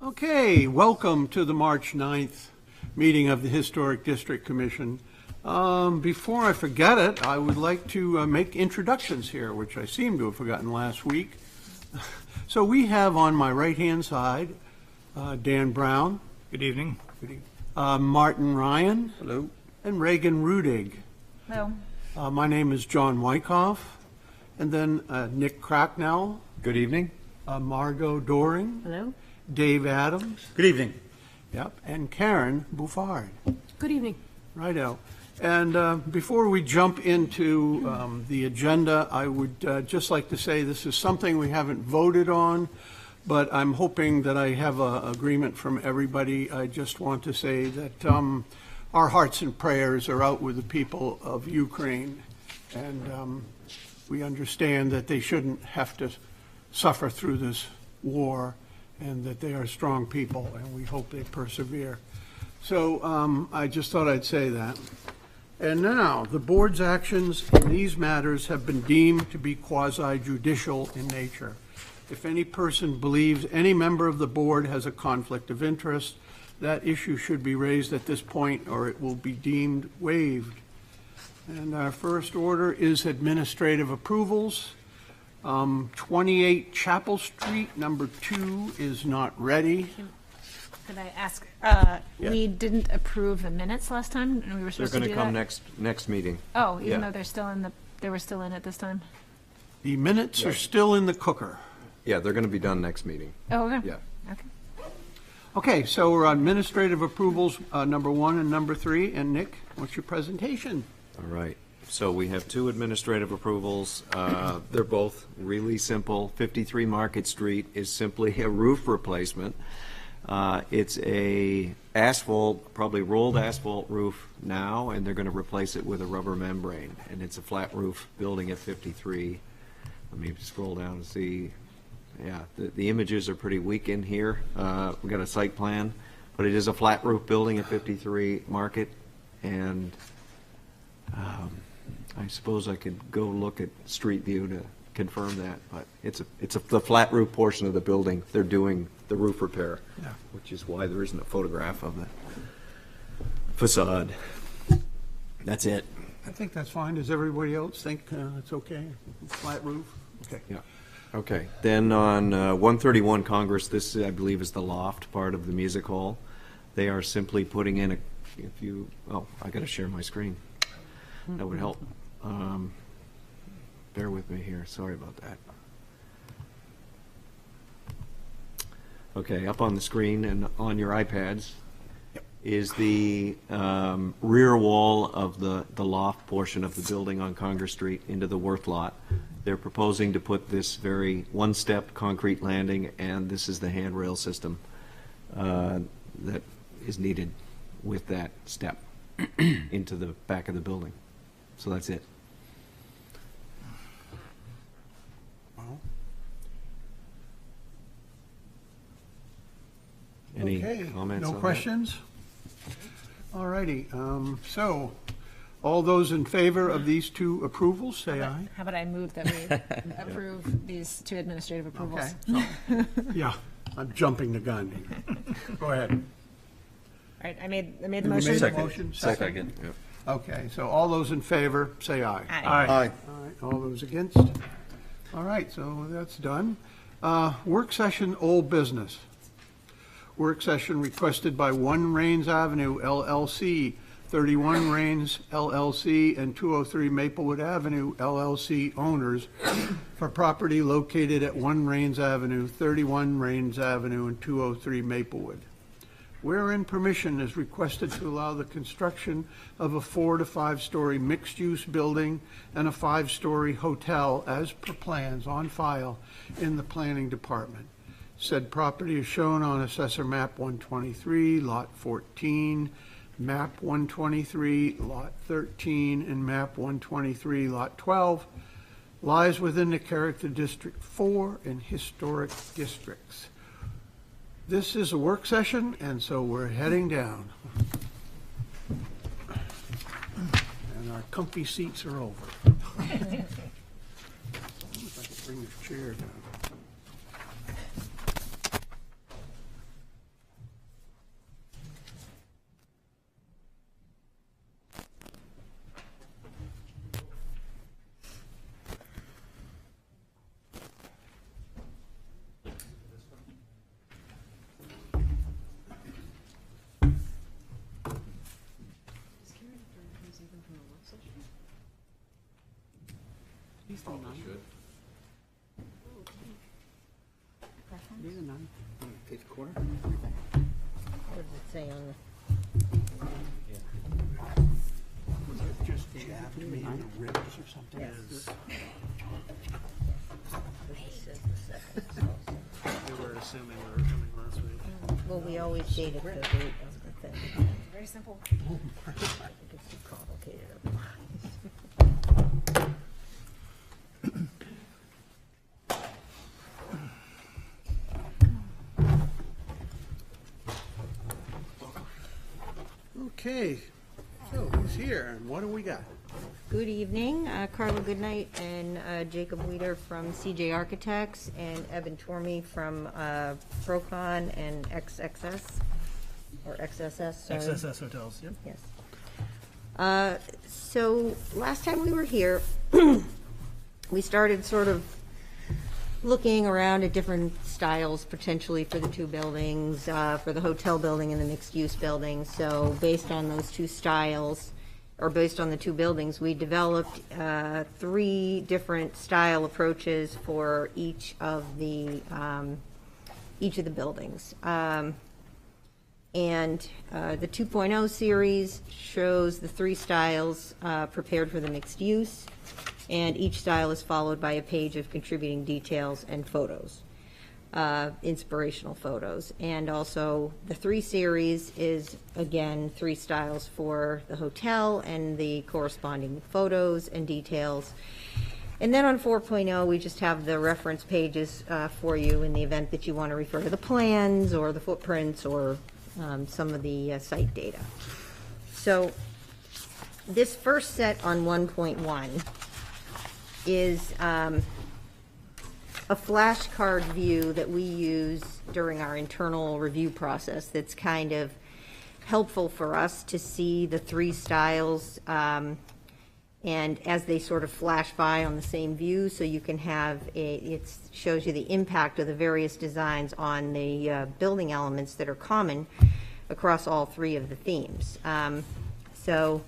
Okay, welcome to the March 9th meeting of the Historic District Commission. Before I forget it, I would like to make introductions here, which I seem to have forgotten last week. So we have on my right-hand side, Dan Brown. Good evening. Good evening. Martin Ryan. Hello. And Reagan Rudig. Hello. My name is John Wyckoff. And then Nick Cracknell. Good evening. Margot Doring. Hello. Dave Adams. Good evening. Yep. And Karen Buffard. Good evening. Righto. And before we jump into the agenda, I would just like to say this is something we haven't voted on, but I'm hoping that I have an agreement from everybody. I just want to say that our hearts and prayers are out with the people of Ukraine, and we understand that they shouldn't have to suffer through this war, and that they are strong people, and we hope they persevere. So I just thought I'd say that. And now, the board's actions in these matters have been deemed to be quasi-judicial in nature. If any person believes any member of the board has a conflict of interest, that issue should be raised at this point, or it will be deemed waived. And our first order is administrative approvals. 28 Chapel Street, number 2, is not ready. Could I ask, we didn't approve the minutes last time, and we were They're supposed to going do to come that? next meeting. Oh, even Yeah. though they're still they were still in it this time? The minutes are still in the cooker. Yeah, they're going to be done next meeting. Oh, okay. Yeah. Okay. Okay, so we're on administrative approvals, number 1 and number 3. And Nick, what's your presentation? All right. So we have 2 administrative approvals. They're both really simple. 53 Market Street is simply a roof replacement. It's a asphalt, probably rolled asphalt roof now, and they're going to replace it with a rubber membrane. And it's a flat roof building at 53. Let me scroll down and see. Yeah, the images are pretty weak in here. We've got a site plan, but it is a flat roof building at 53 Market, and I suppose I could go look at Street View to confirm that, but it's the flat roof portion of the building. They're doing the roof repair, which is why there isn't a photograph of the facade. That's it. I think that's fine. Does everybody else think it's okay? Flat roof? Okay. Yeah. Okay. Then on 131 Congress, this I believe is the loft part of the music hall. They are simply putting in I got to share my screen. That would help. Bear with me here. Sorry about that. Okay, up on the screen and on your iPads is the rear wall of the loft portion of the building on Congress Street into the Worth lot. They're proposing to put this very one-step concrete landing, and this is the handrail system that is needed with that step into the back of the building. So that's it. Any comments? No on questions? All righty. So, all those in favor of these 2 approvals, say aye. How about I move that we approve these 2 administrative approvals? Okay. Yeah, I'm jumping the gun. Go ahead. All right, I made the You motion. made the motion? Second. Yep. Okay, so all those in favor, say aye. Aye. Aye. All right, all those against? All right, so that's done. Work session, old business. Work session requested by 1 Rains Avenue LLC, 31 Rains LLC, and 203 Maplewood Avenue LLC owners for property located at 1 Rains Avenue, 31 Rains Avenue, and 203 Maplewood. Wherein permission is requested to allow the construction of a 4 to 5 story mixed-use building and a 5-story hotel as per plans on file in the planning department. Said property is shown on Assessor Map 123, Lot 14, Map 123, Lot 13, and Map 123, Lot 12, lies within the Character District 4 and Historic Districts. This is a work session, and so we're heading down. And our comfy seats are over. If I can bring this chair down. These are nine. These are nine. Fifth quarter? What does it say on Was it just jabbed me in the ribs or something? Yes. We were assuming we were coming last week. Well, we always date it the date of the thing. Very simple. It's too complicated. Okay, so who's here and what do we got? Good evening, Carla Goodnight and Jacob Weeder from CJ Architects and Evan Tormey from Procon and XXS, or XSS, sorry. XSS Hotels, yep. Yes. So last time we were here, we started sort of looking around at different styles potentially for the two buildings, for the hotel building and the mixed-use building. So based on those two styles, or based on the two buildings, we developed 3 different style approaches for each of the buildings. And the 2.0 series shows the 3 styles prepared for the mixed use, and each style is followed by a page of contributing details and photos, inspirational photos. And also the 3 series is, again, 3 styles for the hotel and the corresponding photos and details. And then on 4.0, we just have the reference pages for you in the event that you want to refer to the plans or the footprints or some of the site data. So this first set on 1.1 is a flashcard view that we use during our internal review process that's kind of helpful for us to see the 3 styles and as they sort of flash by on the same view, so you can have it shows you the impact of the various designs on the building elements that are common across all 3 of the themes. So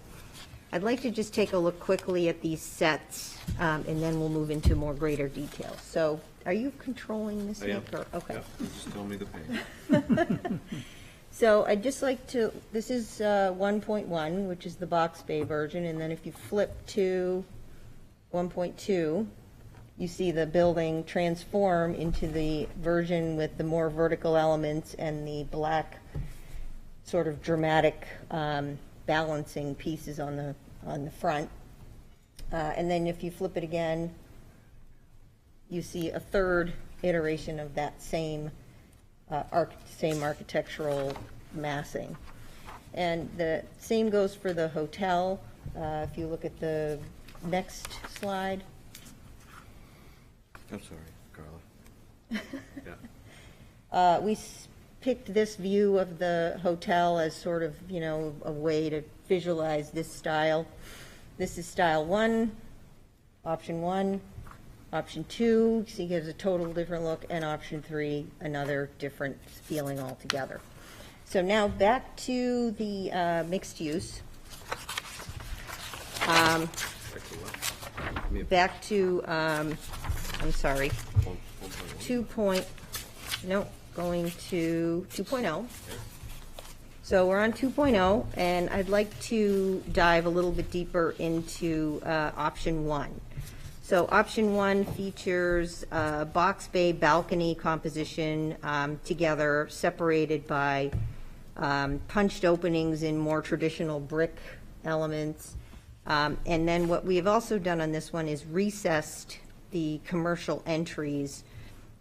I'd like to just take a look quickly at these sets, and then we'll move into more greater detail. So are you controlling this? I am. Nick, or- Okay. Yep, just tell me the page. So I'd just like to, this is 1.1, which is the Box Bay version, and then if you flip to 1.2, you see the building transform into the version with the more vertical elements and the black sort of dramatic balancing pieces on the front. And then if you flip it again, you see a 3rd iteration of that same architectural massing. And the same goes for the hotel. If you look at the next slide. I'm sorry, Carla. Yeah. We picked this view of the hotel as sort of, a way to visualize this style. This is style 1, option 1. Option 2, see, gives a total different look, and option 3, another different feeling altogether. So now back to the mixed use. Back to, I'm sorry, 2.0. So we're on 2.0, and I'd like to dive a little bit deeper into option 1. So option 1 features box bay balcony composition together, separated by punched openings in more traditional brick elements. And then what we have also done on this one is recessed the commercial entries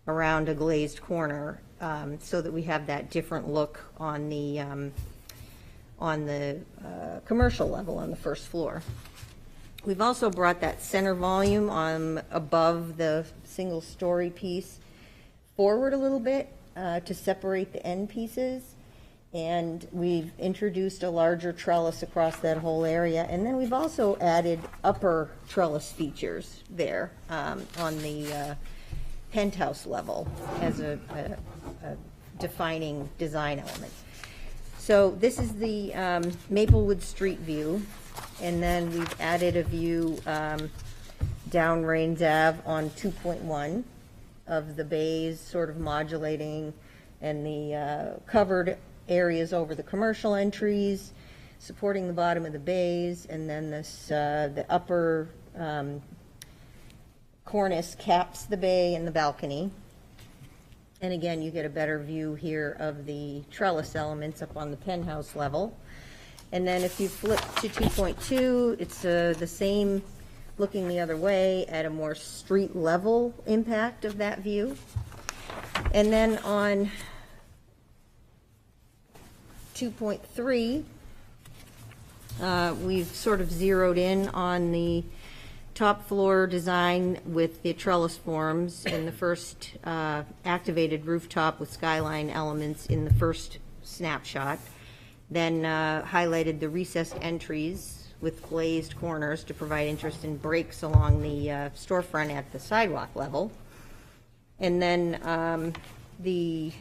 around a glazed corner so that we have that different look on the commercial level on the first floor. We've also brought that center volume above the single story piece forward a little bit to separate the end pieces. And we've introduced a larger trellis across that whole area. And then we've also added upper trellis features there on the penthouse level as a defining design element. So this is the Maplewood Street view. And then we've added a view down Rains Ave on 2.1 of the bays, sort of modulating, and the covered areas over the commercial entries, supporting the bottom of the bays, and then this, the upper cornice caps the bay and the balcony. And again, you get a better view here of the trellis elements up on the penthouse level. And then if you flip to 2.2, it's the same, looking the other way at a more street level impact of that view. And then on 2.3, we've sort of zeroed in on the top floor design with the trellis forms in the first activated rooftop with skyline elements in the first snapshot. Then highlighted the recessed entries with glazed corners to provide interest in breaks along the storefront at the sidewalk level. And then the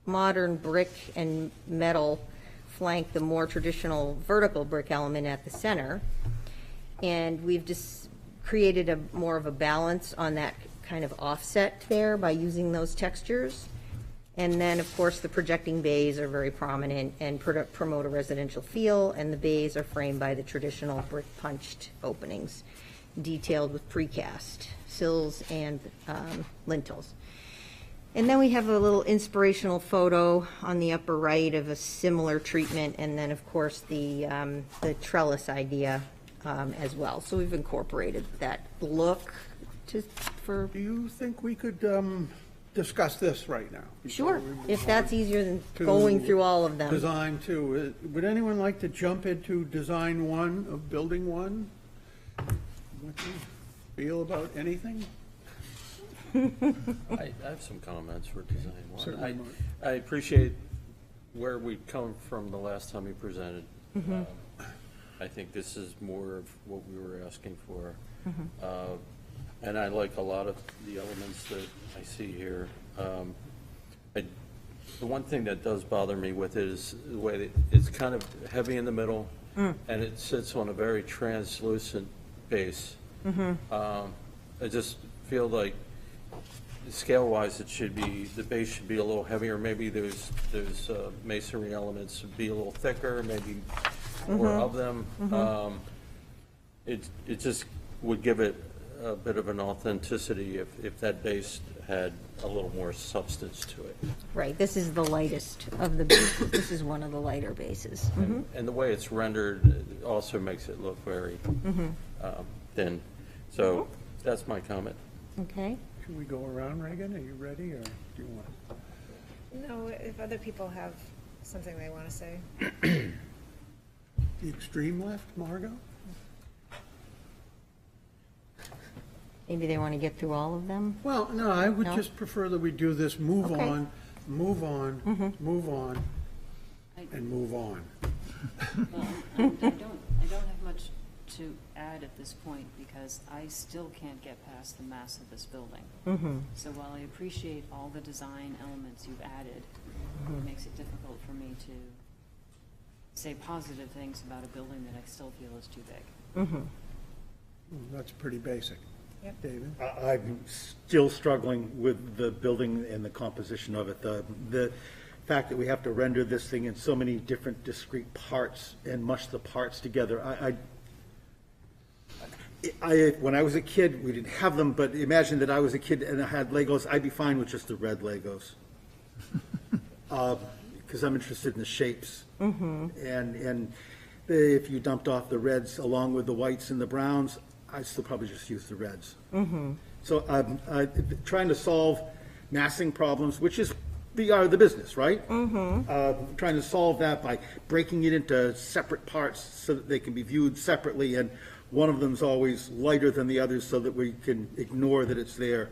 modern brick and metal flank the more traditional vertical brick element at the center. And we've just created a more of a balance on that kind of offset there by using those textures. And then, of course, the projecting bays are very prominent and promote a residential feel, and the bays are framed by the traditional brick punched openings, detailed with precast sills and lintels. And then we have a little inspirational photo on the upper right of a similar treatment, and then, of course, the trellis idea as well. So we've incorporated that look for. Do you think we could discuss this right now? before Sure, we move if that's on easier than to going through all of them. Design two. Would anyone like to jump into design one of building one? What do you feel about anything? I have some comments for design Certainly, one. Mark. I appreciate where we've come from the last time you presented. I think this is more of what we were asking for. And I like a lot of the elements that I see here. The one thing that does bother me with it is the way that it's kind of heavy in the middle, and it sits on a very translucent base. I just feel like scale-wise, it should be, the base should be a little heavier. Maybe there's masonry elements to be a little thicker, maybe more of them. It just would give it a bit of an authenticity if that base had a little more substance to it. Right, this is the lightest of the bases. This is one of the lighter bases. And the way it's rendered also makes it look very thin. So that's my comment. Okay, Should we go around, Reagan? Are you ready, or do you want? No, if other people have something they want to say. The extreme left, Margot? maybe they want to get through all of them? Well, no, I would No? just prefer that we do this, move Okay. on, move on, move on, and move on. Well, I don't have much to add at this point because I still can't get past the mass of this building. So while I appreciate all the design elements you've added, it makes it difficult for me to say positive things about a building that I still feel is too big. That's pretty basic. David? I'm still struggling with the building and the composition of it. The fact that we have to render this thing in so many different discrete parts and mush the parts together. When I was a kid, we didn't have them, but imagine that I was a kid and I had Legos, I'd be fine with just the red Legos. Because I'm interested in the shapes. And if you dumped off the reds along with the whites and the browns, I'd still probably just use the reds. So I'm trying to solve massing problems, which is the business, right? Trying to solve that by breaking it into separate parts so that they can be viewed separately, and one of them's always lighter than the others so that we can ignore that it's there.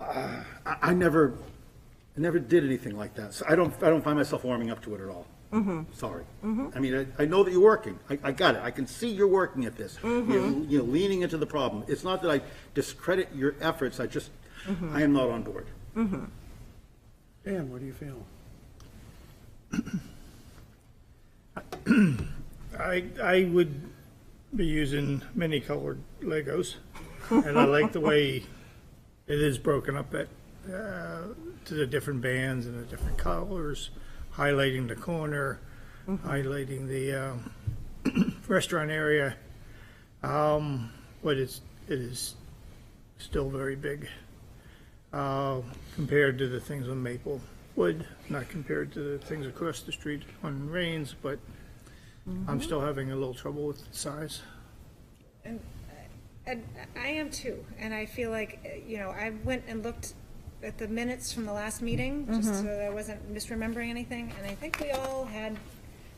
I never did anything like that, so I don't find myself warming up to it at all. Sorry. I mean, I know that you're working. I got it. I can see you're working at this. You're leaning into the problem. It's not that I discredit your efforts. I am not on board. Dan, what do you feel? I would be using many-colored Legos, and I like the way it is broken up to the different bands and the different colors, highlighting the corner, highlighting the restaurant area. But it is still very big compared to the things on Maplewood, not compared to the things across the street on Rains, but I'm still having a little trouble with the size. And I am too, and I feel like, I went and looked at the minutes from the last meeting, just so that I wasn't misremembering anything, and I think we all had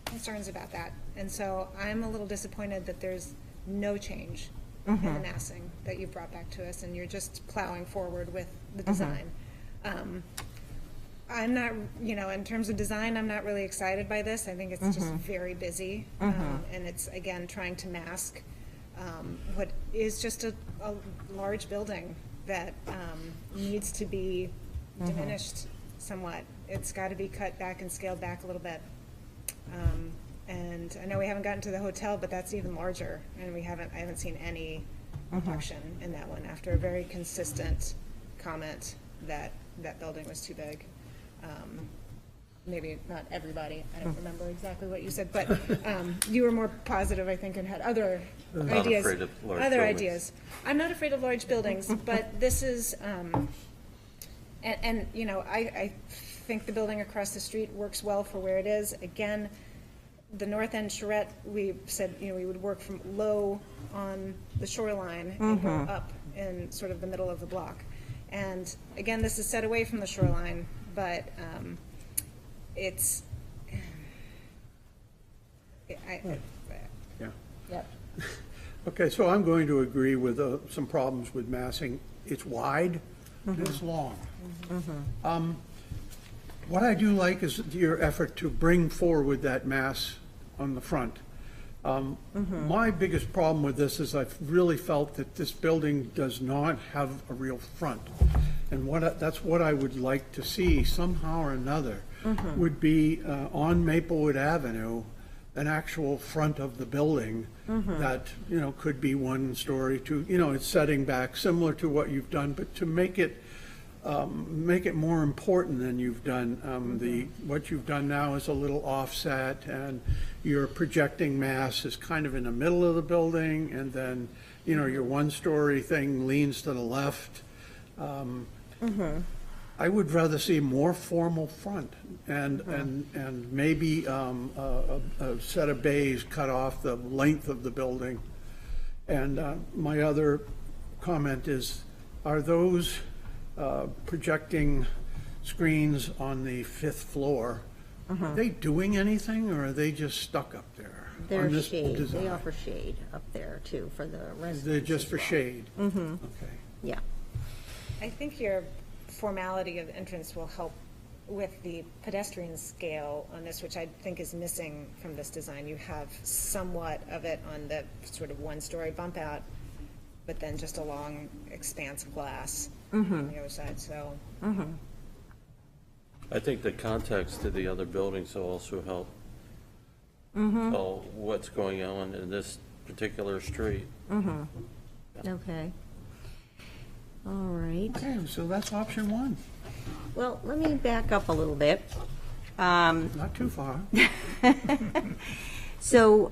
concerns about that. And so I'm a little disappointed that there's no change in the massing that you've brought back to us, and you're just plowing forward with the design. I'm not, in terms of design, I'm not really excited by this. I think it's just very busy, and it's, again, trying to mask what is just a large building that needs to be diminished somewhat. It's got to be cut back and scaled back a little bit. And I know we haven't gotten to the hotel, but that's even larger, and I haven't seen any reduction in that one after a very consistent comment that that building was too big. Maybe not everybody, I don't remember exactly what you said, but you were more positive, I think, and had other ideas. Not afraid of large Other buildings. ideas. I'm not afraid of large buildings, but this is, I think the building across the street works well for where it is. Again, the north end charrette, we said, we would work from low on the shoreline and go up in sort of the middle of the block. And again, this is set away from the shoreline, but it's, Yeah. yep. Okay, so I'm going to agree with some problems with massing. It's wide, and it's long. What I do like is your effort to bring forward that mass on the front. My biggest problem with this is I've really felt that this building does not have a real front. And that's what I would like to see somehow or another, would be on Maplewood Avenue, an actual front of the building that, could be 1 story to, it's setting back similar to what you've done, but to make it more important than you've done. What you've done now is a little offset, and your projecting mass is kind of in the middle of the building, and then, your 1-story thing leans to the left. I would rather see more formal front and maybe a set of bays cut off the length of the building. And my other comment is, are those projecting screens on the 5th floor, are they doing anything, or are they just stuck up there? They're on this shade, design? they offer shade up there too for the residents. They're just as for well. shade? Okay. Yeah. I think your formality of entrance will help with the pedestrian scale on this, which I think is missing from this design. You have somewhat of it on the sort of 1-story bump out, but then just a long expanse of glass on the other side, so. I think the context to the other buildings will also help tell what's going on in this particular street. Okay. All right. Okay, so that's option 1. Well, let me back up a little bit. Not too far. So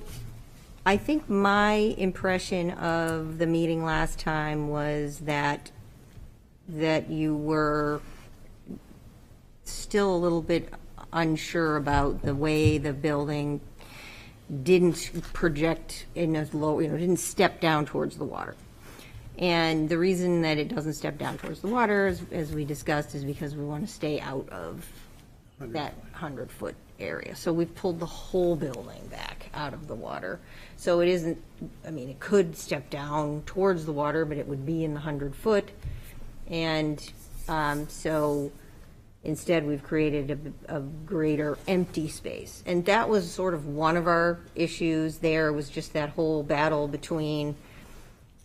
I think my impression of the meeting last time was that you were still a little bit unsure about the way the building didn't project in a low, didn't step down towards the water. And the reason that it doesn't step down towards the water, as we discussed, is because we want to stay out of that 100-foot area. So we've pulled the whole building back out of the water. So it isn't, it could step down towards the water, but it would be in the 100-foot. And so instead, we've created a greater empty space. And that was sort of one of our issues there, was just that whole battle between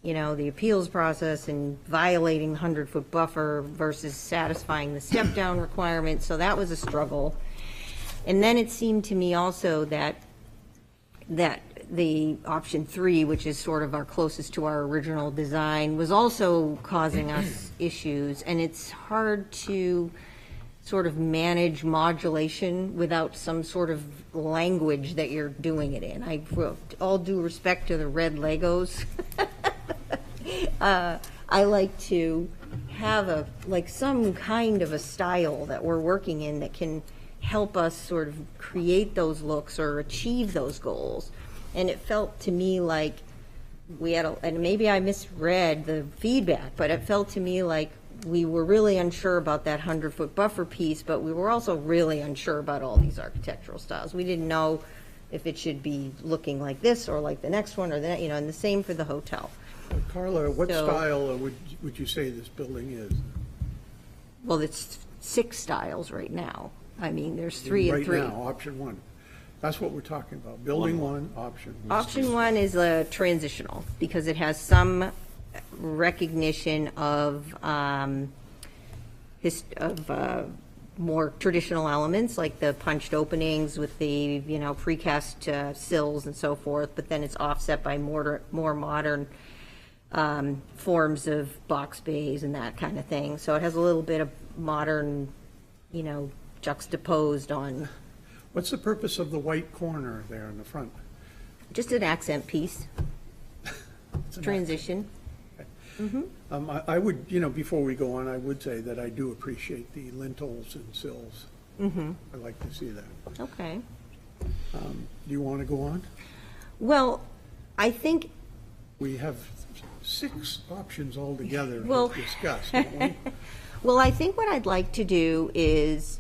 the appeals process and violating the 100-foot buffer versus satisfying the step-down requirement. So that was a struggle. And then it seemed to me also that the option 3, which is sort of our closest to our original design, was also causing us issues, and it's hard to sort of manage modulation without some sort of language that you're doing it in. All due respect to the red Legos, I like to have some kind of a style that we're working in that can help us sort of create those looks or achieve those goals. And it felt to me like we had, and maybe I misread the feedback, but it felt to me like we were really unsure about that 100-foot buffer piece, but we were also really unsure about all these architectural styles. We didn't know if it should be looking like this or like the next one or that, and the same for the hotel. Carla, what So- style would you say this building is? Well, it's 6 styles right now. I mean, there's 3 and 3. Right now, option 1. That's what we're talking about. Building 1, option 1. Option 1 is transitional, because it has some recognition of more traditional elements, like the punched openings with the, precast sills and so forth, but then it's offset by more modern forms of box bays and that kind of thing. So it has a little bit of modern, juxtaposed on, What's the purpose of the white corner there in the front? just an accent piece, It's an transition. I would, before we go on, I would say that I do appreciate the lintels and sills. I like to see that. Okay. Do you want to go on? Well, I think We have 6 options altogether Well- to discuss, don't we? Well, I think what I'd like to do is,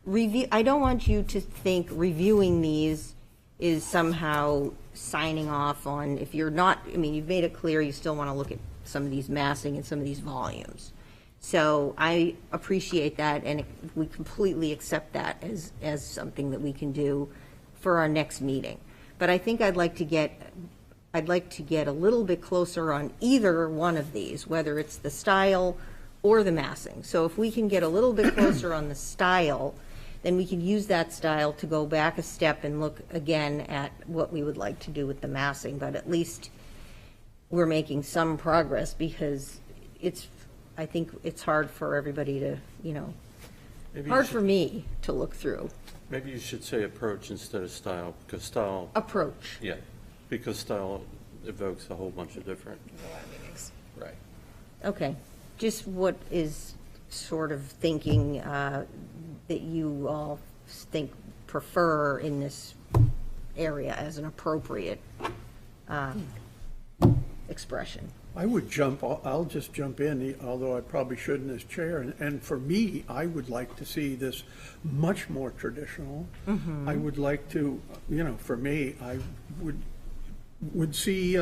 review, I don't want you to think reviewing these is somehow signing off on, if you're not, you've made it clear you still want to look at some of these massing and some of these volumes. So I appreciate that, and we completely accept that as something that we can do for our next meeting. But I think I'd like to get a little bit closer on either one of these, whether it's the style or the massing. So if we can get a little bit closer on the style, then we can use that style to go back a step and look again at what we would like to do with the massing. But at least we're making some progress, because I think it's hard for everybody to, Maybe you hard should- for me to look through. Maybe you should say approach instead of style, because style, Approach. yeah, because style evokes a whole bunch of different. Right. Okay, just what is sort of thinking that you all prefer in this area as an appropriate expression? I would I'll just jump in, although I probably shouldn't as chair. And for me, I would like to see this much more traditional. I would like to, for me, I would see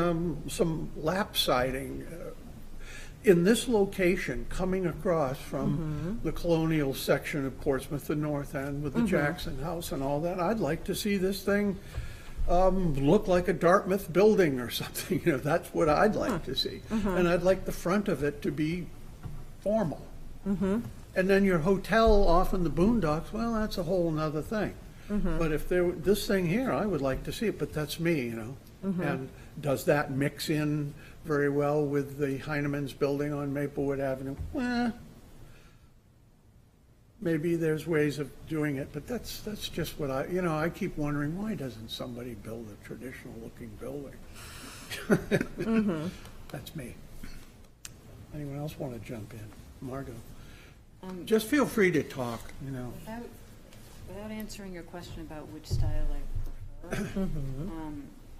some lap siding in this location coming across from the colonial section of Portsmouth, the North End, with the Jackson House and all that. I'd like to see this thing look like a Dartmouth building or something. That's what I'd like to see. And I'd like the front of it to be formal. And then your hotel off in the boondocks, well, that's a whole nother thing. But if this thing here, I would like to see it, but that's me, And does that mix in very well with the Heinemann's building on Maplewood Avenue? Well, maybe there's ways of doing it, but that's just what I keep wondering, why doesn't somebody build a traditional looking building? That's me. Anyone else want to jump in? Margot? Just feel free to talk, Without answering your question about which style I prefer,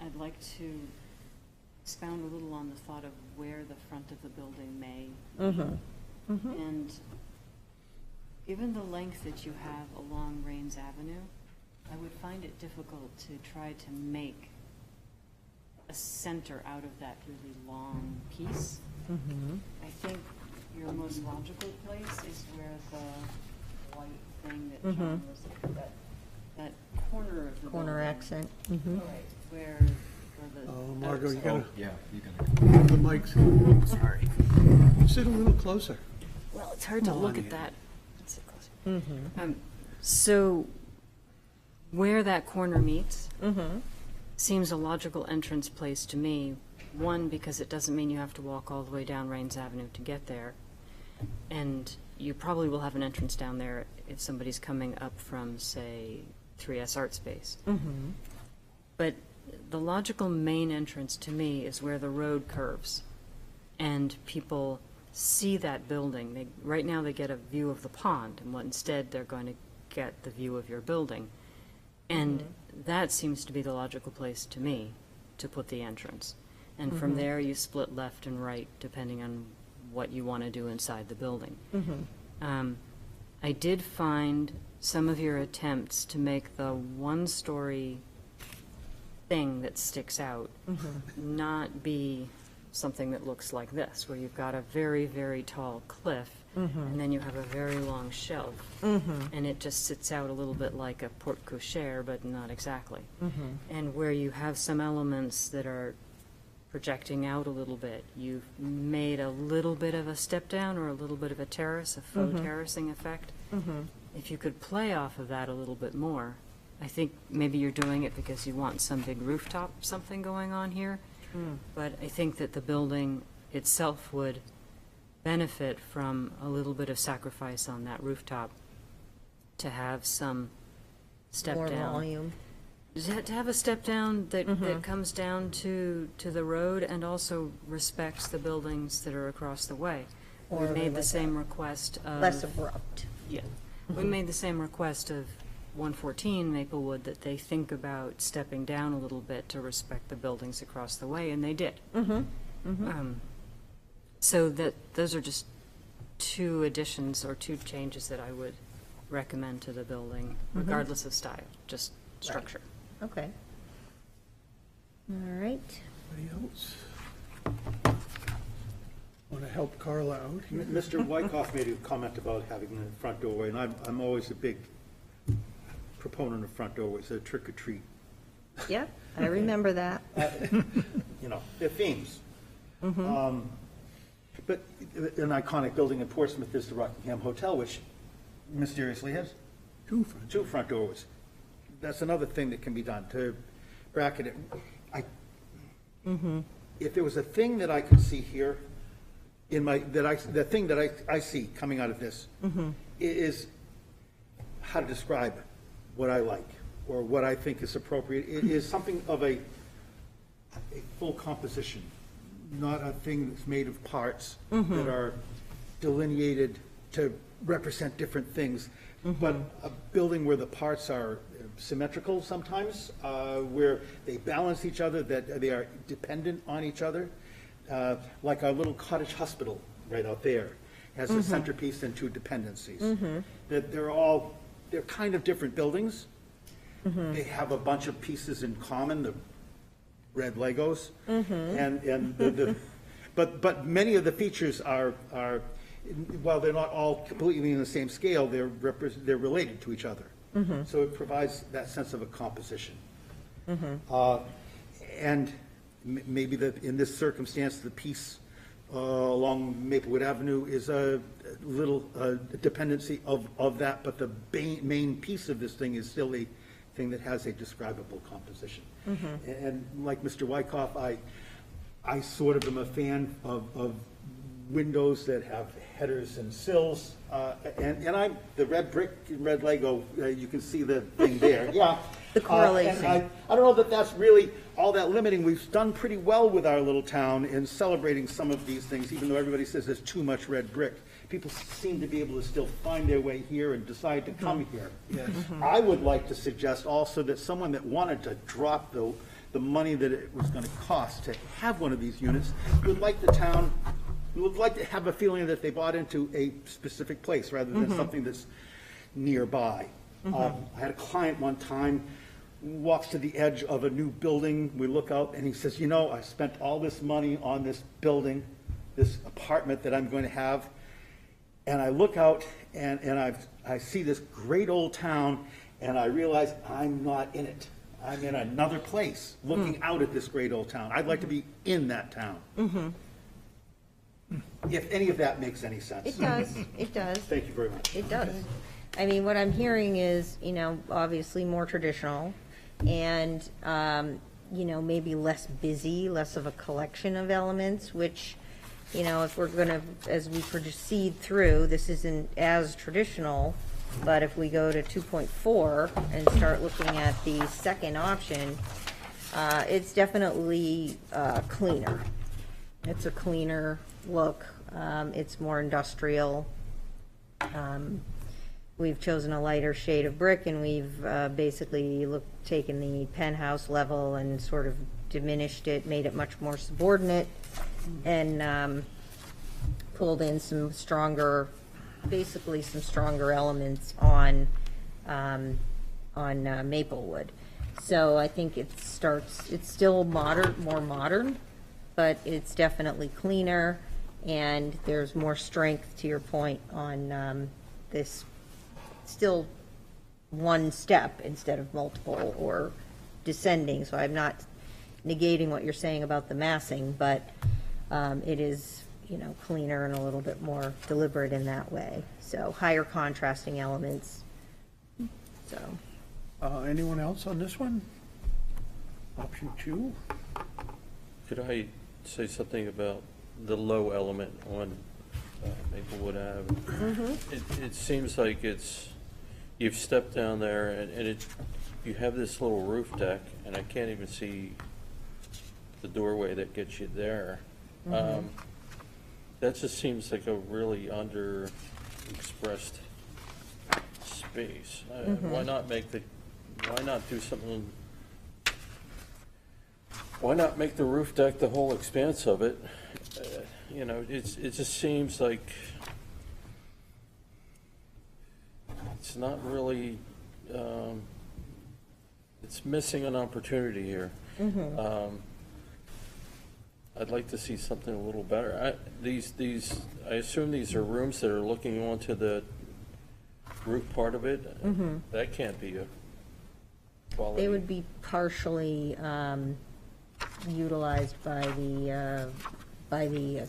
I'd like to expound a little on the thought of where the front of the building may. And given the length that you have along Rains Avenue, I would find it difficult to try to make a center out of that really long piece. I think your most logical place is where the white thing that John was, that corner of the Corner building. accent. Right, where the. Oh, Margot, you gotta, Yeah, you gotta. the mic's, sorry. Sit a little closer. Well, it's hard to Come look on at here. that. Let's sit closer. So where that corner meets seems a logical entrance place to me. One, because it doesn't mean you have to walk all the way down Rains Avenue to get there. And you probably will have an entrance down there if somebody's coming up from, say, 3S Art Space. But the logical main entrance to me is where the road curves, and people see that building. Right now, they get a view of the pond, and instead, they're going to get the view of your building. And that seems to be the logical place to me to put the entrance. And from there, you split left and right, depending on what you want to do inside the building. I did find some of your attempts to make the one-story thing that sticks out not be something that looks like this, where you've got a very, very tall cliff, and then you have a very long shelf, and it just sits out a little bit like a porte cochere, but not exactly. And where you have some elements that are projecting out a little bit, you've made a little bit of a step down or a little bit of a terrace, a faux terracing effect. If you could play off of that a little bit more, I think maybe you're doing it because you want some big rooftop something going on here, but I think that the building itself would benefit from a little bit of sacrifice on that rooftop to have some step More down. volume. To have a step down that comes down to the road and also respects the buildings that are across the way. We Or made the like same request of. Less abrupt. Yeah. We made the same request of 114 Maplewood, that they think about stepping down a little bit to respect the buildings across the way, and they did. So those are just two additions or two changes that I would recommend to the building, regardless of style, just structure. Okay. All right. Anybody else want to help Carla out here? Mr. Wyckoff made a comment about having a front doorway, and I'm always a big proponent of front doorways, a trick or treat. Yeah, I remember that. You know, they're themes. But an iconic building in Portsmouth is the Rockingham Hotel, which mysteriously has two front doorways. That's another thing that can be done to bracket it. If there was a thing that I could see here, the thing that I see coming out of this is how to describe what I like or what I think is appropriate. It is something of a full composition, not a thing that's made of parts that are delineated to represent different things, but a building where the parts are symmetrical sometimes, where they balance each other, that they are dependent on each other, like our little cottage hospital right out there has a centerpiece and two dependencies. That they're kind of different buildings. They have a bunch of pieces in common, the red Legos, and but many of the features are while they're not all completely in the same scale, they're related to each other. So it provides that sense of a composition. And maybe in this circumstance, the piece along Maplewood Avenue is a little dependency of that, but the main piece of this thing is still a thing that has a describable composition. And like Mr. Wyckoff, I sort of am a fan of windows that have headers and sills, and the red brick, red Lego, you can see the thing there, yeah. The correlation. And I don't know that that's really all that limiting. We've done pretty well with our little town in celebrating some of these things, even though everybody says there's too much red brick. People seem to be able to still find their way here and decide to come here. Yes. I would like to suggest also that someone that wanted to drop the money that it was going to cost to have one of these units would like the town, would like to have a feeling that they bought into a specific place rather than something that's nearby. I had a client one time, walks to the edge of a new building, we look out and he says, I spent all this money on this building, this apartment that I'm going to have, and I look out and I see this great old town and I realize I'm not in it. I'm in another place looking out at this great old town. I'd like to be in that town. If any of that makes any sense. It does, it does. Thank you very much. It does. I mean, what I'm hearing is, obviously more traditional and, maybe less busy, less of a collection of elements, which, if we're gonna, as we proceed through, this isn't as traditional, but if we go to 2.4 and start looking at the second option, it's definitely cleaner. It's a cleaner look. It's more industrial. We've chosen a lighter shade of brick, and we've basically taken the penthouse level and sort of diminished it, made it much more subordinate, and pulled in some stronger elements on Maplewood. So I think it's still more modern, but it's definitely cleaner, and there's more strength, to your point, on this still one step instead of multiple or descending. So I'm not negating what you're saying about the massing, but it is, cleaner and a little bit more deliberate in that way. So higher contrasting elements. So. Anyone else on this one? Option 2? Could I say something about the low element on Maplewood Ave? It seems like you've stepped down there and you have this little roof deck, and I can't even see the doorway that gets you there. That just seems like a really under-expressed space. Why not do something? Why not make the roof deck the whole expanse of it? It just seems like it's not really. It's missing an opportunity here. I'd like to see something a little better. I assume these are rooms that are looking onto the roof part of it. That can't be a quality. They would be partially utilized by the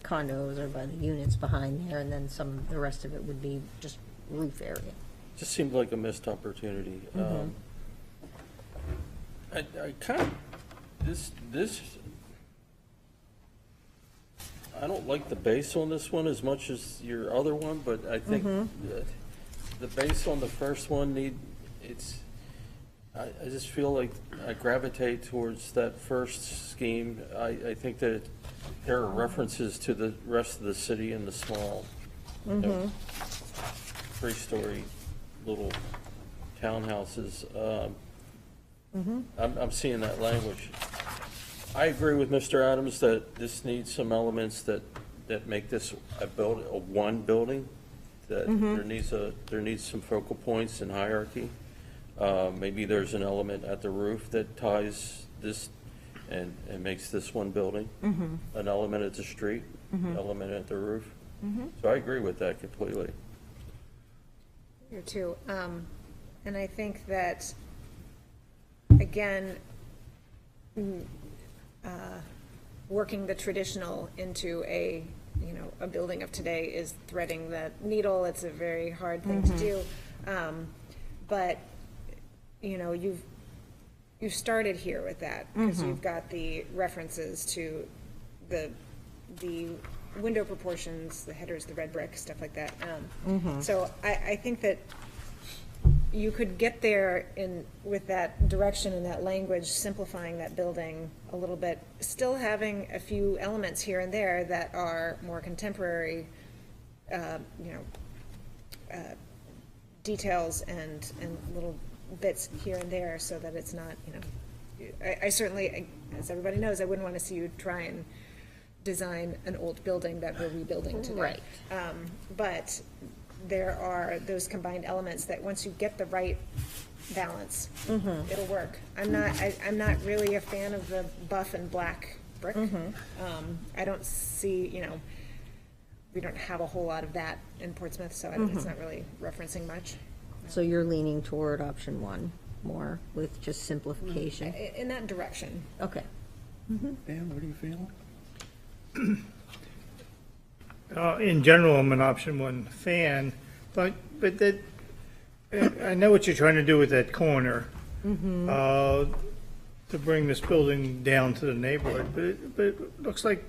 condos or by the units behind there, and then the rest of it would be just roof area. Just seemed like a missed opportunity. I kind of this. I don't like the base on this one as much as your other one, but I think the base on the first one I just feel like I gravitate towards that first scheme. I think that there are references to the rest of the city and the small, 3-story little townhouses. I'm seeing that language. I agree with Mr. Adams that this needs some elements that make this a one building. That there needs some focal points and hierarchy. Maybe there's an element at the roof that ties this and makes this one building. An element at the street, an element at the roof. So I agree with that completely. Here too. And I think that, again, working the traditional into a building of today is threading the needle. It's a very hard thing to do. But you've started here with that because you've got the references to the window proportions, the headers, the red brick, stuff like that. So I think that you could get there with that direction and that language, simplifying that building a little bit, still having a few elements here and there that are more contemporary, details and little bits here and there, so that it's not, I certainly, as everybody knows, I wouldn't want to see you try and design an old building that we're rebuilding today. Right. But there are those combined elements that once you get the right balance, it'll work. I'm not really a fan of the buff and black brick. I don't see, we don't have a whole lot of that in Portsmouth, so it's not really referencing much. So you're leaning toward option 1 more with just simplification? In that direction. Okay. Dan, what do you feel? In general, I'm an option 1 fan, but that I know what you're trying to do with that corner, to bring this building down to the neighborhood, but it looks like,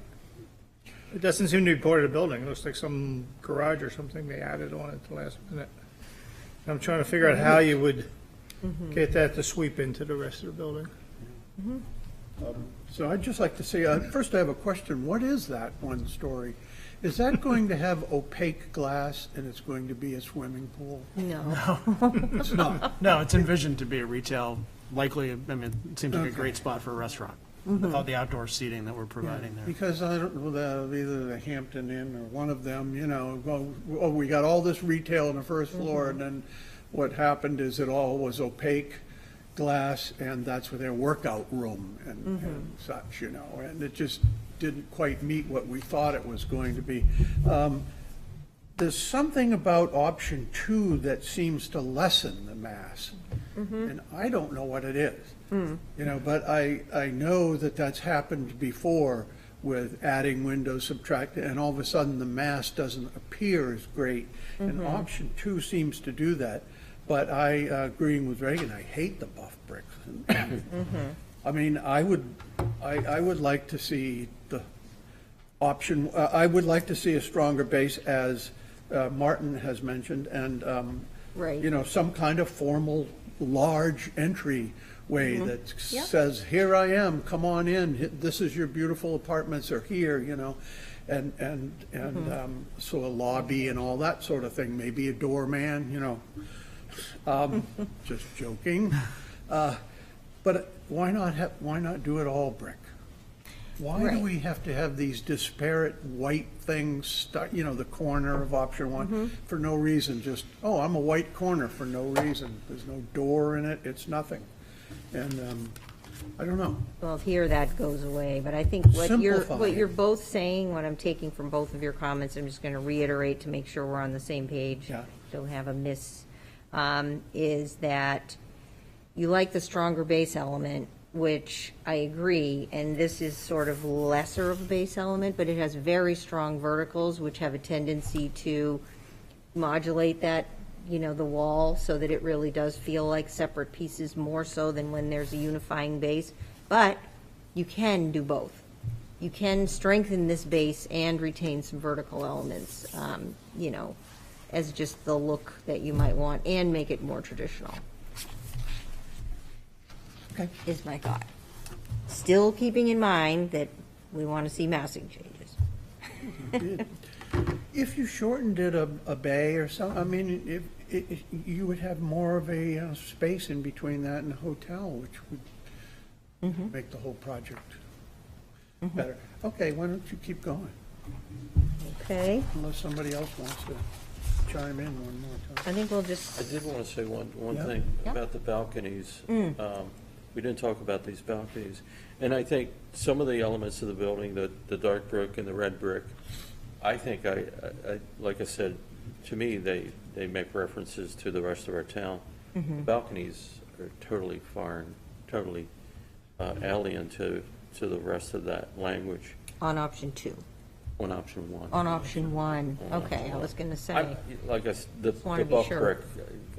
it doesn't seem to be part of the building. It looks like some garage or something they added on at the last minute. I'm trying to figure out how you would get that to sweep into the rest of the building. So I'd just like to say, first I have a question. What is that one story? Is that going to have opaque glass and it's going to be a swimming pool? No. It's not. No, it's envisioned to be a retail, likely, I mean, it seems like a great spot for a restaurant, with all the outdoor seating that we're providing there. Because I don't know, either the Hampton Inn or one of them, you know, oh, we got all this retail on the first floor, and then what happened is it all was opaque glass, and that's where their workout room and such, you know, and it just didn't quite meet what we thought it was going to be. There's something about option 2 that seems to lessen the mass, and I don't know what it is. You know, but I know that that's happened before with adding windows, subtracting, and all of a sudden the mass doesn't appear as great. And option 2 seems to do that. But agreeing with Reagan, I hate the buff bricks. I mean, I would like to see the option, I would like to see a stronger base, as Martin has mentioned, and, Right. you know, some kind of formal, large entry way that says, here I am, come on in, this is your beautiful apartments are here, you know, and so a lobby and all that sort of thing, maybe a doorman, you know. Just joking. But why not do it all brick? Why do Right. we have to have these disparate white things, you know, the corner of option 1 for no reason? Just, oh, I'm a white corner for no reason. There's no door in it. It's nothing. And I don't know. Well, here that goes away, but I think what Simplify. you're both saying, what I'm taking from both of your comments, I'm just going to reiterate to make sure we're on the same page. Yeah. Don't have a miss, is that you like the stronger base element, which I agree, and this is sort of lesser of a base element, but it has very strong verticals, which have a tendency to modulate that, you know, the wall, so that it really does feel like separate pieces more so than when there's a unifying base. But you can do both. You can strengthen this base and retain some vertical elements, you know, as just the look that you might want, and make it more traditional. Okay. Is my thought. Still keeping in mind that we want to see massing changes. If you shortened it a bay or something, I mean, you would have more of a space in between that and the hotel, which would make the whole project better. Okay, why don't you keep going, Okay, unless somebody else wants to chime in one more time. I think we'll I just, did want to say one Yeah. thing Yeah. about the balconies. We didn't talk about these balconies. And I think some of the elements of the building, the dark brick and the red brick, I think I like I said, to me, they make references to the rest of our town. The balconies are totally foreign, totally alien to the rest of that language on option 2. on option 1. On option 1, okay, I was going to say. Like I, the wanna be buff sure. brick,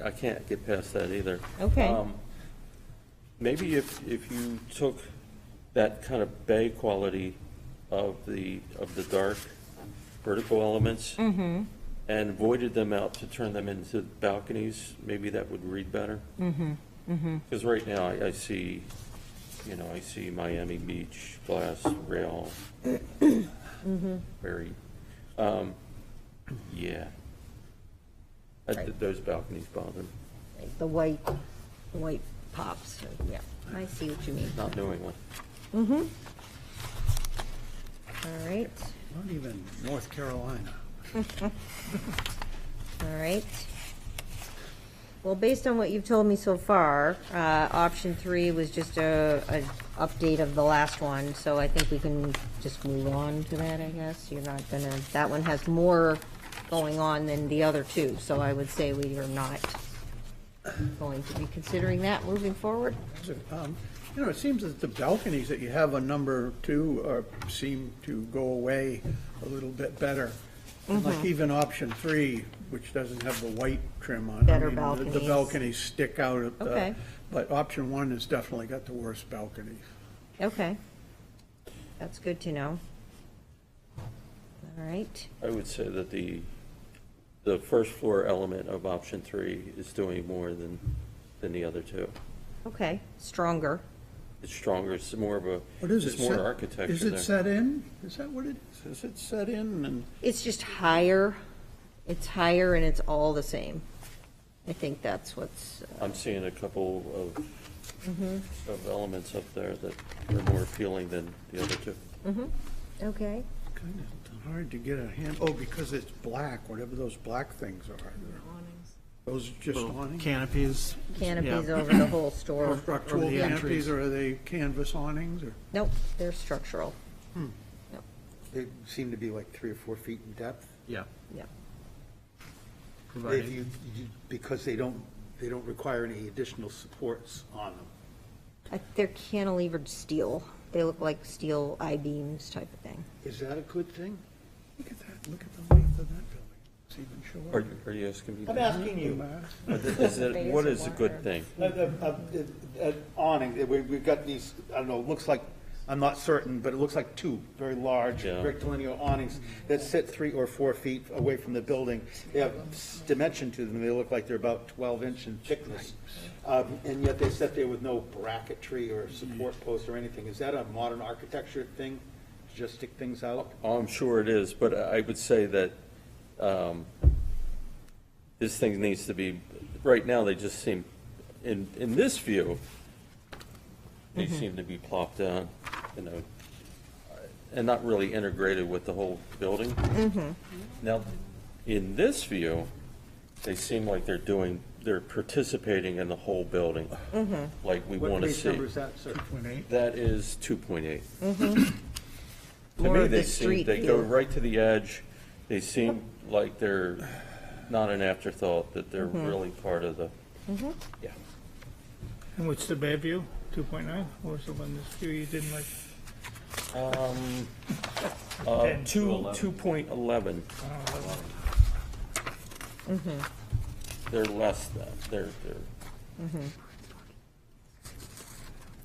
I can't get past that either. Okay. Maybe if you took that kind of bay quality of the dark vertical elements and voided them out to turn them into balconies, maybe that would read better. Because right now I see, you know, I see Miami Beach, glass, rail, very, yeah. Right. Those balconies bother me, The white pops, so, yeah, I see what you mean. not New England. All right, Not even North Carolina. all right. Well, based on what you've told me so far, option 3 was just a update of the last one, so I think we can just move on to that, I guess. You're not gonna, that one has more going on than the other 2, so I would say we are not going to be considering that moving forward. You know, it seems that the balconies that you have on number 2 seem to go away a little bit better. And like even option 3, which doesn't have the white trim on it. Better The balconies. balconies stick out at the. Okay. But option 1 has definitely got the worst balconies. Okay. That's good to know. All right. I would say that the first floor element of option 3 is doing more than the other two. Okay, stronger. It's stronger, it's more of a, What is it's it? more set- architecture Is it there. set in? Is that what it is? Is it set in and? It's just higher. It's higher and it's all the same. I think that's what's, I'm seeing a couple of elements up there that are more appealing than the other two. okay. Kind of hard to get a hand, oh, because it's black, whatever those black things are. Those are just Little awnings? Canopies. Canopies Yeah. over the whole store. Structural the canopies, entries. or are they canvas awnings, or? Nope, they're structural. They seem to be like 3 or 4 feet in depth. Yeah. Yeah. If Providing, because they don't require any additional supports on them. They're cantilevered steel. They look like steel I-beams type of thing. Is that a good thing? Look at that, look at the length of that building. It's even shorter. Are you asking me? I'm asking you. Is it, what is a good thing? Awning, we've got these, I don't know, it looks like, I'm not certain, but it looks like 2 very large Yeah. rectilinear awnings that sit 3 or 4 feet away from the building. They have dimension to them, they look like they're about 12-inch in thickness. And yet they sit there with no bracketry or support post or anything. Is that a modern architecture thing, to just stick things out? Oh, I'm sure it is, but I would say that this thing needs to be, right now, they just seem, in this view, they seem to be plopped down, you know, and not really integrated with the whole building. Now, in this view, they seem like they're participating in the whole building, like we What want to page see. number is that, sir? That is 2.8. To More me, of they the seem, street they go view. right to the edge. They seem like they're not an afterthought, that they're really part of the, yeah. And what's the bad view? 2.9? What was the one, this view you didn't like? 2.11. They're less than, they're,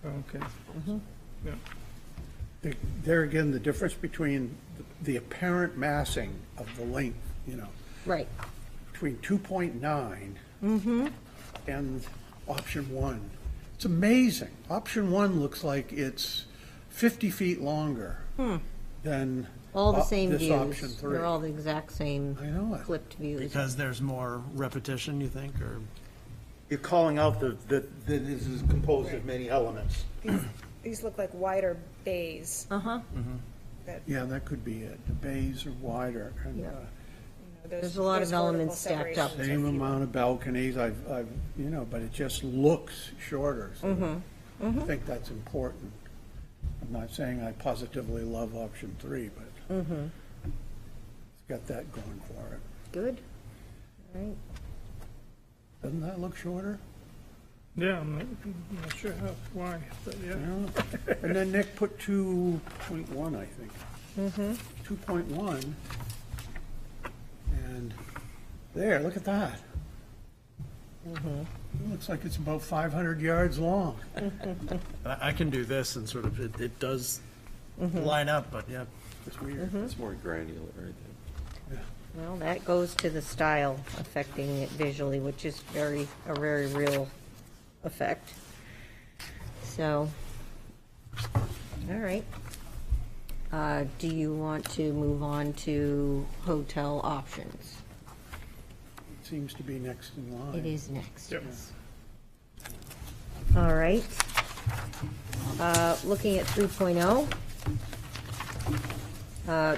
Okay. Yeah. There again, the difference between the apparent massing of the length, you know, Right. between 2.9 and option 1. It's amazing. Option 1 looks like it's 50 feet longer than All the same this option views. 3. They're all the exact same I know it. flipped views. because there's more repetition, you think, or? You're calling out that this is composed of many elements. These look like wider bays. Uh-huh. Yeah, that could be it. The bays are wider, and Yeah. There's a lot of elements stacked up. same amount of balconies, I've, you know, but it just looks shorter. So I think that's important. I'm not saying I positively love option 3, but it's got that going for it. Good. All right. Doesn't that look shorter? Yeah, I'm not sure why, but yeah. Yeah. And then Nick put 2.1, I think. 2.1. And there, look at that. It looks like it's about 500 yards long. I can do this and sort of, it does line up, but yeah, it's weird. it's more granular, right there. Well, that goes to the style affecting it visually, which is a very real effect. So, all right. Do you want to move on to hotel options? It seems to be next in line. It is next. Yep. All right. Looking at 3.0.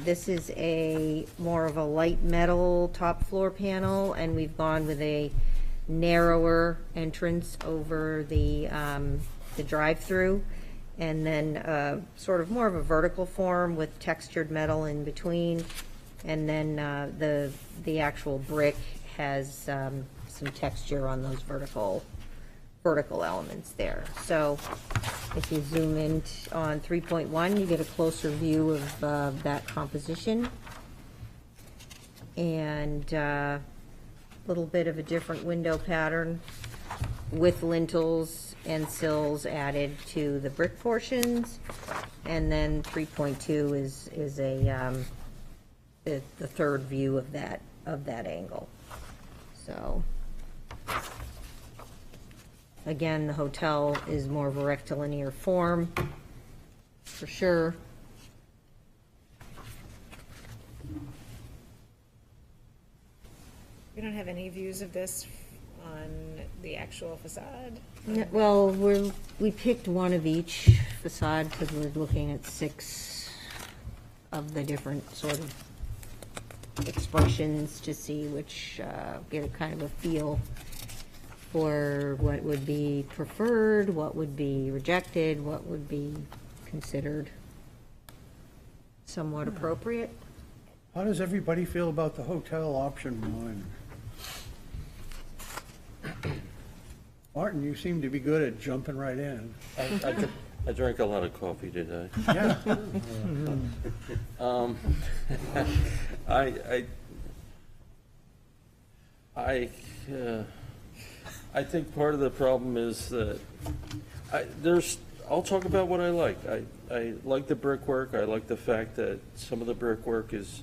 This is more of a light metal top floor panel, and we've gone with a narrower entrance over the drive-through, and then sort of more of a vertical form with textured metal in between, and then the actual brick has some texture on those vertical elements there. So if you zoom in on 3.1, you get a closer view of that composition. and a little bit of a different window pattern with lintels and sills added to the brick portions. And then 3.2 is a, the third view of that angle. So, again, the hotel is more of a rectilinear form, for sure. We don't have any views of this on the actual facade. Yeah, well, we picked one of each facade because we're looking at 6 of the different sort of expressions to see which, get a kind of a feel for what would be preferred, what would be rejected, what would be considered somewhat appropriate. How does everybody feel about the hotel option 1? Martin, you seem to be good at jumping right in. I drank a lot of coffee today. Yeah. I think part of the problem is that I'll talk about what I like. I like the brickwork. I like the fact that some of the brickwork is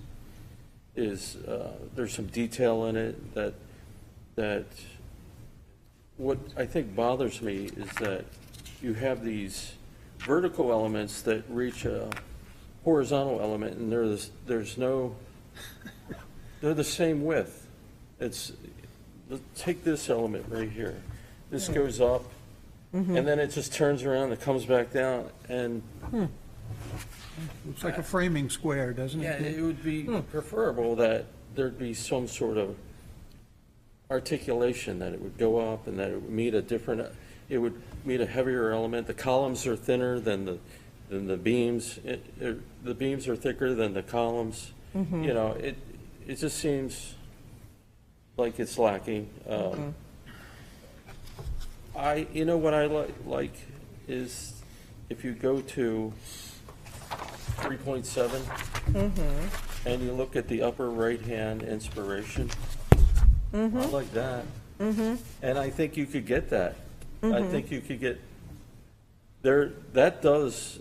there's some detail in it that what I think bothers me is that you have these vertical elements that reach a horizontal element, and they're the same width. Take this element right here. This goes up, and then it just turns around and comes back down, and Looks like a framing square, doesn't yeah, it? it would be preferable that there'd be some sort of articulation, that it would go up and that it would meet a heavier element. The columns are thinner than the beams. The beams are thicker than the columns. You know, it just seems like it's lacking. What I like is if you go to 3.7 and you look at the upper right-hand inspiration, I like that. And I think you could get that. I think you could get there. That does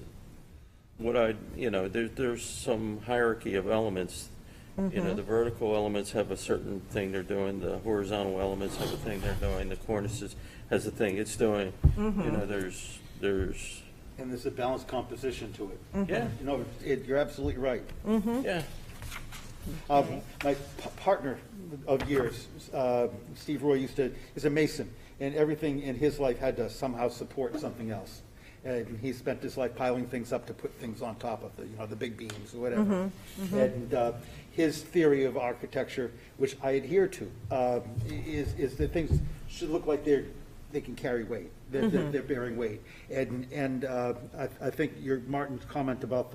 what there's some hierarchy of elements. The vertical elements have a certain thing they're doing. The horizontal elements have a thing they're doing. The cornices has a thing it's doing. There's And there's a balanced composition to it. yeah, You're absolutely right. yeah. My partner of years, Steve Roy, is a mason, and everything in his life had to somehow support something else. And he spent his life piling things up to put things on top of the big beams or whatever. And his theory of architecture, which I adhere to, is that things should look like they can carry weight. They're bearing weight. And I think Martin's comment about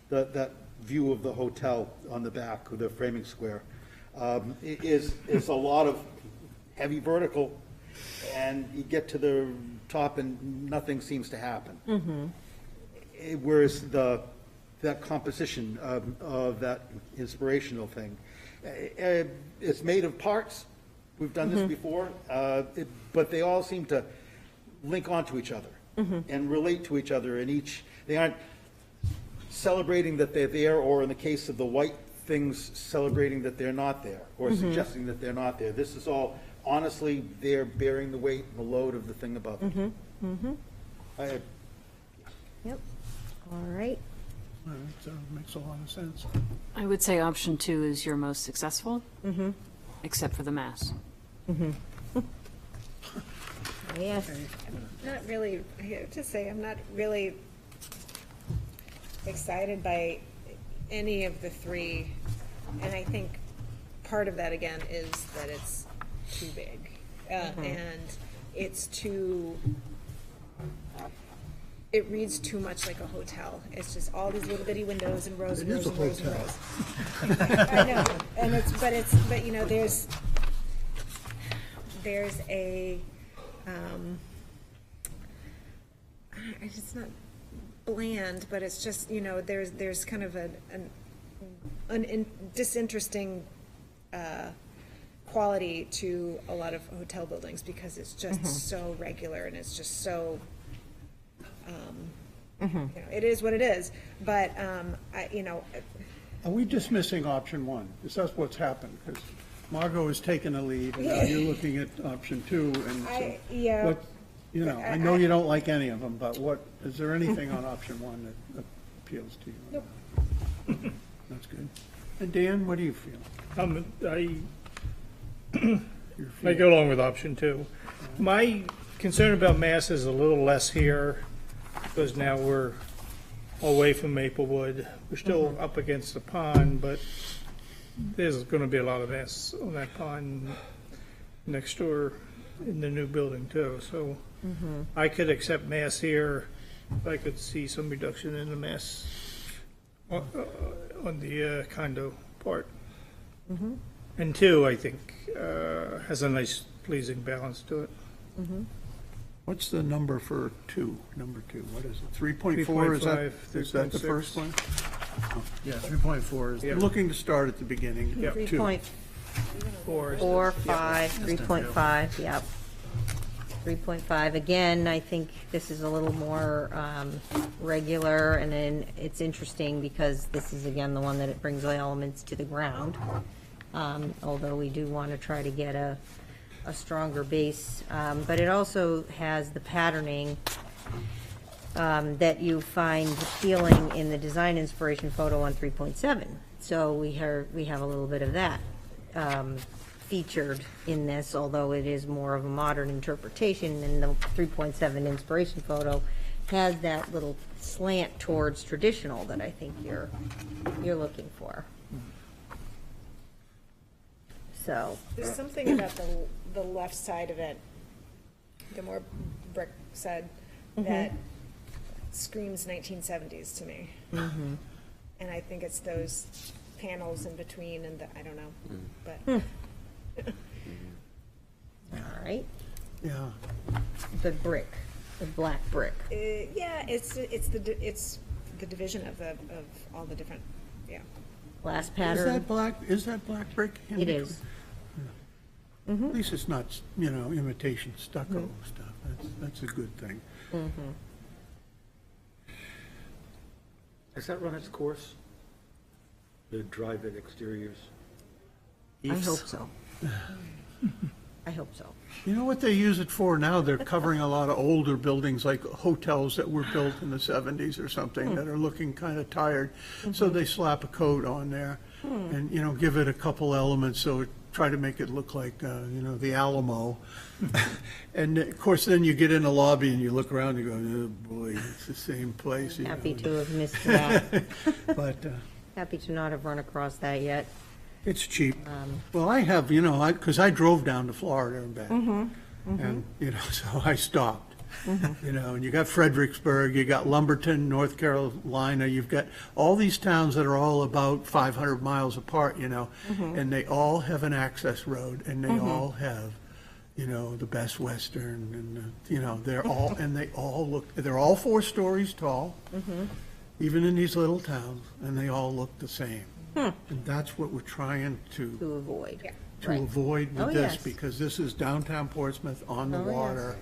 that view of the hotel on the back of the framing square is a lot of heavy vertical, and you get to the top and nothing seems to happen. Whereas that composition of that inspirational thing, it's made of parts. We've done this before, but they all seem to link onto each other and relate to each other, and they aren't celebrating that they're there, or in the case of the white things, celebrating that they're not there, or suggesting that they're not there. This is all, honestly, they're bearing the weight and the load of the thing above them. Yep. All right. That makes a lot of sense. I would say option 2 is your most successful, except for the mass. Yes. Not really, I have to say, I'm not really excited by any of the 3. And I think part of that, again, is that it's too big. And it's it reads too much like a hotel. It's just all these little bitty windows and rows and rows and rows and rows. I know, and there's a, it's not bland, but it's just, there's kind of an disinteresting quality to a lot of hotel buildings, because it's just so regular and it's just so, you know, it is what it is. But, you know, Are we dismissing option one? Is that what's happened? Because Margot has taken a lead, and now you're looking at option two, and so. yeah. What, you know, I know you don't like any of them, but what, is there anything on option one that appeals to you? Nope. That's good. And Dan, what do you feel? I go along with option two. My concern about Mass is a little less here, because now we're away from Maplewood. We're still up against the pond, but there's gonna be a lot of Mass on that pond next door in the new building too, so I could accept Mass here. I could see some reduction in the Mass on the condo part. And two, I think, has a nice pleasing balance to it. What's the number for two, number two? What is it? 3.4, is that, 3.5, is that the 3.6. first one? Yeah, 3.4 is, Yeah. I'm looking to start at the beginning, Yep. two. 3.4, 5, 3.5, yep. 3.5, again, I think this is a little more regular, and then it's interesting because this is, again, the one that it brings the elements to the ground. Although we do want to try to get a stronger base, but it also has the patterning that you find appealing in the design inspiration photo on 3.7. So we have a little bit of that featured in this, although it is more of a modern interpretation, and the 3.7 inspiration photo has that little slant towards traditional that I think you're looking for. So, There's something about the left side of it, the more brick side, that screams 1970s to me. And I think it's those panels in between and I don't know, but. all right, Yeah. the brick, the black brick. Yeah, it's the division of all the different, yeah. Glass Is pattern. that black brick? in It between? is. At least it's not, you know, imitation stucco stuff. That's a good thing. Has that run its course? The drive-in exteriors? I hope so. I hope so. You know what they use it for now? They're covering a lot of older buildings, like hotels that were built in the 70s or something, that are looking kind of tired. So they slap a coat on there and, you know, give it a couple elements, so try to make it look like, you know, the Alamo. And of course, then you get in the lobby and you look around and you go, oh boy, it's the same place. you Happy know. to have missed that. But Happy to not have run across that yet. it's cheap. Well, I have, you know, because I drove down to Florida and back. And, you know, so I stopped. You know, and you got Fredericksburg, you got Lumberton, North Carolina, you've got all these towns that are all about 500 miles apart, you know, and they all have an access road, and they all have, you know, the Best Western, and, you know, they're all, and they're all 4 stories tall, even in these little towns, and they all look the same. And that's what we're trying To avoid. Yeah. to Right. avoid Oh, with this, yes. because this is downtown Portsmouth on the Oh, yes. water,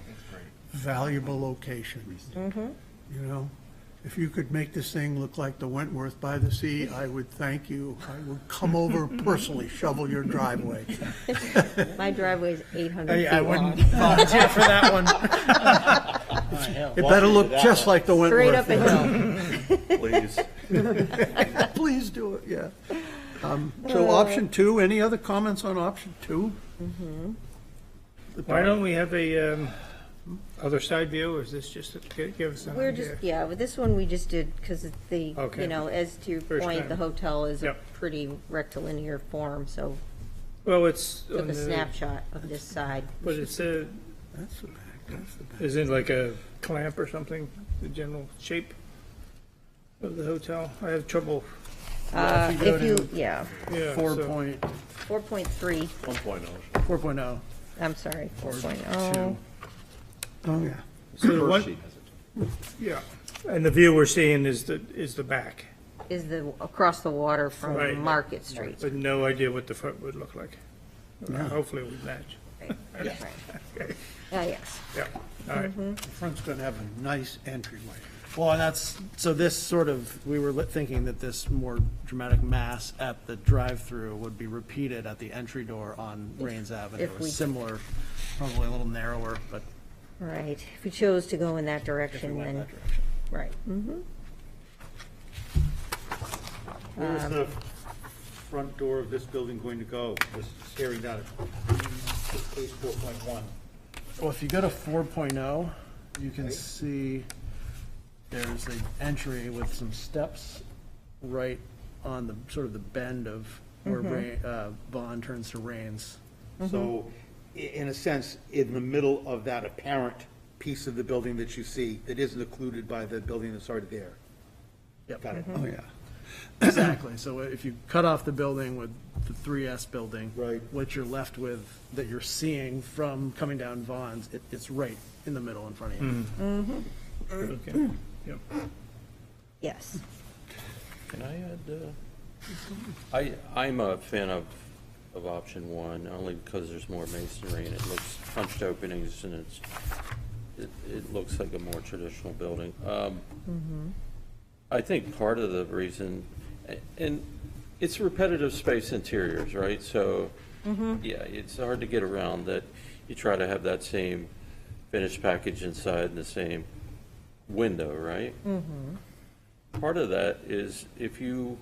valuable location. You know, if you could make this thing look like the Wentworth by the Sea, I would thank you. I would come over personally, shovel your driveway. My driveway's 800 feet I long. wouldn't volunteer for that one. It better look just like the Straight up Wentworth. a hill. Please. Please do it, yeah. So option 2, any other comments on option 2? Why don't we have a other side view, or is this just to give us an We're idea? just, yeah, with this one, we just did, because it's the, Okay. you know, as to your First point, time. the hotel is a Yep. pretty rectilinear form, so Well, it's took on a the, snapshot of this side. but it's That's the back, that's the back. is it like a clamp or something, the general shape of the hotel? I have trouble, if you go If you, to yeah, 4.3, 4.3, 4.0. I'm sorry, or 4.0. 2. Oh, yeah. so the one, yeah, and the view we're seeing is the back. is the, across the water from Right. Market Street. But no idea what the front would look like. Hopefully it would match. Yeah. Yes. Yeah, all right. The front's going to have a nice entryway. Well, and that's, so this sort of, we were thinking that this more dramatic mass at the drive-through would be repeated at the entry door on Rains Avenue. if we- Similar, probably a little narrower, but Right. If we chose to go in that if we direction, went then, that direction. right. Mm-hmm. Where is the front door of this building going to go? Just staring down at page 4.1. Well, if you go to 4.0, you can see there's an entry with some steps right on the, sort of the bend of where Vaughn turns to Rains. So, in a sense, in the middle of that apparent piece of the building that you see, that isn't occluded by the building that's already there. Yep. Got it. Oh, yeah. Exactly. So if you cut off the building with the 3S building. Right. What you're left with, that you're seeing from coming down Vaughn's, it's right in the middle in front of you. Okay, yep. Yes. Can I add, I'm a fan of option one, only because there's more masonry and it looks punched openings and it looks like a more traditional building. I think part of the reason, and it's repetitive space interiors, right? So, yeah, it's hard to get around that you try to have that same finished package inside and the same window, right? Part of that is if you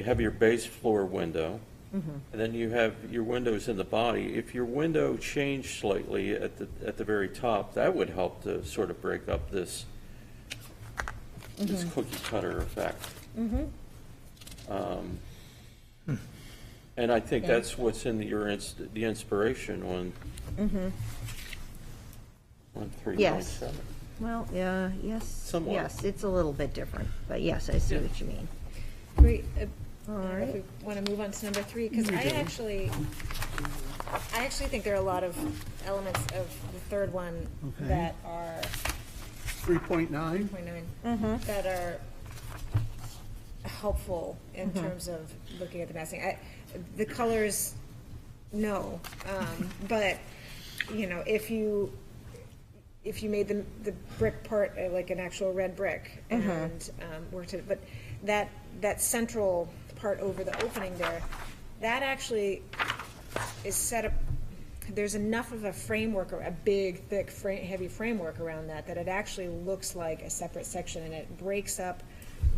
have your base floor window, and then you have your windows in the body. If your window changed slightly at the very top, that would help to sort of break up this cookie cutter effect. And I think that's what's in the inspiration on 3.7. Yes. Well, yeah, yes, Somewhat. yes, it's a little bit different, but yes, I see what you mean. Great. All If right. we want to move on to number 3, because I actually think there are a lot of elements of the third one Okay. that are 3.9? 0.9, that are helpful in terms of looking at the massing. The colors, no, but, you know, if you made the brick part like an actual red brick and worked it, but that central part over the opening there, that actually is set up, there's enough of a framework, or a big, thick, heavy framework around that it actually looks like a separate section, and it breaks up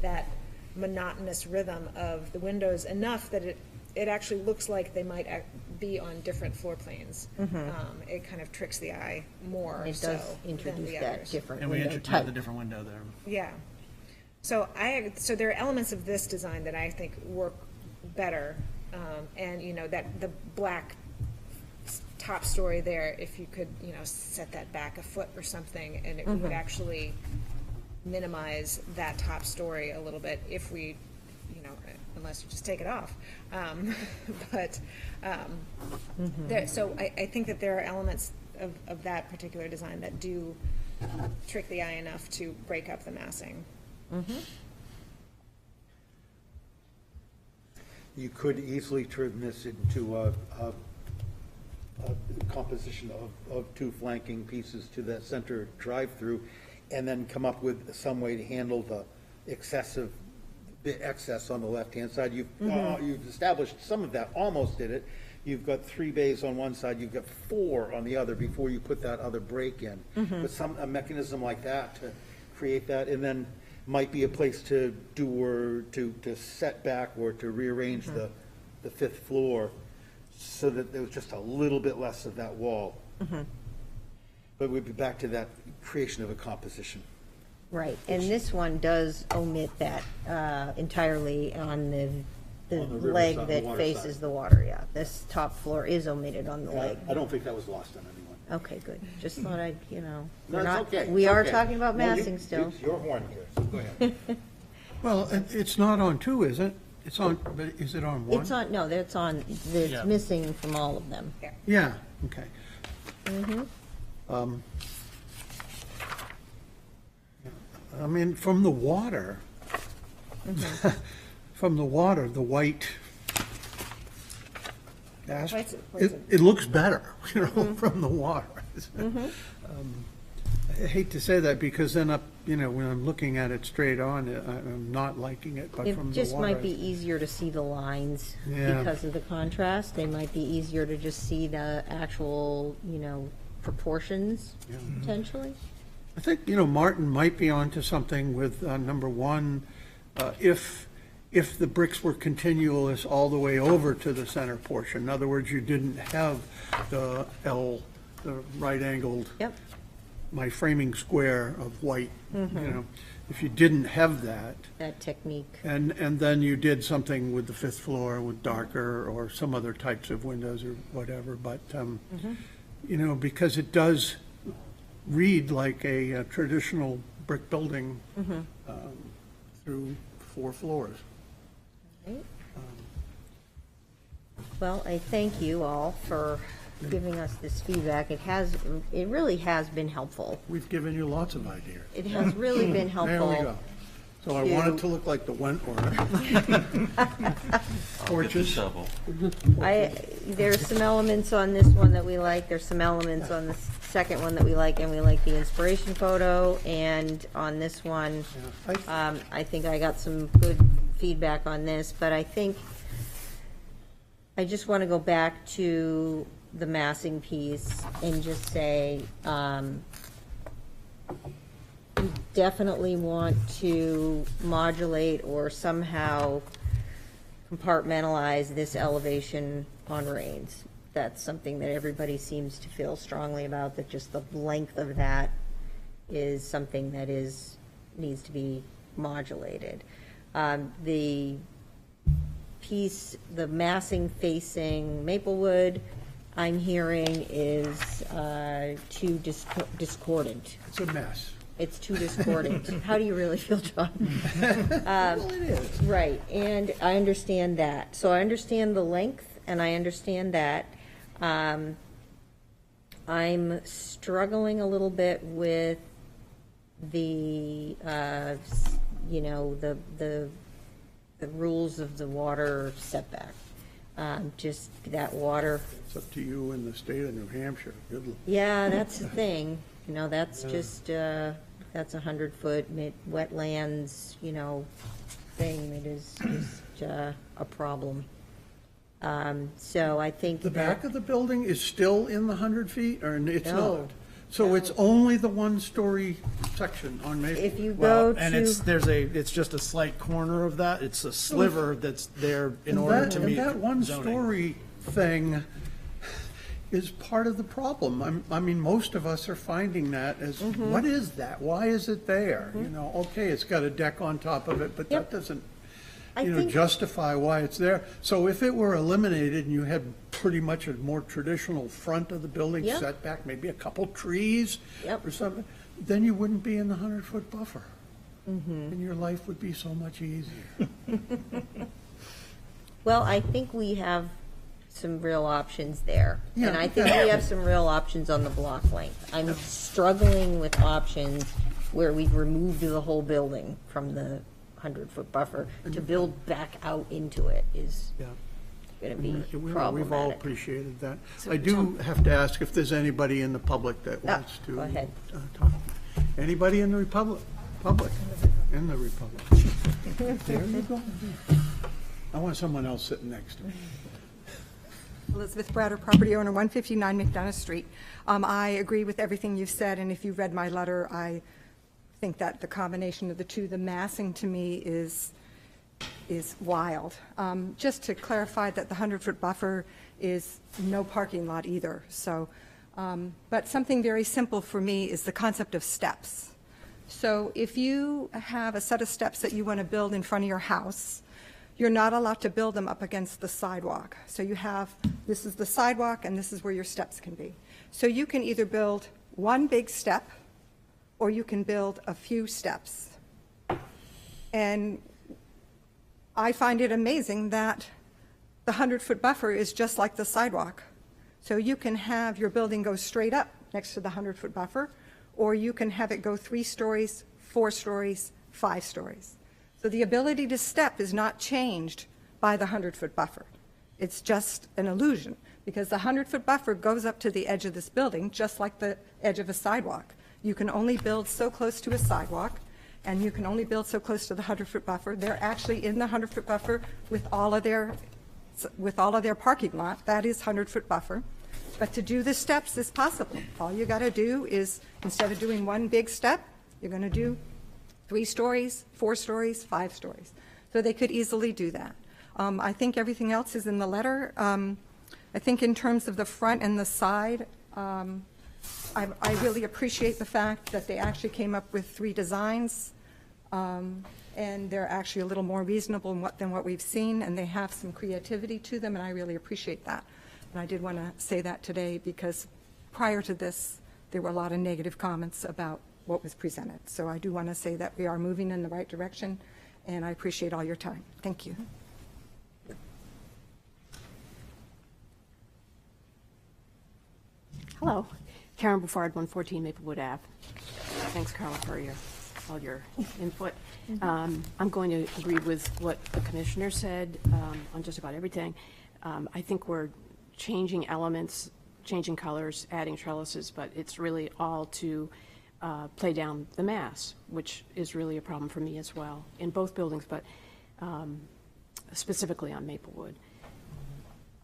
that monotonous rhythm of the windows enough that it actually looks like they might be on different floor planes. It kind of tricks the eye more It so does than introduce the that others. different And we window introduced type. the different window there. Yeah. So so there are elements of this design that I think work better. And, you know, that the black top story there, if you could, you know, set that back a foot or something, and it would actually minimize that top story a little bit if we, you know, unless you just take it off. But, so I think that there are elements of that particular design that do trick the eye enough to break up the massing. You could easily turn this into a composition of two flanking pieces to that center drive-through, and then come up with some way to handle the excess on the left-hand side. You've established some of that, almost did it. You've got 3 bays on one side, you've got 4 on the other before you put that other break in. But a mechanism like that to create that, and then might be a place to do, or to set back or to rearrange the 5th floor so that there was just a little bit less of that wall. But we'd be back to that creation of a composition. Right, and this one does omit that entirely on the On the river leg side, the that water faces side. the water, yeah. This top floor is omited on the leg. I don't think that was lost on anyone. Okay, good. Just thought I'd, you know, No, we're it's not, okay. we it's are okay. talking about Well, massing still. It's your horn here, so go ahead. Well, it's not on 2, is it? It's on, but is it on 1? It's on, no, that's on, Yeah. it's missing from all of them. Yeah, okay. I mean, from the water, from the water, the white What's it looks better, you know, Mm-hmm. from the water. I hate to say that because then when I'm looking at it straight on, I'm not liking it, but It from the just water. might be easier to see the lines Yeah. because of the contrast. They might be easier to just see the actual, proportions potentially. I think, Martin might be onto something with number one, if the bricks were continuous all the way over to the center portion. In other words, you didn't have the right angled, Yep. my framing square of white, if you didn't have that, That technique. and then you did something with the fifth floor with darker or some other types of windows or whatever, but, because it does read like a traditional brick building through 4 floors. Right. Well, I thank you all for giving us this feedback. It really has been helpful. We've given you lots of ideas. It has really been There we helpful. go. So I want it to look like the Wentworth. Porches. Shovel. There's some elements on this one that we like, there's some elements on the second one that we like, and we like the inspiration photo, and on this one, I think I got some good feedback on this, but I think I just want to go back to the massing piece and just say, we definitely want to modulate or somehow compartmentalize this elevation on Rains. That's something that everybody seems to feel strongly about, that just the length of that is something that needs to be modulated. The piece, the massing facing Maplewood, I'm hearing is too discordant. It's a mess. It's too discordant. How do you really feel, John? Well, it is. Right, and I understand that. So I understand the length, and I understand that. I'm struggling a little bit with the, the rules of the water setback. Just that water. It's up to you in the state of New Hampshire. Good luck. Yeah, that's the thing. That's just, that's 100-foot wetlands, thing that is just a problem. So I think The back of the building is still in the 100 feet, or it's No. not? So it's only the one-story section on Maple? if you Well, go and to, it's just a slight corner of that. It's a sliver that's there in order to meet And that zoning. one-story thing is part of the problem. I mean, most of us are finding that as, Mm-hmm. what is that? Why is it there? Okay, it's got a deck on top of it, but that Yep. doesn't, I think, justify why it's there. So if it were eliminated and you had pretty much a more traditional front of the building Yep. setback, maybe a couple trees Yep. or something, then you wouldn't be in the 100-foot buffer. Mm-hmm. And your life would be so much easier. well, I think we have some real options there. Yeah, And I think we have some real options on the block length. I'm struggling with options where we've removed the whole building from the 100-foot buffer to build back out into it is Yeah. going to be We've all problematic. appreciated that. So, I do Tom- have to ask if there's anybody in the public that wants to. go ahead. Talk. Anybody in the public? In the Republic. There you go. I want someone else sitting next to me. Elizabeth Bratter, property owner, 159 McDonough Street. I agree with everything you've said, and if you read my letter, I think that the combination of the two, the massing to me is wild. Just to clarify that the 100-foot buffer is no parking lot either, so, but something very simple for me is the concept of steps. So if you have a set of steps that you want to build in front of your house, you're not allowed to build them up against the sidewalk. So you have, this is the sidewalk, and this is where your steps can be. So you can either build one big step, or you can build a few steps. And I find it amazing that the 100-foot buffer is just like the sidewalk. So you can have your building go straight up next to the 100-foot buffer, or you can have it go 3 stories, 4 stories, 5 stories. So the ability to step is not changed by the 100-foot buffer. It's just an illusion, because the 100-foot buffer goes up to the edge of this building, just like the edge of a sidewalk. You can only build so close to a sidewalk, and you can only build so close to the 100-foot buffer. They're actually in the 100-foot buffer with all of their parking lot. That is 100-foot buffer. But to do the steps is possible. All you got to do is, instead of doing one big step, you're going to do 3 stories, 4 stories, 5 stories. So they could easily do that. I think everything else is in the letter. I think in terms of the front and the side, I really appreciate the fact that they actually came up with 3 designs, and they're actually a little more reasonable than what we've seen, and they have some creativity to them, and I really appreciate that. And I did want to say that today, because prior to this, there were a lot of negative comments about what was presented. So I do want to say that we are moving in the right direction, and I appreciate all your time. Thank you. Hello, Karen Buffard, 114 Maplewood Ave. Thanks, Carla, for all your input. I'm going to agree with what the commissioner said on just about everything. I think we're changing elements, changing colors, adding trellises, but it's really all to play down the mass, which is really a problem for me as well, in both buildings, but specifically on Maplewood.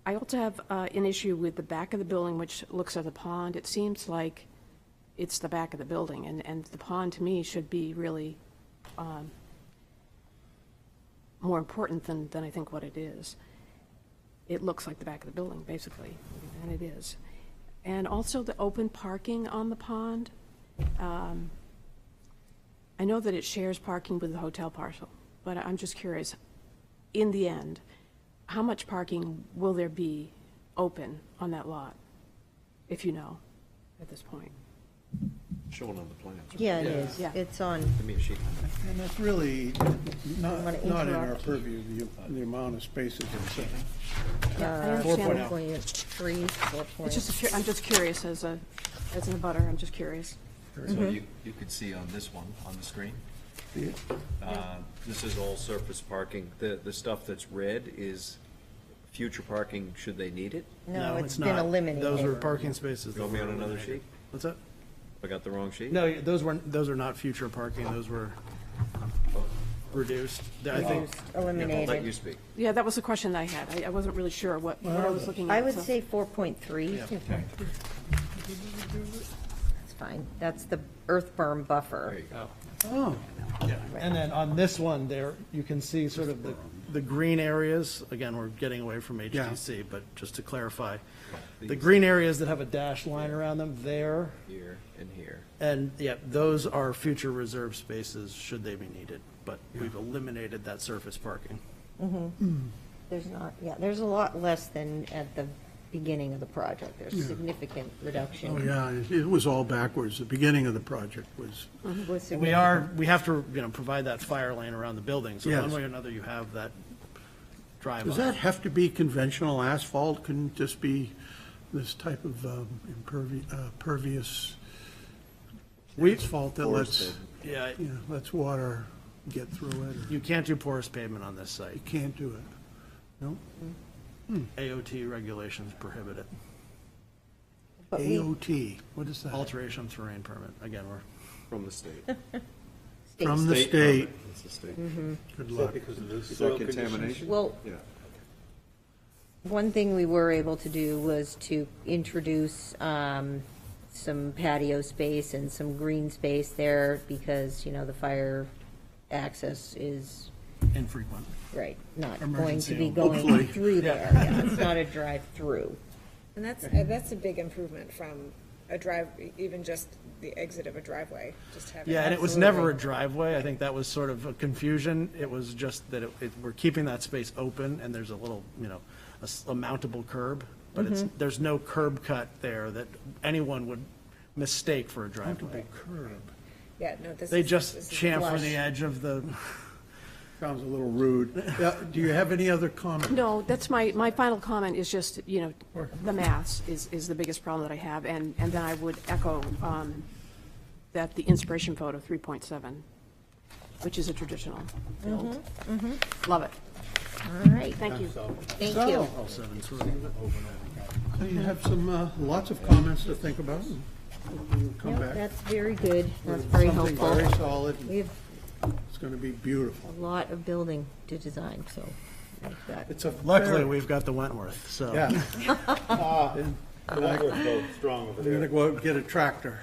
I also have an issue with the back of the building, which looks at the pond. It seems like it's the back of the building, and the pond, to me, should be really more important than I think what it is. It looks like the back of the building, basically, and it is. And also the open parking on the pond. I know that it shares parking with the hotel parcel, but I'm just curious, in the end, how much parking will there be open on that lot, if you know, at this point? Shown on the plans. Yeah, it is. Yeah. It's on, Give me a sheet. And that's really not wanna in our interrupt? purview, the amount of spaces in city. I understand. 4.3, 4. It's just, I'm just curious as an abutter, I'm just curious. So you could see on this one, on the screen, this is all surface parking. The stuff that's red is future parking should they need it. No, it's been not. eliminated. Those are parking spaces. Go that me were on another eliminated. sheet. What's that? I got the wrong sheet? No, those are not future parking, those were reduced. I think, I'll let you Eliminated. speak. Yeah, that was the question that I had. I wasn't really sure what I was looking at. I would so- say 4.3. That's fine. That's the earth berm buffer. There you go. Oh, yeah. And then on this one there, you can see sort of the green areas. Again, we're getting away from HDC, but just to clarify, the green areas that have a dashed line around them there, Here and here. and yeah, those are future reserve spaces should they be needed, but we've eliminated that surface parking. There's not, yeah, there's a lot less than at the beginning of the project. There's significant reduction. oh, yeah, it was all backwards. The beginning of the project was, Was significant. We have to, provide that fire lane around the building, so one Yes. way or another you have that drive does aisle. that have to be conventional asphalt? Can it just be this type of pervious asphalt that lets, Yeah, lets water get through it? you can't do porous pavement on this site. You can't do it. No? AOT regulations prohibit it. But we- AOT, what is that? Alteration of terrain permit, again, we're, From the state. From the state. It's the state. Good luck. Is that contamination? Well, Yeah. one thing we were able to do was to introduce some patio space and some green space there because, the fire access is, infrequent. right, not going Emergency to be only. going Hopefully. through there. Yeah, it's not a drive-through. And that's a big improvement from a drive, even just the exit of a driveway, just having. Yeah, and it was never a driveway. I think that was sort of a confusion. It was just that we're keeping that space open, and there's a little, a mountable curb, but there's no curb cut there that anyone would mistake for a driveway. Curb. Yeah, no, this is. They this just is chamfer flush. the edge of the, Sounds a little rude. Do you have any other comments? No, that's my final comment is just, the mass is the biggest problem that I have. And then I would echo that the inspiration photo, 3.7, which is a traditional build. Love it. All right, Thank you. thank you. All seven, so So you have some, lots of comments to think about, and we'll come Yep, back. that's very good. That's with very something helpful. very solid. We have It's gonna be beautiful. a lot of building to design, so like that. It's a luckily, very- we've got the Wentworth, so. Yeah. The Wentworth boat, strong over I'm gonna there. go out and get a tractor.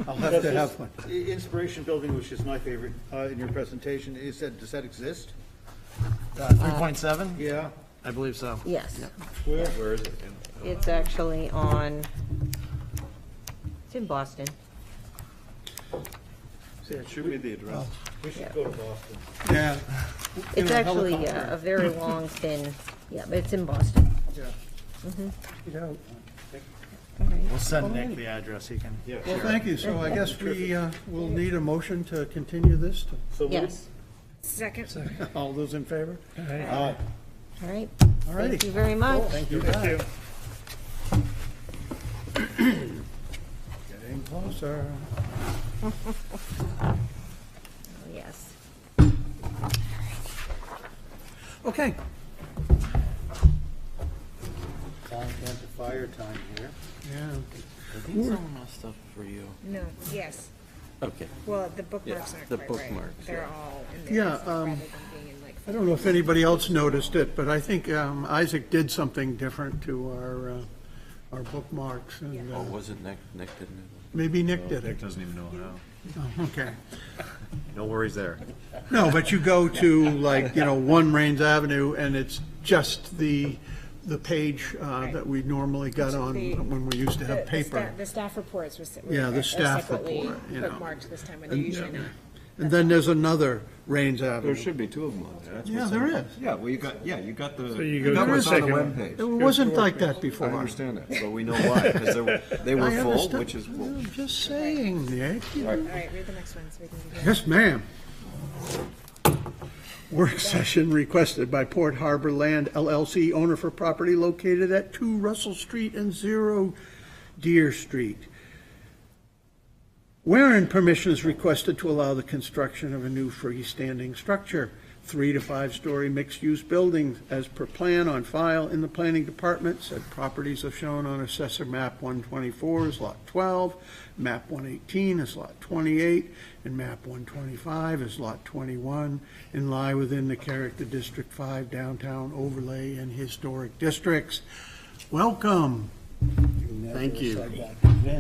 I'll have to have one. Inspiration Building, which is my favorite, in your presentation, does that exist? 3.7? Yeah. I believe so. Yes, Where is it? it's actually on, it's in Boston. It should be the address. We should go to Boston. Yeah. It's know, actually helicopter. a very long, thin, yeah, but it's in Boston. Yeah. You know, All right. We'll send Nick the address, he can. well, thank you. So I guess we will need a motion to continue this. So moved. Yes, Second. All those in favor? all right. All righty. Thank you very much. Thank you. Thank you. Getting closer. Oh, yes. Okay. Time to fire time here. Yeah. These all my stuff for you. No, yes. Okay. Well, the bookmarks Yeah, aren't the quite right. bookmarks, They're yeah. all in there. Yeah, rather than being in like. I don't know if anybody else noticed it, but I think Isaac did something different to our bookmarks, and Oh, was it Nick? Nick didn't do maybe Nick did it. Nick doesn't even know how. Oh, okay. No worries there. No, but you go to like, 1 Rains Avenue, and it's just the page that we normally got on when we used to have paper. The staff reports was. Yeah, the staff separately report, you know. bookmarked this time when they're And, usually not. And then there's another Rains Avenue. There should be 2 of them on there. That's Yeah, what's there on- is. Yeah, well, you got the, you you go got to what's the on the second webpage. It wasn't like that I before. understand that, but we know why, because they were I full, understand. which is full. I'm just saying, Nick. All right, read the next one so we can. do that. Yes, ma'am. Work session requested by Port Harbor Land LLC, owner for property located at 2 Russell Street and 0 Deer Street. Wherein permission is requested to allow the construction of a new freestanding structure, 3 to 5-story mixed-use buildings as per plan on file in the planning department. Said properties are shown on Assessor Map 124 is Lot 12, Map 118 is Lot 28, and Map 125 is Lot 21, and lie within the Character District 5 Downtown Overlay and Historic Districts. Welcome. Thank you.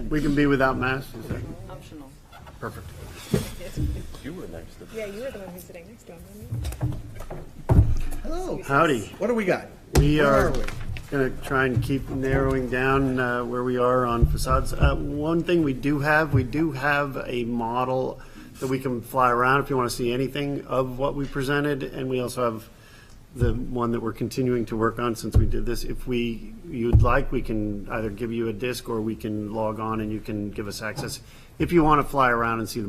We can be without masks, is that Optional. perfect? You were next to. Yeah, you were the one who's sitting next to him, Hello. Howdy. What do we got? We Where are are we? going to try and keep narrowing down where we are on facades. One thing we do have a model that we can fly around if you want to see anything of what we presented, and we also have the one that we're continuing to work on since we did this. If you'd like, we can either give you a disc or we can log on and you can give us access if you want to fly around and see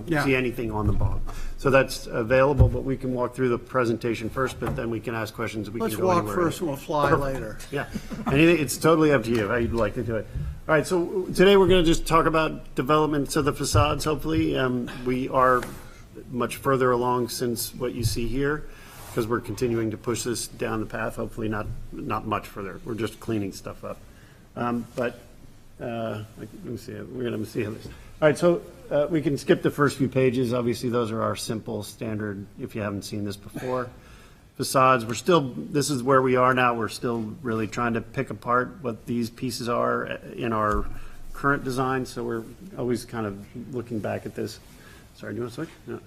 Yeah. see anything on the bog. So that's available, but we can walk through the presentation first, but then we can ask questions. We Let's can go walk anywhere. first and we'll fly later. Yeah, anything, it's totally up to you how you'd like to do it. All right, so today we're going to just talk about developments of the facades, hopefully. We are much further along since what you see here, because we're continuing to push this down the path, hopefully not much further. We're just cleaning stuff up. Let me see, we're going to see how this. All right, so we can skip the first few pages. Obviously, those are our simple standard, if you haven't seen this before. Facades, this is where we are now. We're still really trying to pick apart what these pieces are in our current design, so we're always kind of looking back at this. Sorry, do you want to switch? No,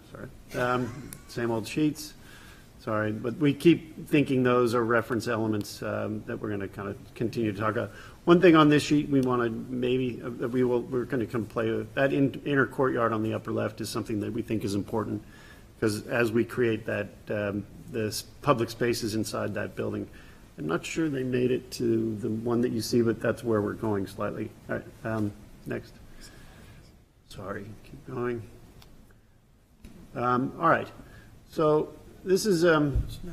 sorry. Same old sheets. Sorry, but we keep thinking those are reference elements that we're going to kind of continue to talk about. One thing on this sheet we want to we're going to come play with. That inner courtyard on the upper left is something that we think is important, because as we create that, the public spaces inside that building, I'm not sure they made it to the one that you see, but that's where we're going slightly. All right, next. Sorry, keep going. All right, so this is,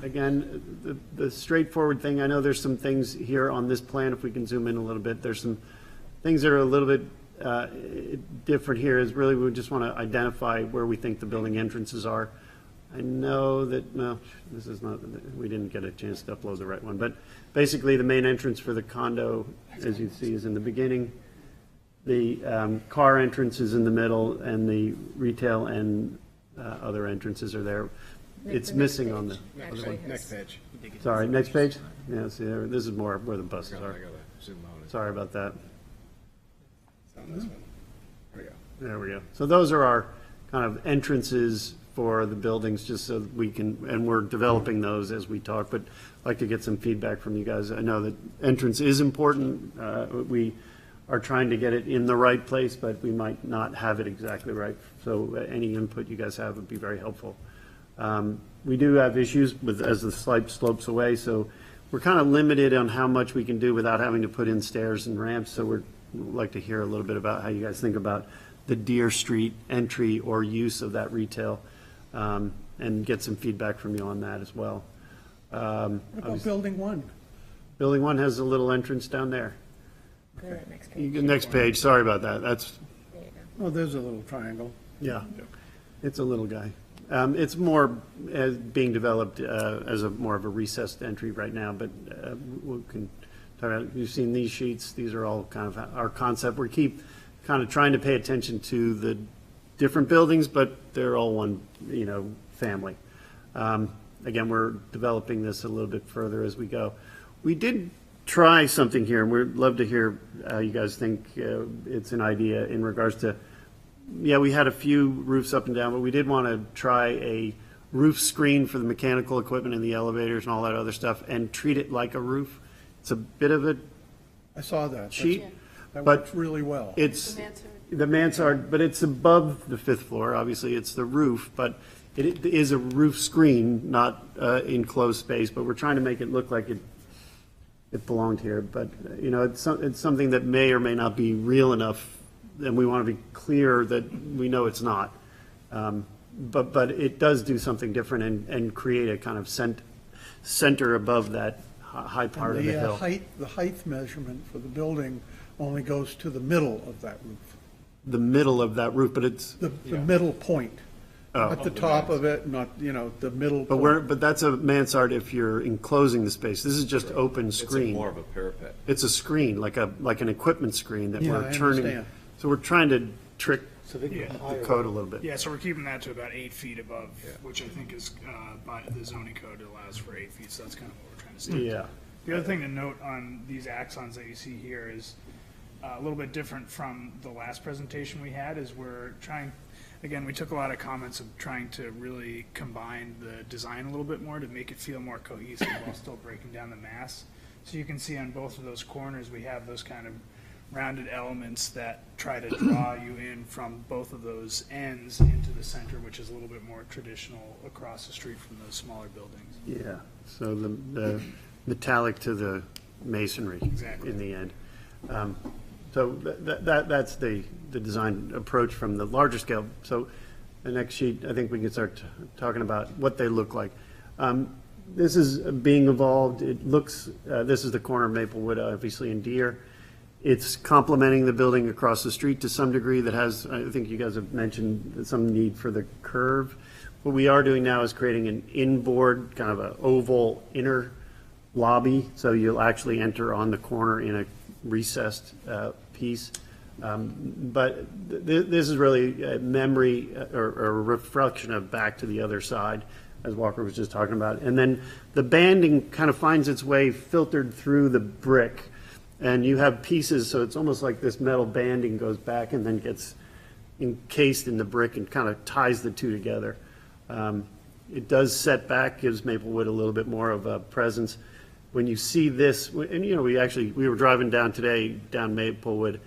again, the straightforward thing. I know there's some things here on this plan, if we can zoom in a little bit, there's some things that are a little bit different here is really we just want to identify where we think the building entrances are. I know that, no, this is not, we didn't get a chance to upload the right one, but basically the main entrance for the condo, as you see, is in the beginning. The car entrance is in the middle, and the retail and other entrances are there. It's missing on the other one. Next page. Sorry, next page? Yeah, see, this is more where the buses are. Sorry about that. There we go. So those are our kind of entrances for the buildings, just so that we can, and we're developing those as we talk, but I'd like to get some feedback from you guys. I know that entrance is important. We are trying to get it in the right place, but we might not have it exactly right. So any input you guys have would be very helpful. We do have issues with, as the slopes away, so we're kind of limited on how much we can do without having to put in stairs and ramps. So we'd like to hear a little bit about how you guys think about the Deer Street entry or use of that retail, and get some feedback from you on that as well. What about Building 1? Building 1 has a little entrance down there. Next page. Next page, sorry about that. That's, Oh, there's a little triangle. yeah, it's a little guy. It's more as being developed as a more of a recessed entry right now, but we can talk about, you've seen these sheets. These are all kind of our concept. We keep kind of trying to pay attention to the different buildings, but they're all one, family. Again, we're developing this a little bit further as we go. We did try something here, and we'd love to hear how you guys think it's an idea in regards to, yeah, we had a few roofs up and down, but we did want to try a roof screen for the mechanical equipment and the elevators and all that other stuff and treat it like a roof. It's a bit of a I saw that. cheat, That but works really well. it's the mansard, but it's above the 5th floor. Obviously, it's the roof, but it is a roof screen, not enclosed space, but we're trying to make it look like it belonged here. But, it's something that may or may not be real enough, and we want to be clear that we know it's not. But it does do something different and create a kind of center above that high part of the hill. The height measurement for the building only goes to the middle of that roof. The middle of that roof, but it's, The middle point. Oh. At the top of it, not, the middle point. but that's a mansard if you're enclosing the space. This is just open It's screen. more of a parapet. It's a screen, like an equipment screen that Yeah, we're I turning. understand. So we're trying to trick So they Yeah. go the higher. code a little bit. Yeah, so we're keeping that to about 8 feet above, which I think is, by the zoning code allows for 8 feet, so that's kind of what we're trying to see. Yeah. The other thing to note on these axons that you see here is a little bit different from the last presentation we had, is we're trying, again, we took a lot of comments of trying to really combine the design a little bit more to make it feel more cohesive while still breaking down the mass. So you can see on both of those corners, we have those kind of rounded elements that try to draw you in from both of those ends into the center, which is a little bit more traditional across the street from those smaller buildings. Yeah, so the metallic to the masonry Exactly. in the end. So that's the design approach from the larger scale. So the next sheet, I think we can start talking about what they look like. This is being evolved. It looks, this is the corner of Maplewood, obviously, in Deer. It's complementing the building across the street to some degree that has, I think you guys have mentioned, some need for the curve. What we are doing now is creating an inboard, kind of an oval inner lobby, so you'll actually enter on the corner in a recessed piece. But this is really a memory or a reflection of back to the other side, as Walker was just talking about. And then the banding kind of finds its way filtered through the brick. And you have pieces, so it's almost like this metal banding goes back and then gets encased in the brick and kind of ties the two together. It does set back, gives Maplewood a little bit more of a presence. When you see this, and we were driving down today, down Maplewood,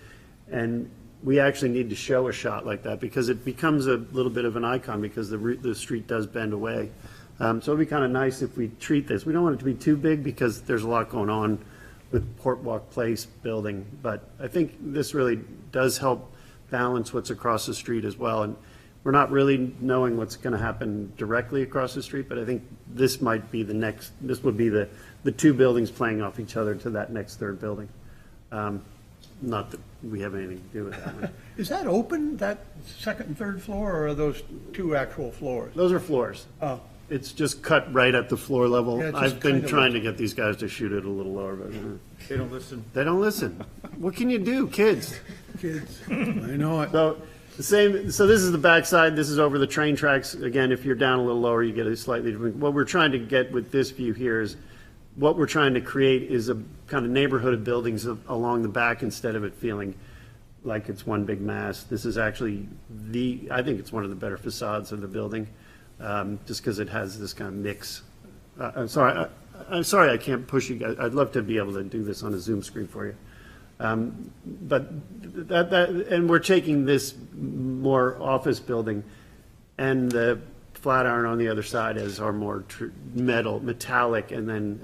and we actually need to show a shot like that because it becomes a little bit of an icon because the street does bend away. So it'd be kind of nice if we treat this. We don't want it to be too big because there's a lot going on with Portwalk Place building, but I think this really does help balance what's across the street as well. And we're not really knowing what's going to happen directly across the street, but I think this might be this would be the two buildings playing off each other to that next third building. not that we have anything to do with that one. Is that open, that second and third floor, or are those two actual floors? Those are floors. Oh, It's just cut right at the floor level. Yeah, it just I've been kinda trying to get these guys to shoot it a little lower, but They don't listen. they don't listen. What can you do, kids? kids, I know it. So the same. So this is the backside. This is over the train tracks. Again, if you're down a little lower, you get a slightly different. What we're trying to get with this view here is, what we're trying to create is a kind of neighborhood of buildings along the back instead of it feeling like it's one big mass. This is actually I think it's one of the better facades of the building, just because it has this kind of mix. I'm sorry I can't push you guys. I'd love to be able to do this on a Zoom screen for you. But and we're taking this more office building and the Flatiron on the other side as our more metallic, and then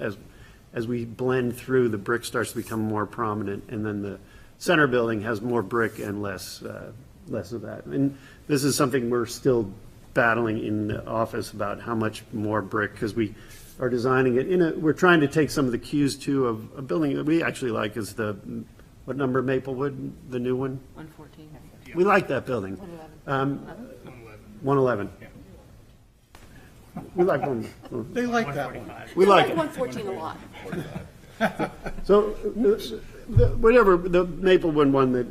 as we blend through, the brick starts to become more prominent, and then the center building has more brick and less of that. And this is something we're still battling in the office about, how much more brick, because we are designing it we're trying to take some of the cues too of a building that we actually like is what number, Maplewood, the new one? 114. We like that building. 111. We like one. They like that one. We like it. 114 a lot. So, whatever, the Maplewood one that,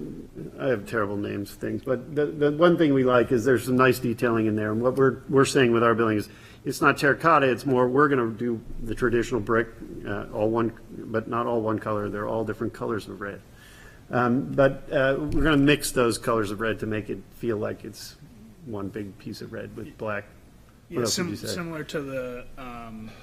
I have terrible names for things, but the one thing we like is there's some nice detailing in there. And what we're saying with our building is, it's not terracotta, it's more, we're going to do the traditional brick, all one, but not all one color. They're all different colors of red. But we're going to mix those colors of red to make it feel like it's one big piece of red with black. What Yeah, else would you say? similar to the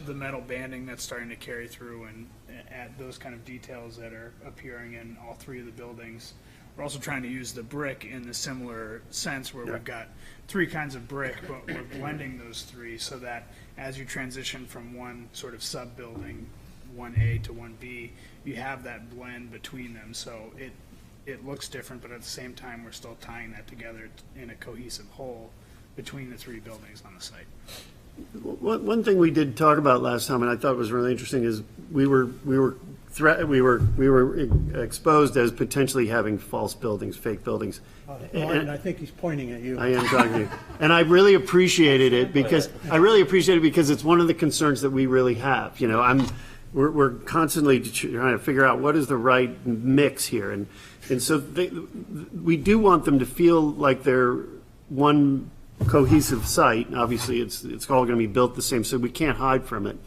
metal banding that's starting to carry through and add those kind of details that are appearing in all three of the buildings. We're also trying to use the brick in the similar sense where we've got three kinds of brick, but we're blending those three so that as you transition from one sort of sub-building, 1A to 1B, you have that blend between them. So it looks different, but at the same time, we're still tying that together in a cohesive whole between the three buildings on the site. One thing we did talk about last time, and I thought was really interesting, is we were exposed as potentially having false buildings, fake buildings. Martin, I think he's pointing at you. I am talking to you. And I really appreciated it because it's one of the concerns that we really have. You know, we're constantly trying to figure out what is the right mix here. And so we do want them to feel like they're one cohesive site. Obviously, it's all going to be built the same, so we can't hide from it.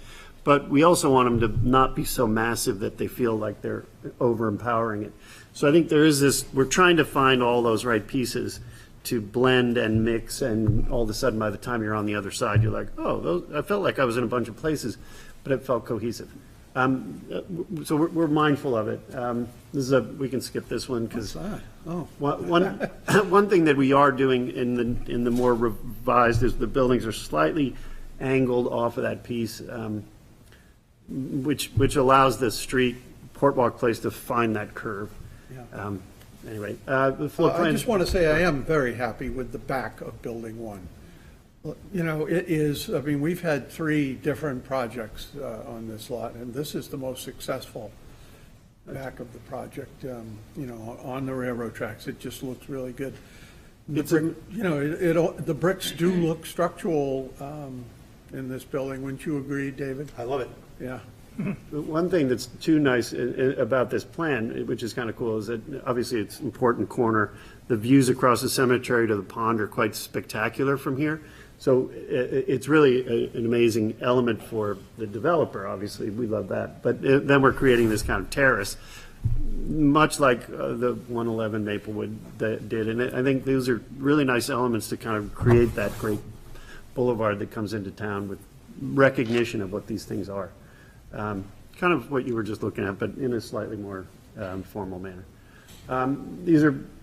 But we also want them to not be so massive that they feel like they're over-empowering it. So I think there is this, we're trying to find all those right pieces to blend and mix, and all of a sudden, by the time you're on the other side, you're like, oh, I felt like I was in a bunch of places, but it felt cohesive. So we're mindful of it. We can skip this one because one thing that we are doing in the more revised is the buildings are slightly angled off of that piece, which allows the street, Portwalk Place, to find that curve. Anyway, the floor plan. I just want to say I am very happy with the back of Building 1. You know, it is, I mean, we've had 3 different projects on this lot, and this is the most successful back of the project, you know, on the railroad tracks. It just looks really good. The bricks do look structural in this building. Wouldn't you agree, David? I love it. Yeah. One thing that's too nice about this plan, which is kind of cool, is that obviously it's an important corner. The views across the cemetery to the pond are quite spectacular from here. So it's really an amazing element for the developer, obviously. We love that. But then we're creating this kind of terrace, much like the 111 Maplewood did. And I think those are really nice elements to kind of create that great boulevard that comes into town with recognition of what these things are. Kind of what you were just looking at, but in a slightly more formal manner.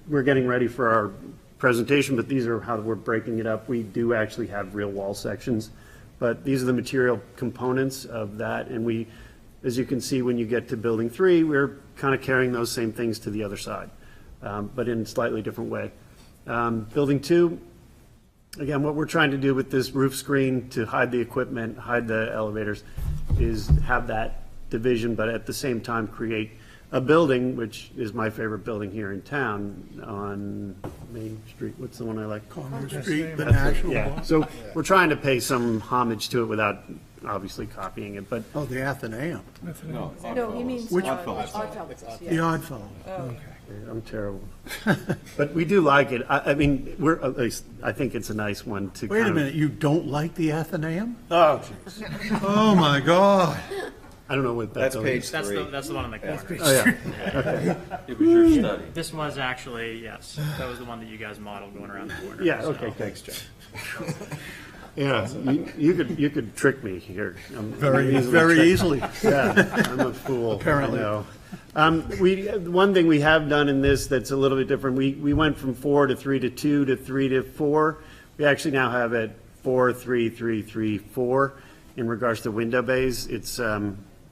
We're getting ready for our presentation, but these are how we're breaking it up. We do actually have real wall sections, but these are the material components of that. And we, as you can see, when you get to Building 3, we're kind of carrying those same things to the other side, but in a slightly different way. Building 2, again, what we're trying to do with this roof screen to hide the equipment, hide the elevators, is have that division, but at the same time create a building, which is my favorite building here in town on Main Street. What's the one I like? Congress Street, the That's it, National yeah. Mall. So we're trying to pay some homage to it without obviously copying it, but Oh, the Athenaeum, No, he means. Which- Oddfellows. the Oddfellow. Okay. I'm terrible. But we do like it. I mean, we're, at least, I think it's a nice one to Wait a kind of- minute, you don't like the Athenaeum? Oh, jeez. Oh, my God. I don't know what That's building page is. That's 3. the one in the corner. Oh, yeah. It was your study. This was actually, yes, that was the one that you guys modeled going around the corner. Yeah, so. okay, thanks, John. Yeah, you could trick me here. I'm Very tricked. easily. Yeah, I'm a fool. Apparently. I know. One thing we have done in this that's a little bit different, we went from 4 to 3 to 2 to 3 to 4. We actually now have it 4, 3, 3, 3, 4 in regards to window bays. It's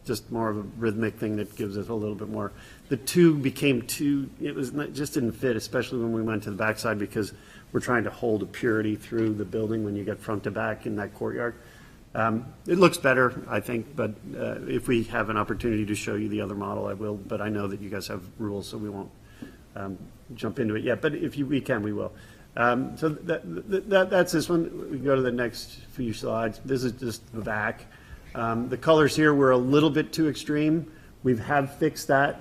just more of a rhythmic thing that gives us a little bit more. The 2 became 2, it was not, just didn't fit, especially when we went to the backside because we're trying to hold a purity through the building when you get front to back in that courtyard. It looks better, I think, but if we have an opportunity to show you the other model, I will. But I know that you guys have rules, so we won't jump into it yet. But if we can, we will. So that's this one. We go to the next few slides. This is just the back. The colors here were a little bit too extreme. We have fixed that.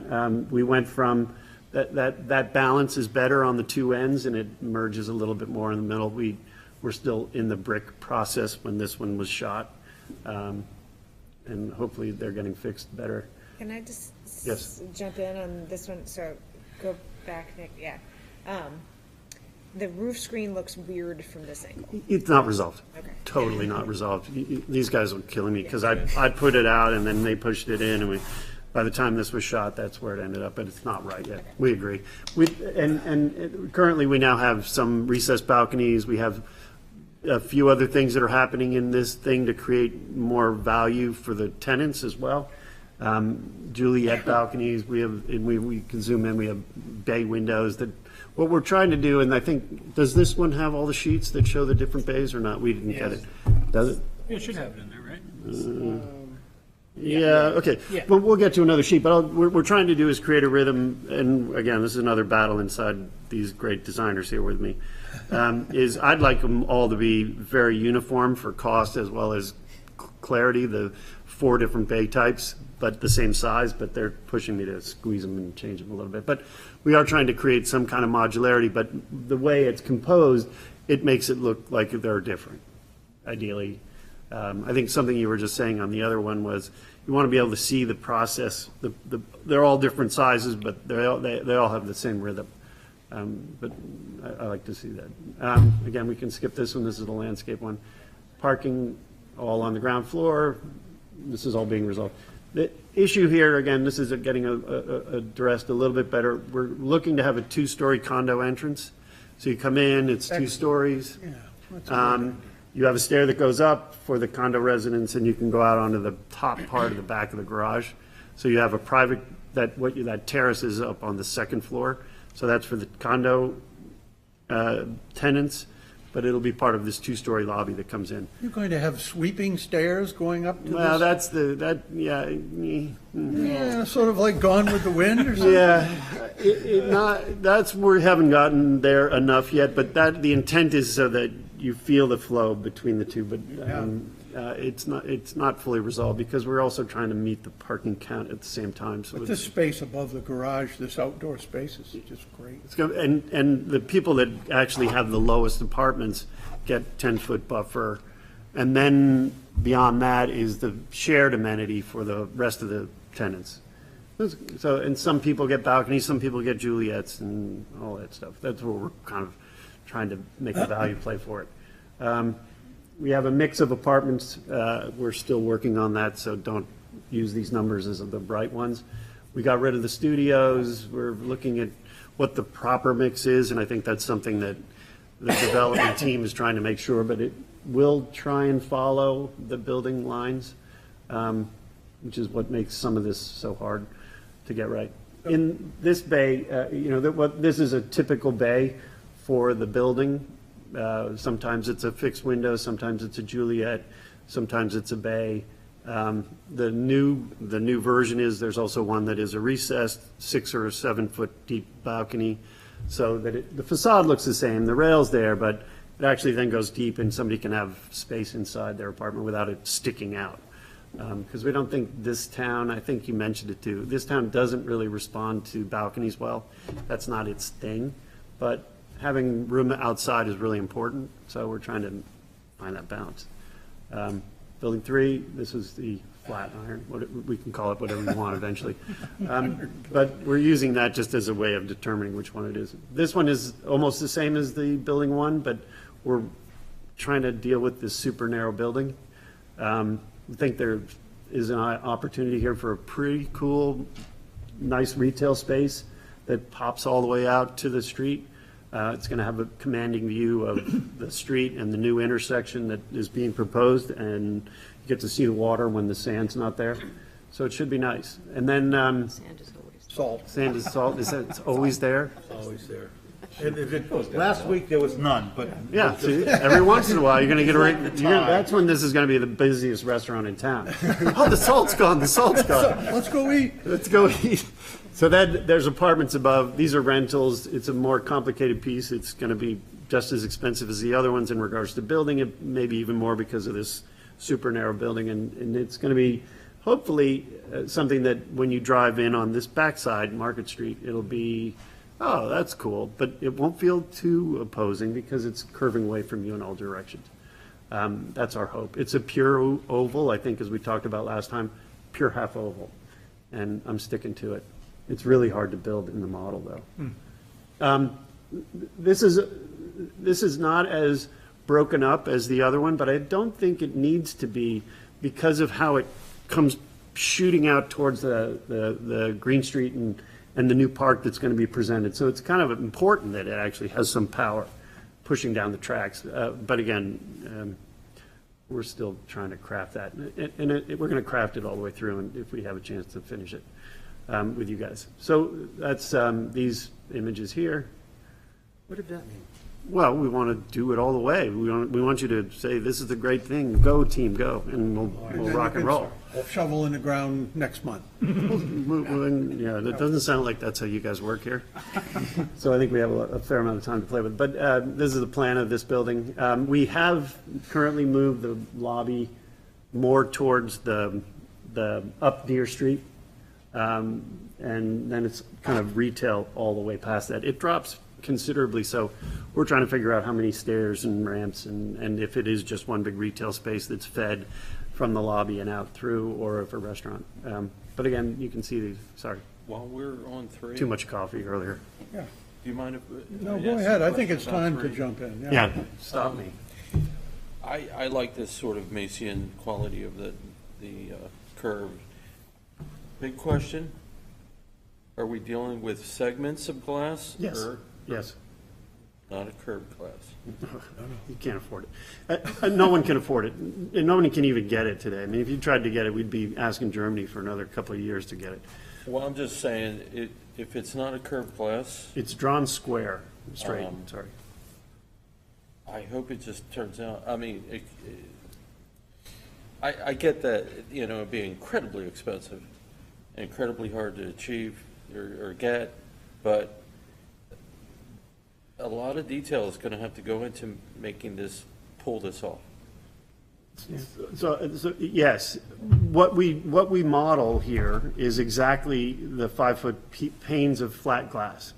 We went from that balance is better on the two ends, and it merges a little bit more in the middle. We're still in the brick process when this one was shot, and hopefully they're getting fixed better. Can I just Yes. jump in on this one? So go back, Nick. Yeah. The roof screen looks weird from this angle. It's not resolved. Okay. Totally not resolved. These guys were killing me because I put it out and then they pushed it in, and by the time this was shot, that's where it ended up, but it's not right yet. We agree. And currently we now have some recessed balconies. We have a few other things that are happening in this thing to create more value for the tenants as well. Juliet balconies, we have, and we can zoom in, we have bay windows that, what we're trying to do, and I think, does this one have all the sheets that show the different bays or not? We didn't get it. Does it? It should have it in there, right? Yeah, okay. Yeah. Well, we'll get to another sheet, but we're trying to do is create a rhythm, and again, this is another battle inside these great designers here with me, is I'd like them all to be very uniform for cost as well as clarity, the 4 different bay types, but the same size, but they're pushing me to squeeze them and change them a little bit. But we are trying to create some kind of modularity, but the way it's composed, it makes it look like they're different, ideally. I think something you were just saying on the other one was you want to be able to see the process. They're all different sizes, but they all have the same rhythm. But I like to see that. Again, we can skip this one. This is the landscape one. Parking all on the ground floor. This is all being resolved. The issue here, again, this is getting addressed a little bit better. We're looking to have a 2-story condo entrance. So you come in, it's 2 stories. Yeah, that's a good idea. You have a stair that goes up for the condo residents, and you can go out onto the top part of the back of the garage. So you have a private, that terrace is up on the 2nd floor. So that's for the condo tenants, but it'll be part of this 2-story lobby that comes in. You're going to have sweeping stairs going up to Well, this? Yeah, sort of like Gone with the Wind or something? Yeah, we haven't gotten there enough yet, but the intent is so that you feel the flow between the two, but it's not fully resolved because we're also trying to meet the parking count at the same time. So But this space above the garage, this outdoor space is just great. and the people that actually have the lowest apartments get 10-foot buffer, and then beyond that is the shared amenity for the rest of the tenants. So, and some people get balconies, some people get Juliets and all that stuff. That's what we're kind of trying to make a value play for it. We have a mix of apartments. We're still working on that, so don't use these numbers as the bright ones. We got rid of the studios. We're looking at what the proper mix is, and I think that's something that the development team is trying to make sure, but it will try and follow the building lines, which is what makes some of this so hard to get right. In this bay, this is a typical bay for the building. Sometimes it's a fixed window, sometimes it's a Juliet, sometimes it's a bay. The new version is, there's also one that is a recessed 6 or 7 foot deep balcony, so that the facade looks the same, the rail's there, but it actually then goes deep and somebody can have space inside their apartment without it sticking out. Because we don't think this town, I think you mentioned it too, this town doesn't really respond to balconies well. That's not its thing, but having room outside is really important, so we're trying to find that balance. Building 3, this is the flat iron, we can call it whatever we want eventually. But we're using that just as a way of determining which one it is. This one is almost the same as the building 1, but we're trying to deal with this super narrow building. I think there is an opportunity here for a pretty cool, nice retail space that pops all the way out to the street. It's going to have a commanding view of the street and the new intersection that is being proposed, and you get to see the water when the sand's not there. So it should be nice. And then Sand is always. Salt. sand is salt, is that it's always there? Always there. Last week, there was none, but. Yeah, see, every once in a while, you're going to get that's when this is going to be the busiest restaurant in town. Oh, the salt's gone, the salt's gone. Let's go eat. Let's go eat. So there's apartments above. These are rentals. It's a more complicated piece. It's going to be just as expensive as the other ones in regards to building it, maybe even more because of this super narrow building. And it's going to be hopefully something that when you drive in on this backside, Market Street, it'll be, oh, that's cool. But it won't feel too opposing because it's curving away from you in all directions. That's our hope. It's a pure oval, I think, as we talked about last time, pure half oval. And I'm sticking to it. It's really hard to build in the model, though. This is not as broken up as the other one, but I don't think it needs to be because of how it comes shooting out towards the Green Street and the new park that's going to be presented. So it's kind of important that it actually has some power pushing down the tracks. But again, we're still trying to craft that. And we're going to craft it all the way through, and if we have a chance to finish it with you guys. So that's these images here. What did that mean? Well, we want to do it all the way. We want you to say, this is the great thing, go team, go, and we'll rock and roll. Shovel in the ground next month. Yeah, that doesn't sound like that's how you guys work here. So I think we have a fair amount of time to play with. But this is the plan of this building. We have currently moved the lobby more towards the up Deer Street. And then it's kind of retail all the way past that. It drops considerably, so we're trying to figure out how many stairs and ramps and if it is just one big retail space that's fed from the lobby and out through, or if a restaurant. But again, you can see these, sorry, While we're on 3. too much coffee earlier. Yeah. Do you mind if? No, I go ask ahead. a I think question it's about time to 3? jump in. Yeah, stop me. I like this sort of Mason quality of the curve. Big question, are we dealing with segments of glass? Yes, Or yes. not a curved glass? You can't afford it. No one can afford it. And no one can even get it today. I mean, if you tried to get it, we'd be asking Germany for another couple of years to get it. Well, I'm just saying, if it's not a curved glass, It's drawn square, straight, Um, sorry. I hope it just turns out, I mean, I get that, it'd be incredibly expensive, incredibly hard to achieve or get, but a lot of detail is going to have to go into making pull this off. So yes, what we model here is exactly the 5-foot panes of flat glass.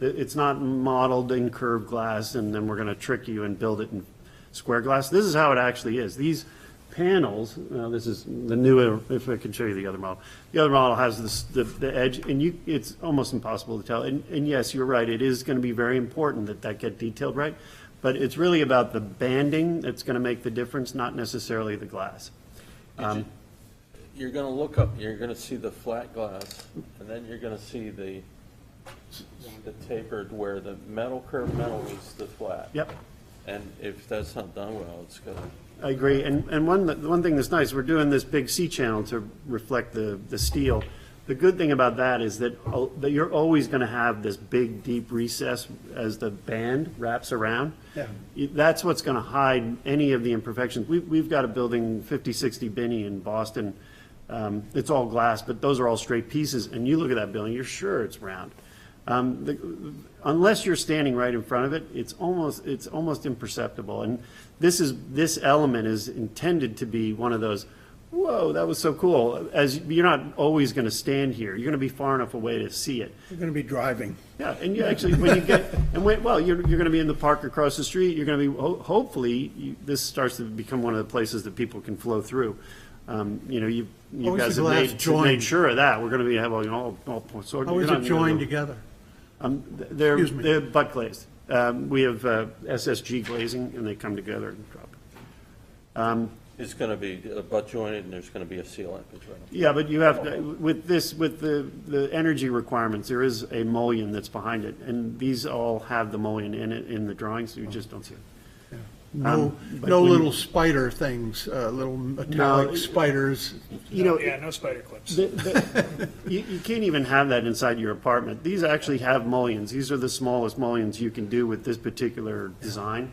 It's not modeled in curved glass, and then we're going to trick you and build it in square glass. This is how it actually is. These panels, this is the newer, if I can show you the other model. The other model has the edge, and it's almost impossible to tell. And yes, you're right, it is going to be very important that get detailed right. But it's really about the banding that's going to make the difference, not necessarily the glass. You're going to look up, you're going to see the flat glass, and then you're going to see the tapered where the curved metal is the flat. Yep. And if that's not done well, it's going to. I agree, and one thing that's nice, we're doing this big C channel to reflect the steel. The good thing about that is that you're always going to have this big, deep recess as the band wraps around. Yeah. That's what's going to hide any of the imperfections. We've got a building, 5060 Binney in Boston. It's all glass, but those are all straight pieces. And you look at that building, you're sure it's round. Unless you're standing right in front of it, it's almost imperceptible. And this element is intended to be one of those, whoa, that was so cool. As you're not always going to stand here, you're going to be far enough away to see it. You're going to be driving. Yeah, and you actually, when you get, you're going to be in the park across the street. You're going to be, hopefully, this starts to become one of the places that people can flow through. You Always guys the have glass joined. made sure of that. We're going to be having all sorts. How is it joined together? They're Excuse me. butt glazed. We have SSG glazing, and they come together and drop. It's going to be butt jointed, and there's going to be a seal up as well. Yeah, but you have, with the energy requirements, there is a mullion that's behind it, and these all have the mullion in it in the drawings, so you just don't see it. No, but no when- little spider things, little metallic spiders. Yeah, no spider clips. You can't even have that inside your apartment. These actually have mullions. These are the smallest mullions you can do with this particular design.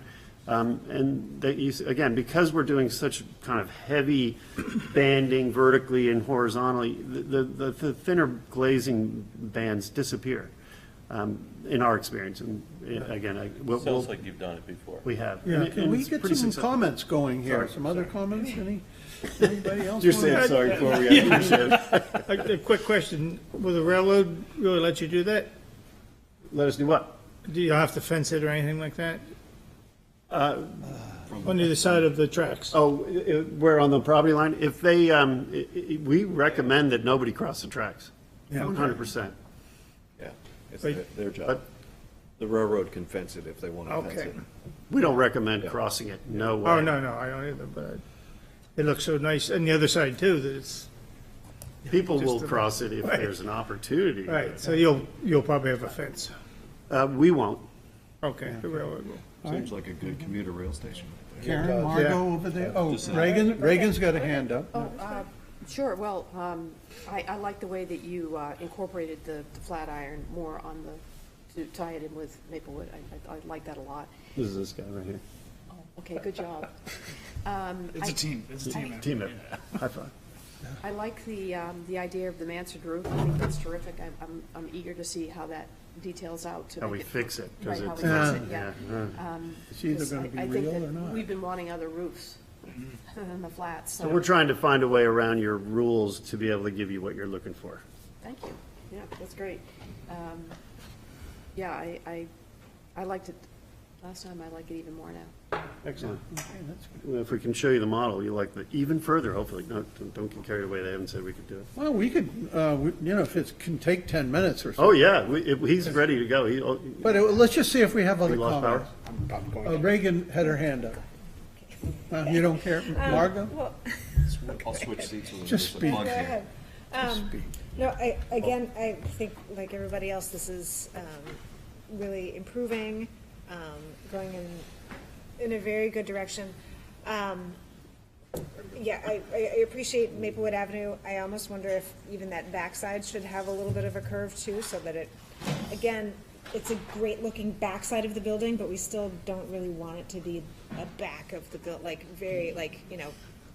And again, because we're doing such kind of heavy banding vertically and horizontally, the thinner glazing bands disappear, in our experience. And again, Sounds like you've done it before. we have. Yeah, And can we it's get pretty some successful. comments going here? Sorry, Some other comments? Anybody else? You're wanna- saying sorry before we appreciate it. A quick question, will the railroad really let you do that? Let us do what? Do you have to fence it or anything like that? On either side of the tracks? We're on the property line. If they, we recommend that nobody cross the tracks. Yeah. 100%. Yeah, it's Right. their job. But The railroad can fence it if they want to fence Okay. it. we don't recommend crossing it. No way. Oh, no, I don't either, but it looks so nice, and the other side too, that it's, People will Just- cross it if Right. there's an opportunity. right, so you'll probably have a fence. We won't. Okay, the railroad will. Seems like a good commuter rail station. Karen, Margot over there? Oh, Just- Reagan's got a hand up. Sure, well, I like the way that you incorporated the Flatiron more on to tie it in with Maplewood. I like that a lot. This is this guy right here. Okay, good job. It's a team effort. Team effort. High five. I like the idea of the mansard roof. I think that's terrific. I'm eager to see how that details out to How make we it- fix it, 'cause Right, how we it's- fix it, yeah. It's either going to be I think real that or not. we've been wanting other roofs than the flats, So we're trying to find a way around your rules to be able to give you what you're looking for. Thank you. Yeah, that's great. Yeah, I liked it last time. I like it even more now. Excellent. Well, if we can show you the model, you like the, even further, hopefully. No, don't get carried away. They haven't said we could do it. Well, we could, if it can take 10 minutes or so. Oh, yeah, he's ready to go. But let's just see if we have other We lost power? comments. Reagan had her hand up. You don't care, Margot? Well, I'll switch seats with Just speak. go ahead. No, again, I think, like everybody else, this is really improving, going in a very good direction. Yeah, I appreciate Maplewood Avenue. I almost wonder if even that backside should have a little bit of a curve too, so that it, again, it's a great-looking backside of the building, but we still don't really want it to be a back of the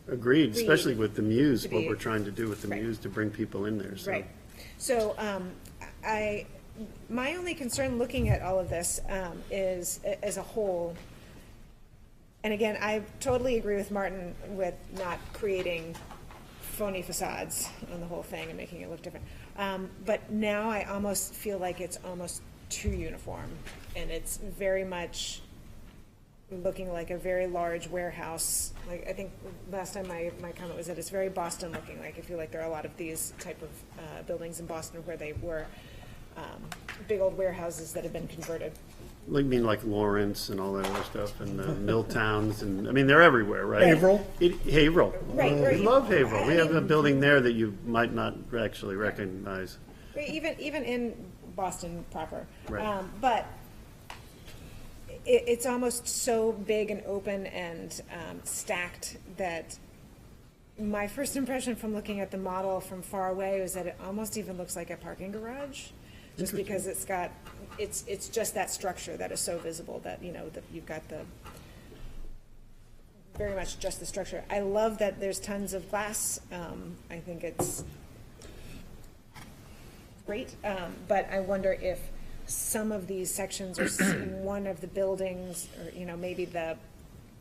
Agreed, especially with the Muse, to what be- we're trying to do with the Right. Muse to bring people in there, so. Right. So, my only concern looking at all of this, is, as a whole, and again, I totally agree with Martin with not creating phony facades on the whole thing and making it look different. But now I almost feel like it's almost too uniform, and it's very much looking like a very large warehouse. Like, I think last time my comment was that it's very Boston looking. Like, I feel like there are a lot of these type of buildings in Boston where they were big old warehouses that have been converted. Like, mean like Lawrence and all that other stuff, and Milltowns, and, I mean, they're everywhere, right? Haverhill? Haverhill. Right, We right. love Haverhill. We I have a mean- building there that you might not actually recognize. Even in Boston proper. Right. But it's almost so big and open and stacked that my first impression from looking at the model from far away was that it almost even looks like a parking garage, just because it's got, it's just that structure that is so visible that, you know, that you've got the, very much just the structure. I love that there's tons of glass. I think it's great, but I wonder if some of these sections or one of the buildings, or, you know, maybe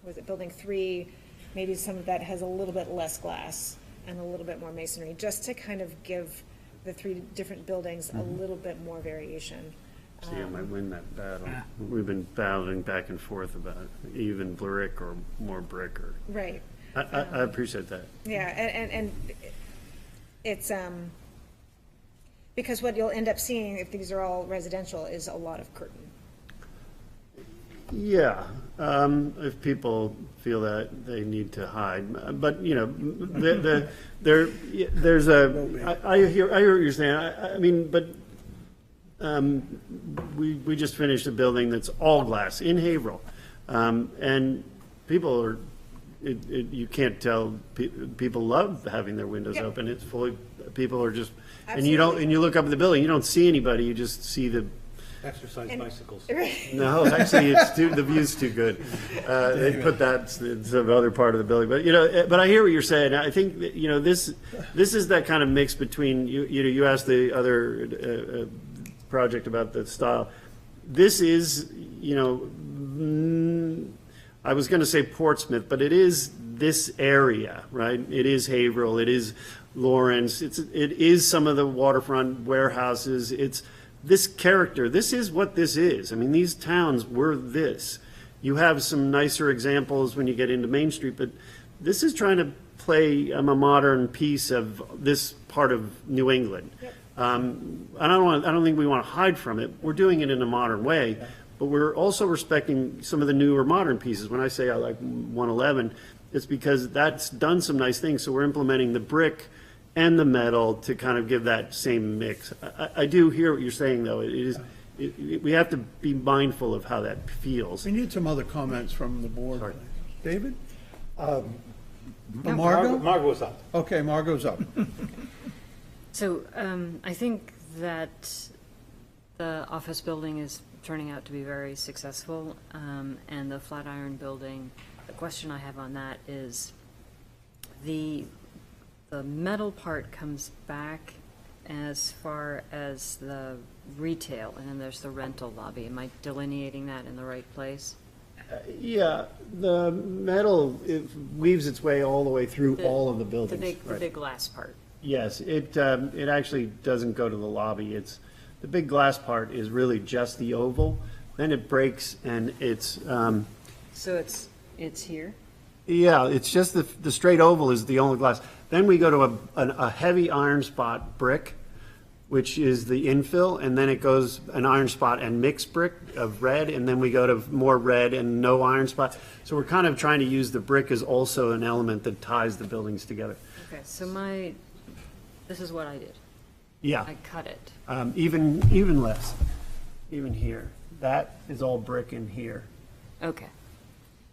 was it building 3, maybe some of that has a little bit less glass and a little bit more masonry, just to kind of give the 3 different buildings a little bit more variation. See, I might win that battle. We've been battling back and forth about even brick or more brick or. Right. I appreciate that. Yeah, and it's, because what you'll end up seeing, if these are all residential, is a lot of curtain. Yeah, if people feel that they need to hide, but, you know, there's a, I hear what you're saying, I mean, but we just finished a building that's all glass in Haverhill, and people are, you can't tell, people love having their windows open, it's fully, people are just, and you don't, and you look up at the building, you don't see anybody, you just see the Exercise bicycles. no, actually, the view's too good. They put that in some other part of the building, but, you know, but I hear what you're saying. I think that, you know, this is that kind of mix between, you asked the other project about the style. This is, you know, I was going to say Portsmouth, but it is this area, right? It is Haverhill, it is Lawrence, it is some of the waterfront warehouses, it's this character, this is what this is. I mean, these towns were this. You have some nicer examples when you get into Main Street, but this is trying to play a modern piece of this part of New England. Yep. I don't think we want to hide from it. We're doing it in a modern way, but we're also respecting some of the newer modern pieces. When I say I like 111, it's because that's done some nice things. So we're implementing the brick and the metal to kind of give that same mix. I do hear what you're saying, though. We have to be mindful of how that feels. We need some other comments from the board. Sorry. David? Margot was up. Okay, Margot's up. So I think that the office building is turning out to be very successful, and the Flatiron building, the question I have on that is the metal part comes back as far as the retail, and then there's the rental lobby. Am I delineating that in the right place? Yeah, the metal, it weaves its way all the way through all of the buildings. The big glass part. Yes, it actually doesn't go to the lobby. The big glass part is really just the oval. Then it breaks and it's. So it's here? Yeah, it's just the straight oval is the only glass. Then we go to a heavy iron spot brick, which is the infill, and then it goes an iron spot and mixed brick of red, and then we go to more red and no iron spot. So we're kind of trying to use the brick as also an element that ties the buildings together. Okay, so this is what I did. Yeah. I cut it. Even less, even here. That is all brick in here. Okay.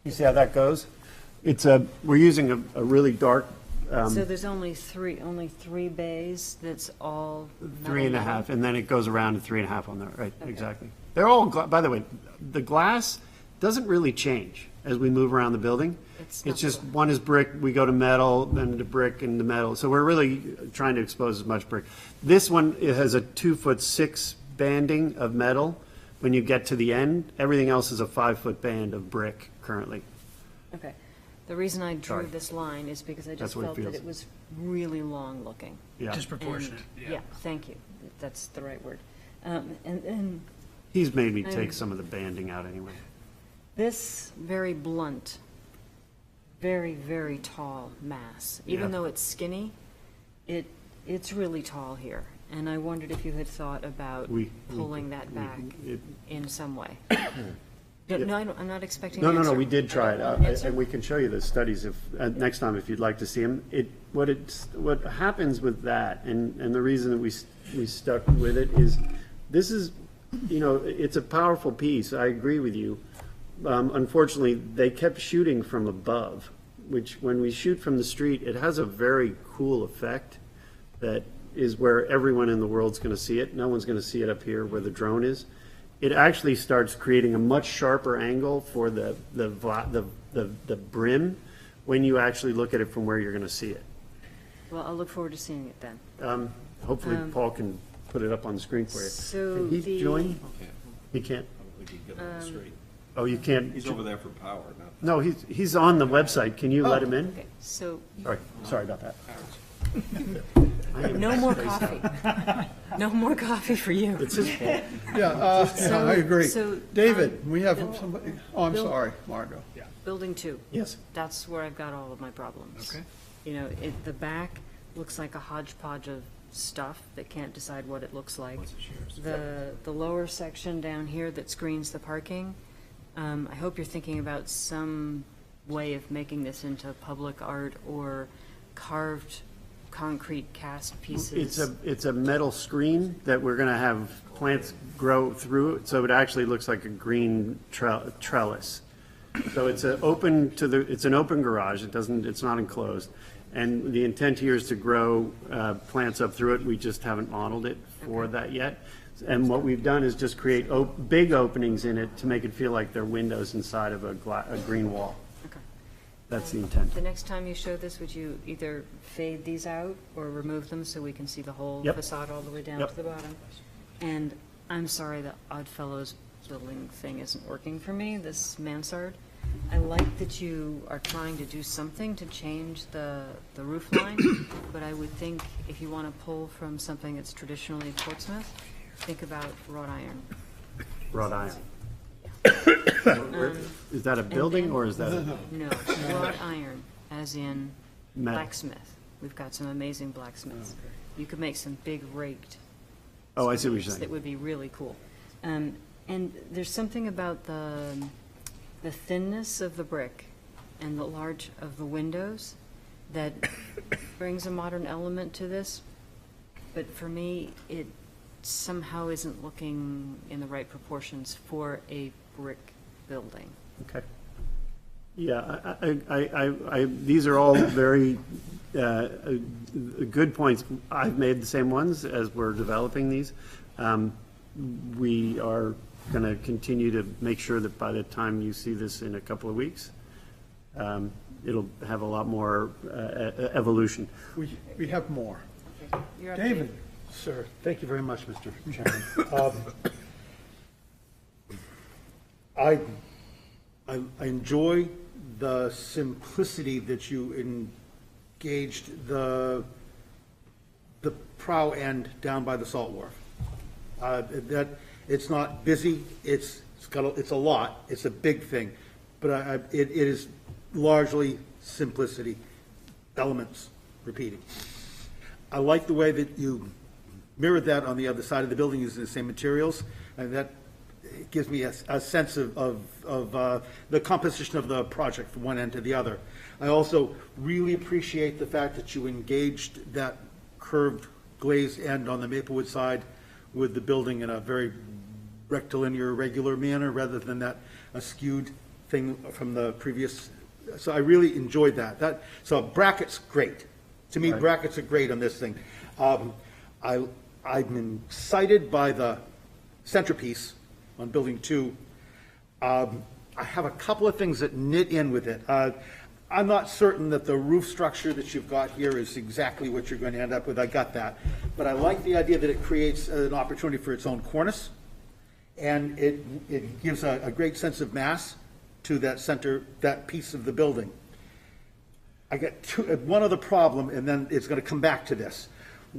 You see how that goes? We're using a really dark. So there's only three bays that's all metal 3.5, and then it goes around to 3.5 on there, right, okay. Exactly. They're all, by the way, the glass doesn't really change as we move around the building. It's just one is brick, we go to metal, then to brick and to metal. So we're really trying to expose as much brick. This one, it has a 2'6" banding of metal. When you get to the end, everything else is a 5-foot band of brick currently. Okay. The reason I drew this line is because I just felt that it was really long looking. Yeah. Disproportionate. Yeah, thank you. That's the right word. And he's made me take some of the banding out anyway. This very blunt, very, very tall mass, even though it's skinny, it's really tall here. And I wondered if you had thought about pulling that back in some way. No, I'm not expecting an answer. No, we did try it, and we can show you the studies next time if you'd like to see them. What happens with that, and the reason that we stuck with it is, this is, it's a powerful piece. I agree with you. Unfortunately, they kept shooting from above which when we shoot from the street, it has a very cool effect that is where everyone in the world's going to see it. No one's going to see it up here where the drone is. It actually starts creating a much sharper angle for the brim when you actually look at it from where you're going to see it. Well, I'll look forward to seeing it then. Hopefully Paul can put it up on the screen for you. So Can he the- join? He can't? Oh, you can't? He's over there for power, not. No, he's on the website. Can you let him in? Okay, so Sorry about that. no more coffee. No more coffee for you. It's his fault. Yeah, I agree. so, David, we have somebody, oh, I'm Bill- sorry, Margot. Building 2. Yes. That's where I've got all of my problems. Okay. You know, the back looks like a hodgepodge of stuff that can't decide what it looks like. The lower section down here that screens the parking, I hope you're thinking about some way of making this into public art or carved concrete cast pieces. It's a metal screen that we're gonna have plants grow through, it, so it actually looks like a green trellis. So it's an open garage, it's not enclosed. And the intent here is to grow plants up through it, we just haven't modeled it for that yet. And what we've done is just create big openings in it to make it feel like they're windows inside of a green wall. Okay. That's the intent. The next time you show this, would you either fade these out or remove them so we can see the whole Yep. facade all the way down Yep. to the bottom? And I'm sorry the Oddfellows building thing isn't working for me, this mansard. I like that you are trying to do something to change the roof line, but I would think if you want to pull from something that's traditionally Portsmouth, think about wrought iron. Wrought iron. Is that a building then- or is that a No, wrought iron, as in metal? blacksmith. We've got some amazing blacksmiths. You could make some big raked Oh, I see what you're that saying. would be really cool. And there's something about the thinness of the brick and the large of the windows that brings a modern element to this. But for me, it somehow isn't looking in the right proportions for a brick building. Okay. Yeah, these are all very good points. I've made the same ones as we're developing these. We are going to continue to make sure that by the time you see this in a couple of weeks, it'll have a lot more evolution. We have more. You're up, David? Sir, thank you very much, Mr. Chairman. I enjoy the simplicity that you engaged the prow end down by the salt wharf. That it's not busy. It's a lot. It's a big thing, but it is largely simplicity, elements repeating. I like the way that you mirrored that on the other side of the building using the same materials, and that gives me a sense of the composition of the project from one end to the other. I also really appreciate the fact that you engaged that curved glazed end on the Maplewood side with the building in a very rectilinear, regular manner, rather than that skewed thing from the previous. So I really enjoyed that. So brackets, great. To me, brackets are great on this thing. I'm excited by the centerpiece on Building 2. I have a couple of things that knit in with it. I'm not certain that the roof structure that you've got here is exactly what you're going to end up with. I got that. But I like the idea that it creates an opportunity for its own cornice, and it gives a great sense of mass to that piece of the building. I got one other problem, and then it's going to come back to this.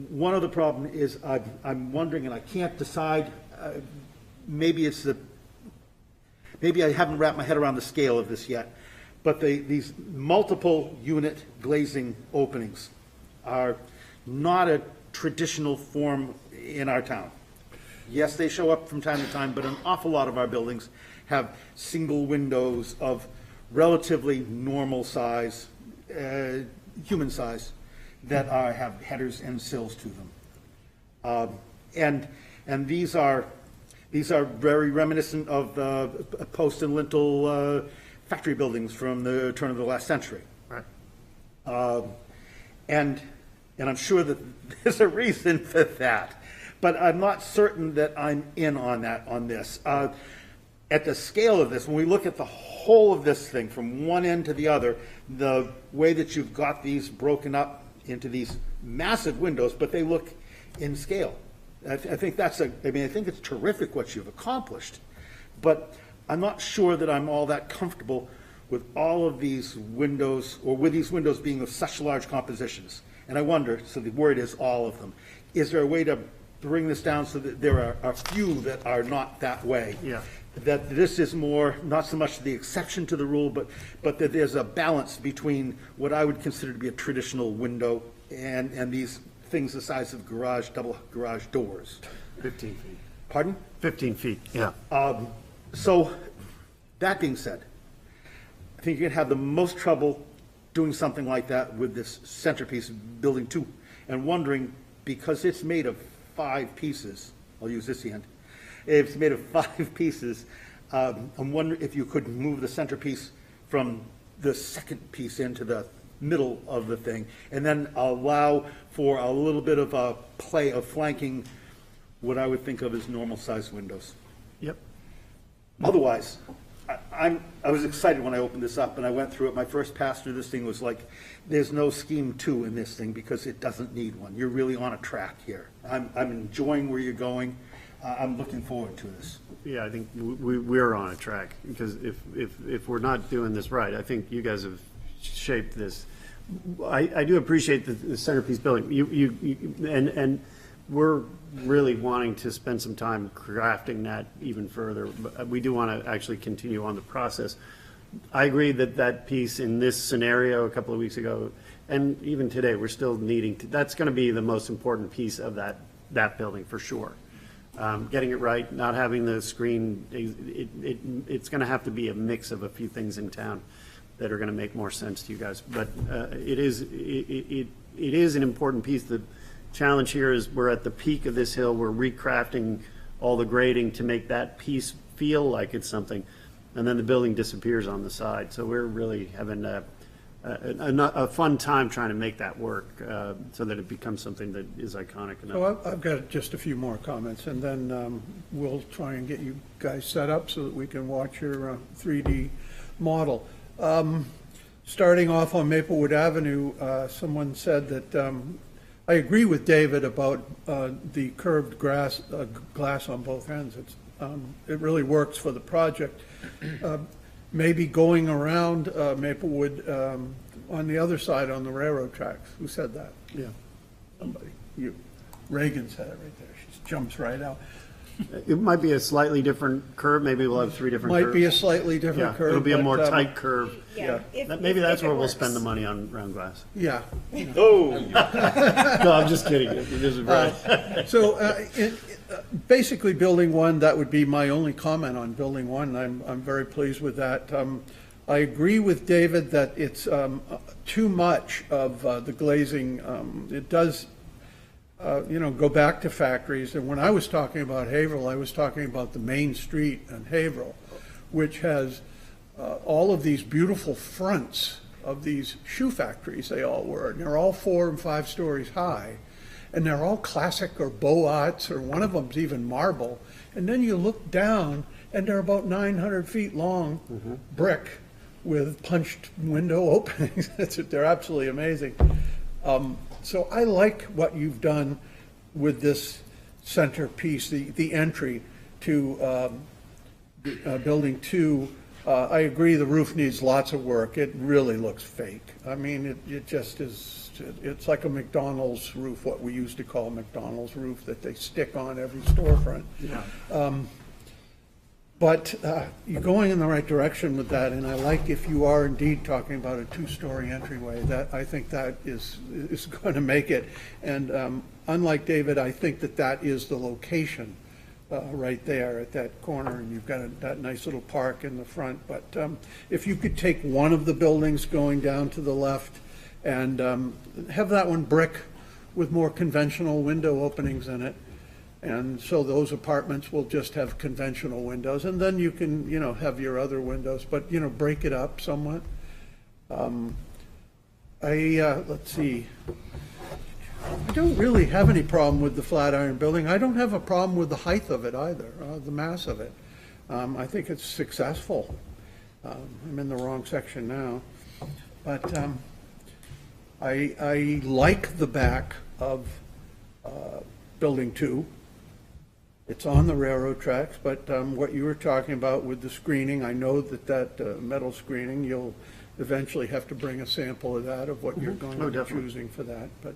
One other problem is I'm wondering, and I can't decide, maybe I haven't wrapped my head around the scale of this yet, but these multiple unit glazing openings are not a traditional form in our town. Yes, they show up from time to time, but an awful lot of our buildings have single windows of relatively normal size, human size, that have headers and sills to them. And these are very reminiscent of post and lintel factory buildings from the turn of the last century. Right. And I'm sure that there's a reason for that, but I'm not certain that I'm in on that, on this. At the scale of this, when we look at the whole of this thing, from one end to the other, the way that you've got these broken up into these massive windows, but they look in scale. I think I think it's terrific what you've accomplished, but I'm not sure that I'm all that comfortable with all of these windows, or with these windows being of such large compositions. And I wonder, so the word is all of them, is there a way to bring this down so that there are a few that are not that way? Yeah. That this is more, not so much the exception to the rule, but that there's a balance between what I would consider to be a traditional window and these things the size of garage, double garage doors. 15 feet. Pardon? 15 feet, yeah. So, that being said, I think you're gonna have the most trouble doing something like that with this centerpiece, building 2, and wondering, because it's made of 5 pieces, I'll use this hand, it's made of 5 pieces, I'm wondering if you could move the centerpiece from the second piece into the middle of the thing, and then allow for a little bit of a play of flanking what I would think of as normal-sized windows. Yep. Otherwise, I was excited when I opened this up and I went through it. My first pass through this thing was like, there's no scheme 2 in this thing because it doesn't need one. You're really on a track here. I'm enjoying where you're going. I'm looking forward to this. Yeah, I think we're on a track, because if we're not doing this right, I think you guys have shaped this. I do appreciate the centerpiece building. And we're really wanting to spend some time crafting that even further. But we do want to actually continue on the process. I agree that that piece in this scenario a couple of weeks ago, and even today, we're still needing to, that's going to be the most important piece of that building for sure. Getting it right, not having the screen, it's going to have to be a mix of a few things in town that are going to make more sense to you guys. But it is an important piece. The challenge here is we're at the peak of this hill. We're recrafting all the grading to make that piece feel like it's something, and then the building disappears on the side. So we're really having a fun time trying to make that work so that it becomes something that is iconic enough. So I've got just a few more comments, and then we'll try and get you guys set up so that we can watch your 3D model. Starting off on Maplewood Avenue, someone said that I agree with David about the curved glass on both ends. It really works for the project. Maybe going around Maplewood on the other side on the railroad tracks. Who said that? Yeah. Somebody. You. Reagan said it right there. She jumps right out. It might be a slightly different curve. Maybe we'll have 3 different curves. Might be a slightly different Yeah, curve. it'll be a but, more tight curve. Yeah. Maybe that's if it where we'll works. spend the money on round glass. Yeah. Oh! No, I'm just kidding. This is right. So basically, Building 1, that would be my only comment on Building 1. I'm very pleased with that. I agree with David that it's too much of the glazing. It does, go back to factories. And when I was talking about Haverhill, I was talking about the main street in Haverhill, which has all of these beautiful fronts of these shoe factories they all were. And they're all 4 and 5 stories high. And they're all classic or Beaux-Arts, or one of them's even marble. And then you look down, and they're about 900 feet long, brick, with punched window openings. They're absolutely amazing. So I like what you've done with this centerpiece, the entry to Building 2. I agree the roof needs lots of work. It really looks fake. I mean, it just is. It's like a McDonald's roof, what we used to call McDonald's roof, that they stick on every storefront. Yeah. But you're going in the right direction with that, and I like if you are indeed talking about a 2-story entryway. That I think that is going to make it. And unlike David, I think that is the location right there at that corner, and you've got that nice little park in the front. But if you could take one of the buildings going down to the left and have that one brick with more conventional window openings in it. And so those apartments will just have conventional windows, and then you can, have your other windows, but, break it up somewhat. Let's see. I don't really have any problem with the Flatiron Building. I don't have a problem with the height of it either, the mass of it. I think it's successful. I'm in the wrong section now. But I like the back of Building 2. It's on the railroad tracks, but what you were talking about with the screening, I know that metal screening, you'll eventually have to bring a sample of that, of what you're going to be definitely. choosing for that, but,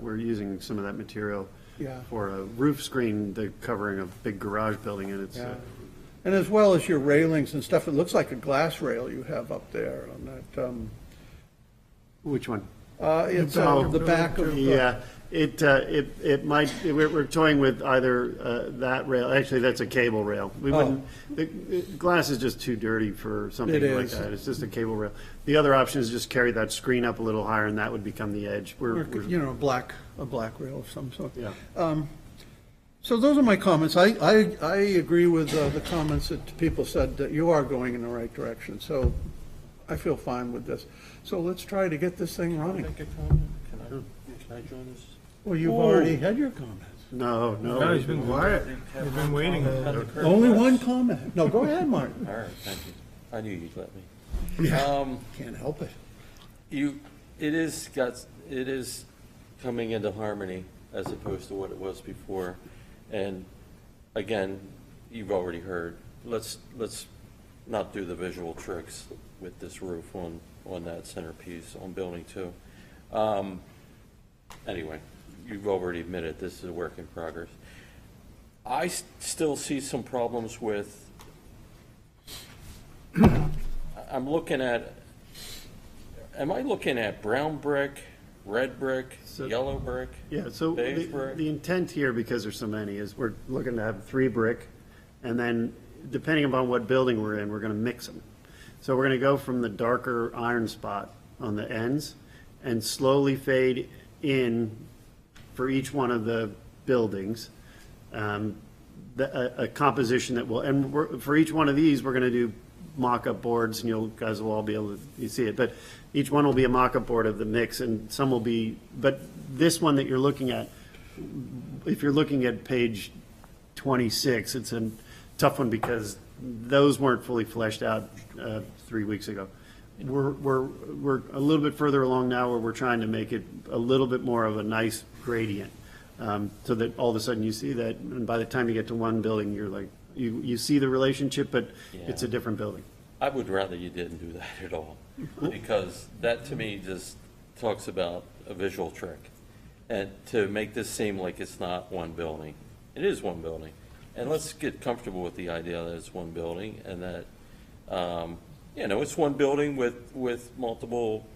We're using some of that material yeah. for a roof screen, the covering of a big garage building, and it's, Yeah. And as well as your railings and stuff, it looks like a glass rail you have up there on that, which one? it's the back of the. Yeah, it might, we're toying with either that rail, actually, that's a cable rail. We wouldn't, the glass is just too dirty for something It like is. that. It's just a cable rail. The other option is just carry that screen up a little higher, and that would become the edge. Or, you know, a black rail of some sort. Yeah. So those are my comments. I agree with the comments that people said that you are going in the right direction, so I feel fine with this. So let's try to get this thing running. Make a comment? Can I join this? Well, you've already had your comments. No. No, he's been quiet. He's been waiting. Only one comment. No, go ahead, Martin. All right, thank you. I knew you'd let me. Can't help it. It is coming into harmony as opposed to what it was before. And again, you've already heard, let's not do the visual tricks with this roof on that centerpiece on Building 2. Anyway, you've already admitted this is a work in progress. I still see some problems with, am I looking at brown brick, red brick, yellow brick? Yeah, so beige brick? the intent here, because there's so many, is we're looking to have 3 brick, and then depending upon what building we're in, we're gonna mix them. So we're gonna go from the darker iron spot on the ends and slowly fade in for each one of the buildings. A composition that will, and for each one of these, we're gonna do mock-up boards, and you guys will all be able to, you see it, but each one will be a mock-up board of the mix, and some will be, but this one that you're looking at, if you're looking at page 26, it's a tough one because those weren't fully fleshed out 3 weeks ago. We're a little bit further along now where we're trying to make it a little bit more of a nice gradient, so that all of a sudden you see that, and by the time you get to one building, you're like, you see the relationship, but it's a different building. I would rather you didn't do that at all, because that to me just talks about a visual trick. And to make this seem like it's not one building, it is one building. And let's get comfortable with the idea that it's one building and that, it's one building with multiple,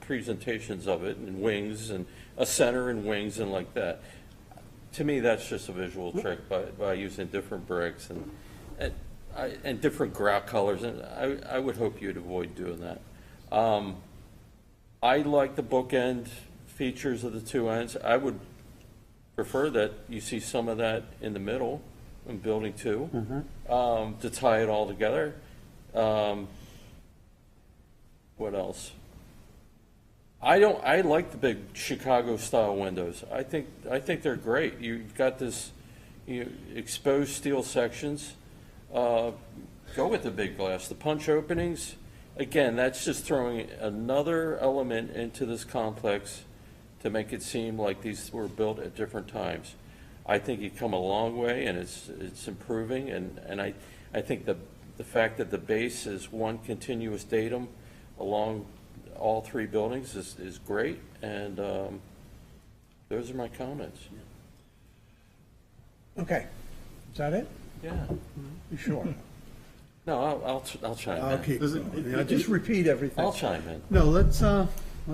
presentations of it and wings and a center and wings and like that. To me, that's just a visual trick by using different bricks and different grout colors, and I would hope you'd avoid doing that. I like the bookend features of the 2 ends. I would prefer that you see some of that in the middle in Building 2 to tie it all together. What else? I like the big Chicago style windows. I think they're great. You've got this exposed steel sections. Go with the big glass. The punch openings, again, that's just throwing another element into this complex to make it seem like these were built at different times. I think you've come a long way, and it's improving, and I think the fact that the base is one continuous datum along all 3 buildings is great, and those are my comments. Okay. Is that it? Yeah. You sure? No, I'll chime in. I'll keep going. Yeah, just repeat everything. I'll chime in. No, let's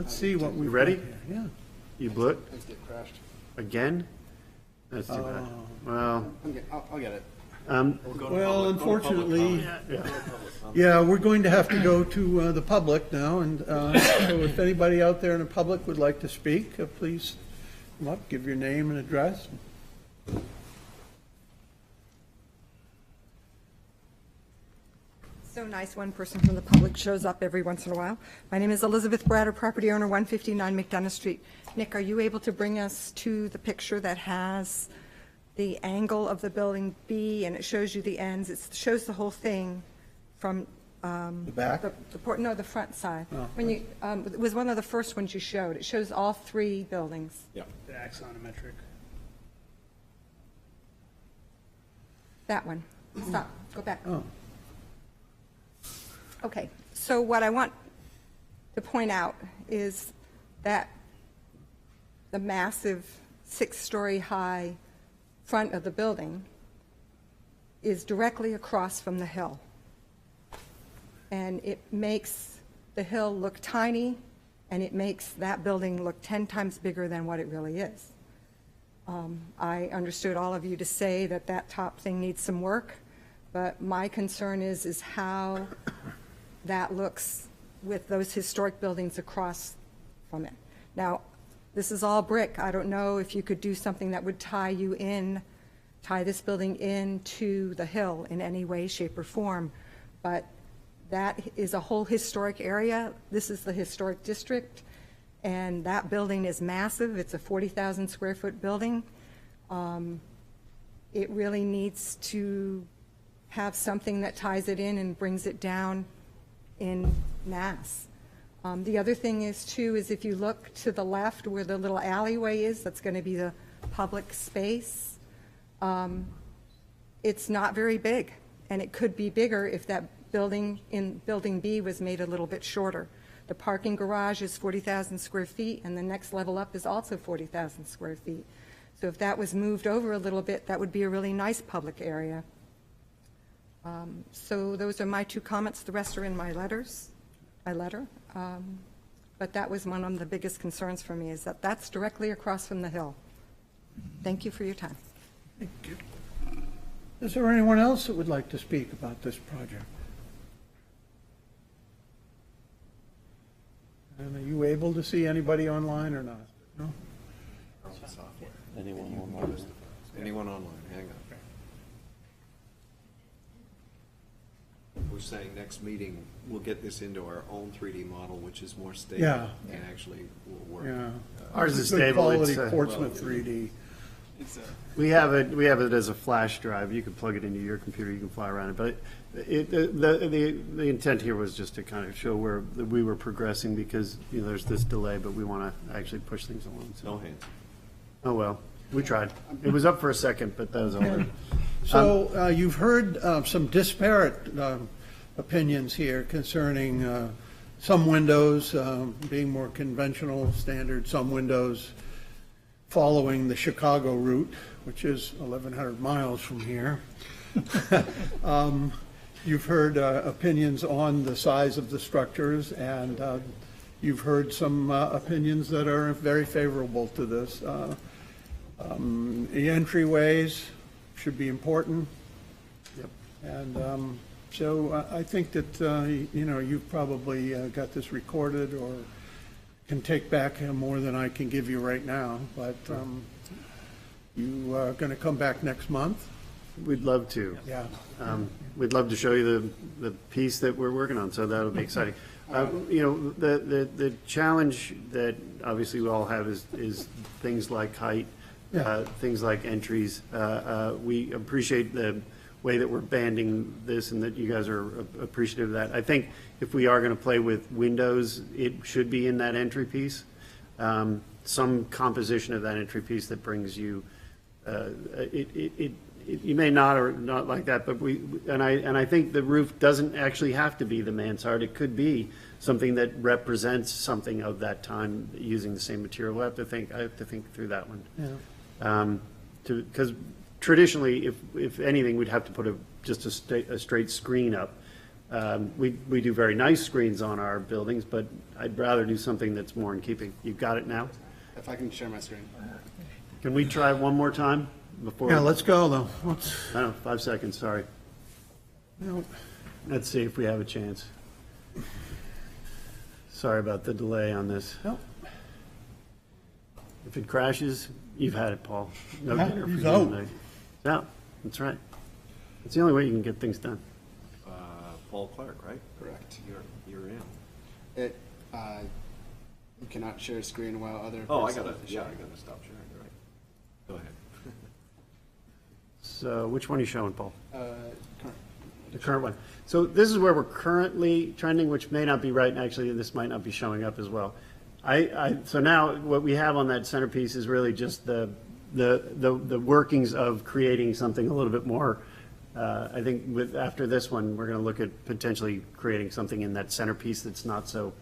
see what we. You ready? Yeah. You blew it? Let's get crashed. Again? That's too bad. Well, I'll get it. Well, unfortunately, yeah, we're going to have to go to the public now, and so if anybody out there in the public would like to speak, please come up, give your name and address. So So nice, one person from the public shows up every once in a while. My name is Elizabeth Bratter, property owner, 159 McDonough Street. Nick, are you able to bring us to the picture that has the angle of the building B, and it shows you the ends? It shows the whole thing from The back? No, the front side. Oh. When you, it was one of the first ones you showed. It shows all three buildings. Yeah. The axonometric. That one. Stop, go back. Oh. Okay, so what I want to point out is that the massive six-story high front of the building is directly across from the hill. And it makes the hill look tiny, and it makes that building look 10 times bigger than what it really is. I understood all of you to say that that top thing needs some work, but my concern is how that looks with those historic buildings across from it. Now, this is all brick. I don't know if you could do something that would tie this building into the hill in any way, shape, or form, but that is a whole historic area. This is the historic district, and that building is massive. It's a 40,000 square foot building. It really needs to have something that ties it in and brings it down in mass. The other thing is too, is if you look to the left where the little alleyway is, that's going to be the public space. It's not very big, and it could be bigger if that building in Building B was made a little bit shorter. The parking garage is 40,000 square feet, and the next level up is also 40,000 square feet. So if that was moved over a little bit, that would be a really nice public area. So those are my two comments. The rest are in my letter. But that was one of the biggest concerns for me, is that that's directly across from the hill. Thank you for your time. Thank you. Is there anyone else that would like to speak about this project? And are you able to see anybody online or not? No? Anyone online? Anyone online, hang on. We're saying next meeting, we'll get this into our own 3D model, which is more stable. Yeah. And actually will work. Yeah. Ours is Good stable. quality It's, Portsmouth 3D. We have it as a flash drive. You can plug it into your computer, you can fly around it. But the intent here was just to kind of show where we were progressing, because, you know, there's this delay, but we want to actually push things along. So. No hands. Oh, well, we tried. It was up for a second, but that was over. So you've heard some disparate opinions here concerning some windows being more conventional, standard, some windows following the Chicago route, which is 1,100 miles from here. You've heard opinions on the size of the structures, and you've heard some opinions that are very favorable to this. The entryways should be important. Yep. And so I think that, you know, you've probably got this recorded or can take back more than I can give you right now, but you are going to come back next month? We'd love to. Yeah. We'd love to show you the piece that we're working on, so that'll be exciting. You know, the challenge that obviously we all have is things like height, things like entries. We appreciate the way that we're banding this and that you guys are appreciative of that. I think if we are going to play with windows, it should be in that entry piece. Some composition of that entry piece that brings you, you may not or not like that, but I think the roof doesn't actually have to be the mansard. It could be something that represents something of that time using the same material. I have to think through that one. Yeah. Because traditionally, if anything, we'd have to put just a straight screen up. We do very nice screens on our buildings, but I'd rather do something that's more in keeping. You've got it now? If I can share my screen. Can we try one more time before? Yeah, let's go, though. I don't know, 5 seconds, sorry. No. Let's see if we have a chance. Sorry about the delay on this. Nope. If it crashes, you've had it, Paul. No Yeah, dinner for he's you out. tonight. Yeah, that's right. It's the only way you can get things done. Paul Clark, right? Correct. You're in. It, you cannot share screen while other. Oh, I person gotta, is yeah, I sharing. gotta stop sharing, you're right. Go ahead. So which one are you showing, Paul? Current. The current one. So this is where we're currently trending, which may not be right, and actually this might not be showing up as well. So now what we have on that centerpiece is really just the workings of creating something a little bit more. I think after this one, we're going to look at potentially creating something in that centerpiece that's not so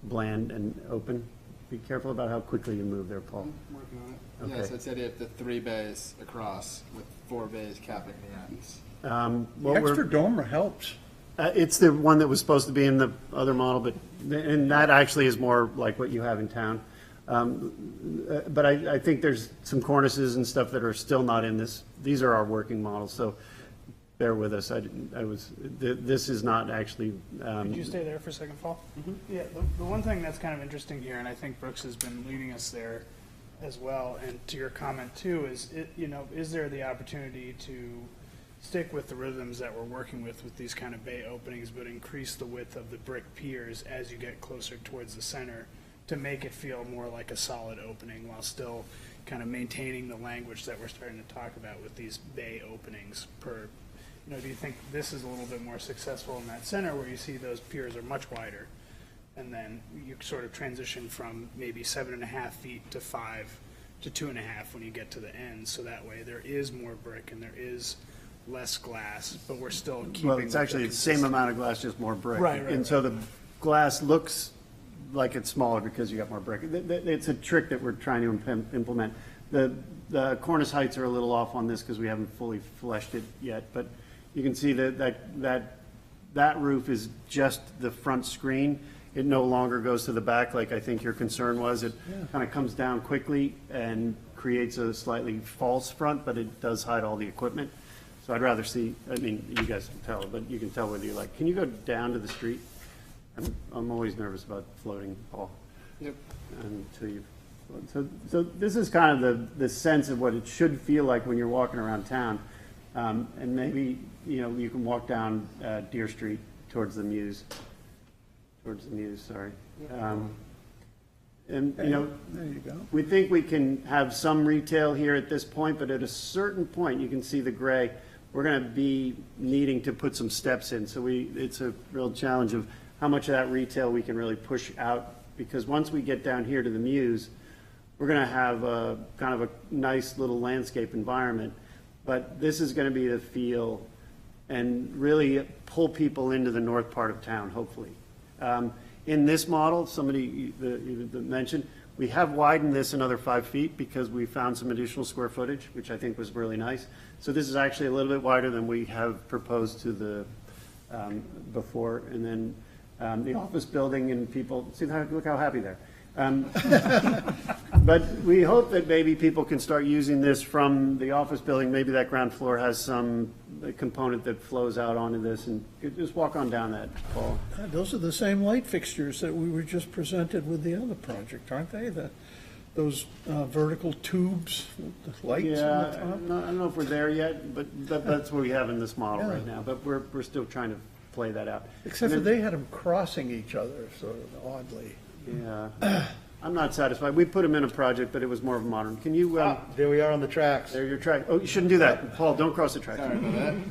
bland and open. Be careful about how quickly you move there, Paul. I'm working on it. Okay. Yeah, so it's the idea of the 3 bays across with 4 bays capping the ends. The extra dormer helps. It's the one that was supposed to be in the other model, and that actually is more like what you have in town. But I think there's some cornices and stuff that are still not in this. These are our working models, so bear with us. This is not actually. Could you stay there for a second, Paul? Yeah, the one thing that's kind of interesting here, and I think Brooks has been leading us there as well, and to your comment too, is is there the opportunity to stick with the rhythms that we're working with these kind of bay openings, but increase the width of the brick piers as you get closer towards the center to make it feel more like a solid opening while still kind of maintaining the language that we're starting to talk about with these bay openings per. Do you think this is a little bit more successful in that center where you see those piers are much wider, and then you sort of transition from maybe 7.5 feet to 5 to 2.5 when you get to the end, so that way there is more brick and there is less glass, but we're still keeping. Well, it's actually the same amount of glass, just more brick. Right. And so the glass looks like it's smaller because you got more brick. It's a trick that we're trying to implement. The cornice heights are a little off on this because we haven't fully fleshed it yet, but you can see that roof is just the front screen. It no longer goes to the back like I think your concern was. It kind of comes down quickly and creates a slightly false front, but it does hide all the equipment. So I'd rather see, you guys can tell, but you can tell whether you like. Can you go down to the street? I'm always nervous about floating, Paul. Yep. Until you, so this is kind of the sense of what it should feel like when you're walking around town. And maybe, you can walk down Deer Street towards the Muse. Sorry. And, there you go. we think we can have some retail here at this point, but at a certain point, you can see the gray, we're going to be needing to put some steps in. So it's a real challenge of how much of that retail we can really push out, because once we get down here to the Muse, we're going to have a kind of a nice little landscape environment. But this is going to be the feel and really pull people into the north part of town, hopefully. In this model, somebody mentioned, we have widened this another 5 feet because we found some additional square footage, which I think was really nice. So this is actually a little bit wider than we have proposed to the before. And then the office building and people, look how happy they are. But we hope that maybe people can start using this from the office building. Maybe that ground floor has some component that flows out onto this, and just walk on down that, Paul. Those are the same light fixtures that we were just presented with the other project, aren't they? Those vertical tubes, with the lights on the top? I don't know if we're there yet, but that's what we have in this model right now. But we're still trying to play that out. Except for they had them crossing each other sort of oddly. Yeah. I'm not satisfied. We put them in a project, but it was more of a modern. Can you? There we are on the tracks. There your track. Oh, you shouldn't do that, Paul. Don't cross the tracks. Sorry about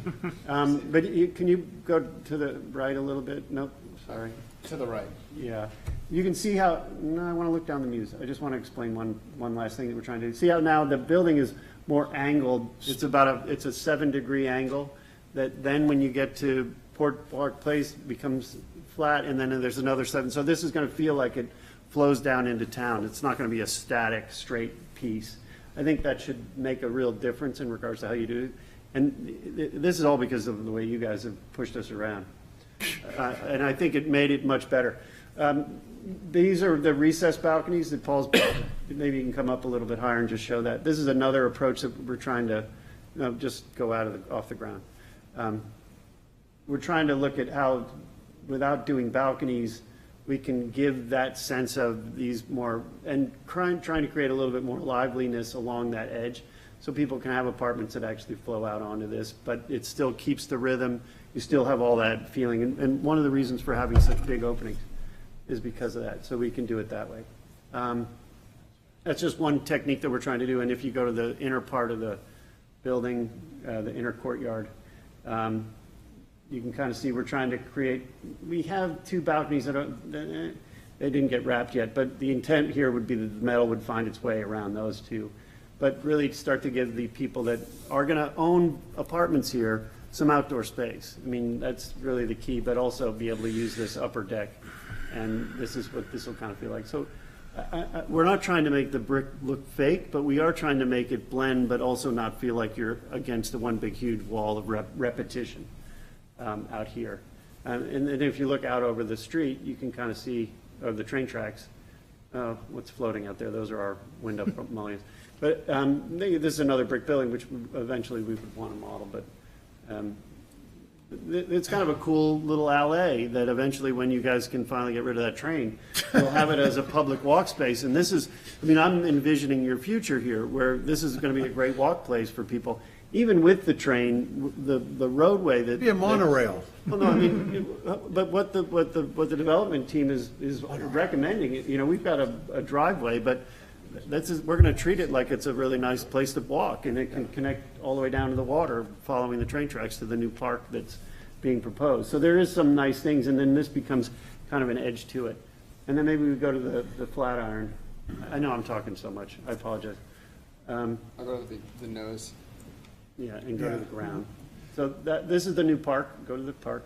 that. But can you go to the right a little bit? Nope. Sorry. To the right. Yeah. You can see how. No, I want to look down the Muse. I just want to explain one last thing that we're trying to do. See how now the building is more angled. It's about it's a 7-degree angle. That then when you get to Port Park Place becomes flat, and then there's another 7. So this is going to feel like it flows down into town. It's not going to be a static, straight piece. I think that should make a real difference in regards to how you do it. And this is all because of the way you guys have pushed us around. And I think it made it much better. These are the recessed balconies that Paul's, maybe you can come up a little bit higher and just show that. This is another approach that we're trying to just go off the ground. We're trying to look at how, without doing balconies, we can give that sense of these more, and trying to create a little bit more liveliness along that edge. so people can have apartments that actually flow out onto this, but it still keeps the rhythm. You still have all that feeling, and one of the reasons for having such big openings is because of that, so we can do it that way. That's just one technique that we're trying to do, and if you go to the inner part of the building, the inner courtyard, you can kind of see we're trying to create, we have two balconies that are, they didn't get wrapped yet, but the intent here would be that the metal would find its way around those two. But really start to give the people that are going to own apartments here some outdoor space. I mean, that's really the key, but also be able to use this upper deck. And this is what this will kind of feel like. So we're not trying to make the brick look fake, but we are trying to make it blend, but also not feel like you're against the one big huge wall of repetition out here. And then if you look out over the street, you can kind of see the train tracks. What's floating out there? Those are our window mullions. But this is another brick building, which eventually we would want to model. But it's kind of a cool little alley that eventually, when you guys can finally get rid of that train, you'll have it as a public walk space. And this is, I mean, I'm envisioning your future here, where this is going to be a great walk place for people. Even with the train, the roadway that Be a monorail. Well, no, I mean, but what the development team is recommending, you know, we've got a driveway, but we're going to treat it like it's a really nice place to walk, and it can connect all the way down to the water, following the train tracks to the new park that's being proposed. So there is some nice things, and then this becomes kind of an edge to it. And then maybe we go to the Flatiron. I know I'm talking so much. I apologize. I'll go to the nose. Yeah, and go to the ground. So this is the new park. Go to the park.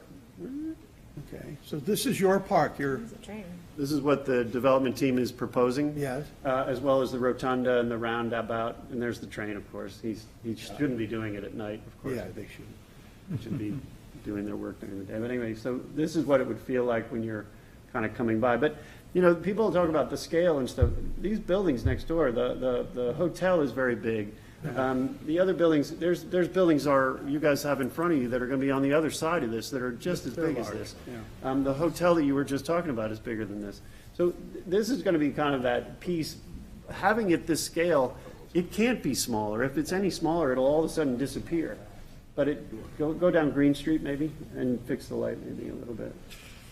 Okay, so this is your park, This is what the development team is proposing. Yes. As well as the rotunda and the roundabout, and there's the train, of course. He shouldn't be doing it at night, of course. Yeah, they should. They should be doing their work during the day. But anyway, so this is what it would feel like when you're kind of coming by. But, you know, people talk about the scale and stuff. These buildings next door, the hotel is very big. The other buildings, there's buildings you guys have in front of you that are going to be on the other side of this that are just as big as this. The hotel that you were just talking about is bigger than this. So this is going to be kind of that piece. Having it this scale, it can't be smaller. If it's any smaller, it'll all of a sudden disappear. But go down Green Street maybe and fix the light maybe a little bit.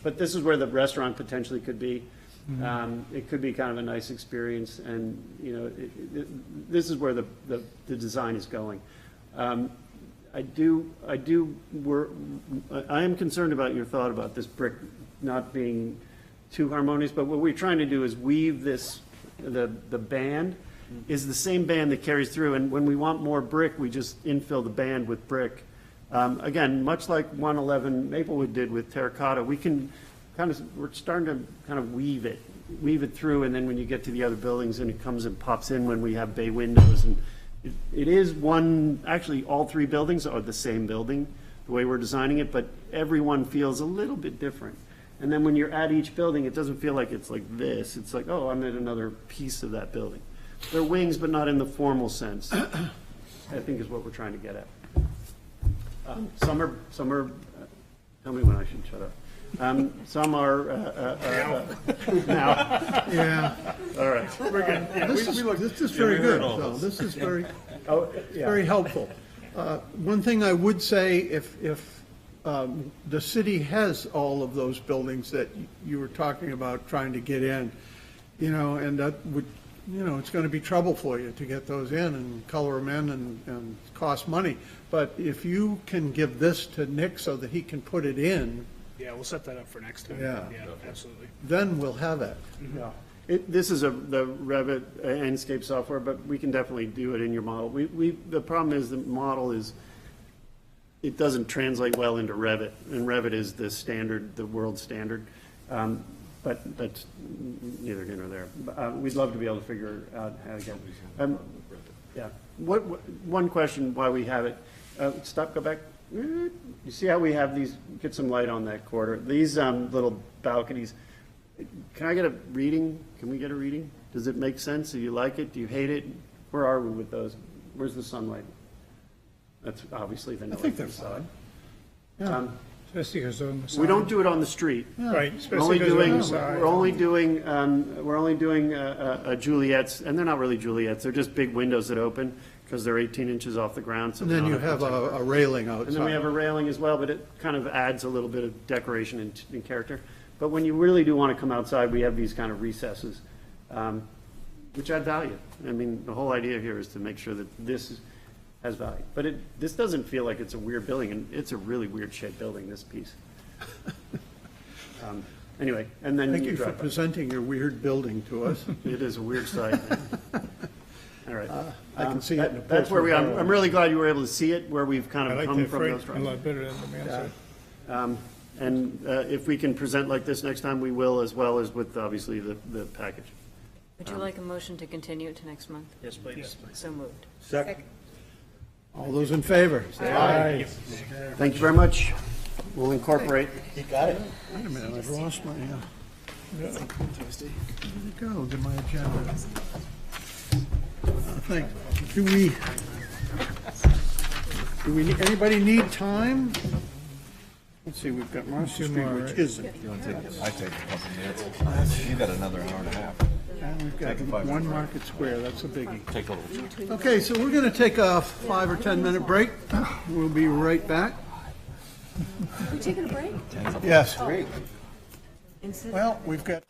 But this is where the restaurant potentially could be. It could be kind of a nice experience, and you know, this is where the design is going. I am concerned about your thought about this brick not being too harmonious, but what we're trying to do is weave this. The band is the same band that carries through, and when we want more brick, we just infill the band with brick. Again, much like 111 Maplewood did with terracotta, we're starting to kind of weave it through, and then when you get to the other buildings and it comes and pops in when we have bay windows, and it is actually all three buildings are the same building, the way we're designing it, but everyone feels a little bit different. And then when you're at each building, it doesn't feel like it's like this. It's like, oh, I'm at another piece of that building. They're wings, but not in the formal sense, I think is what we're trying to get at. Some are, tell me when I should shut up. Some are now. Yeah. All right. We're good. Yeah, this is very good. So this is very, very helpful. One thing I would say, if the city has all of those buildings that you were talking about trying to get in, you know, and that would, you know, it's going to be trouble for you to get those in and color them in and cost money. But if you can give this to Nick so that he can put it in, Yeah, we'll set that up for next time. Yeah. Yeah, absolutely. then we'll have it. Yeah. This is the Revit Enscape software, but we can definitely do it in your model. The problem is the model it doesn't translate well into Revit, and Revit is the standard, the world standard. But that's neither here nor there. We'd love to be able to figure out how to get it. Yeah. One question while we have it. Go back. You see how we have these, get some light on that quarter. These little balconies. Can I get a reading? Can we get a reading? Does it make sense? Do you like it? Do you hate it? Where are we with those? Where's the sunlight? That's obviously the I north think they're side. Yeah. Especially because they're on the side. We don't do it on the street. Right, We're especially only because they're on doing, the side. we're only doing Juliet's, and they're not really Juliet's, they're just big windows that open, because they're 18 inches off the ground. So And we then don't you to have touch it. a railing outside. And then we have a railing as well, but it kind of adds a little bit of decoration and character. But when you really do want to come outside, we have these kind of recesses, which add value. I mean, the whole idea here is to make sure that has value. But this doesn't feel like it's a weird building, and it's a really weird shaped building, this piece. Anyway, and then Thank you for drive by. presenting your weird building to us. It is a weird site. All right. I can see it in a That's where postcard. I'm really glad you were able to see it, where we've kind I of like come the from freight those a drawings. lot better than the man side. And if we can present like this next time, we will, as well as with, obviously, the package. Would you like a motion to continue it to next month? Yes, please. So moved. Second. All those in favor? Say aye. Thank you very much. We'll incorporate. You got it. Wait a minute, I've lost my, where'd it go, to my agenda? Anybody need time? Let's see, we've got Marcy Street, which isn't. I take a couple minutes. You got another hour and a half. And we've got Take a 5-minute one break. Market Square, that's a biggie. Take a little. Okay, so we're gonna take a 5 or 10 minute break. We'll be right back. We taking a break? Yes. Instead Well, we've got.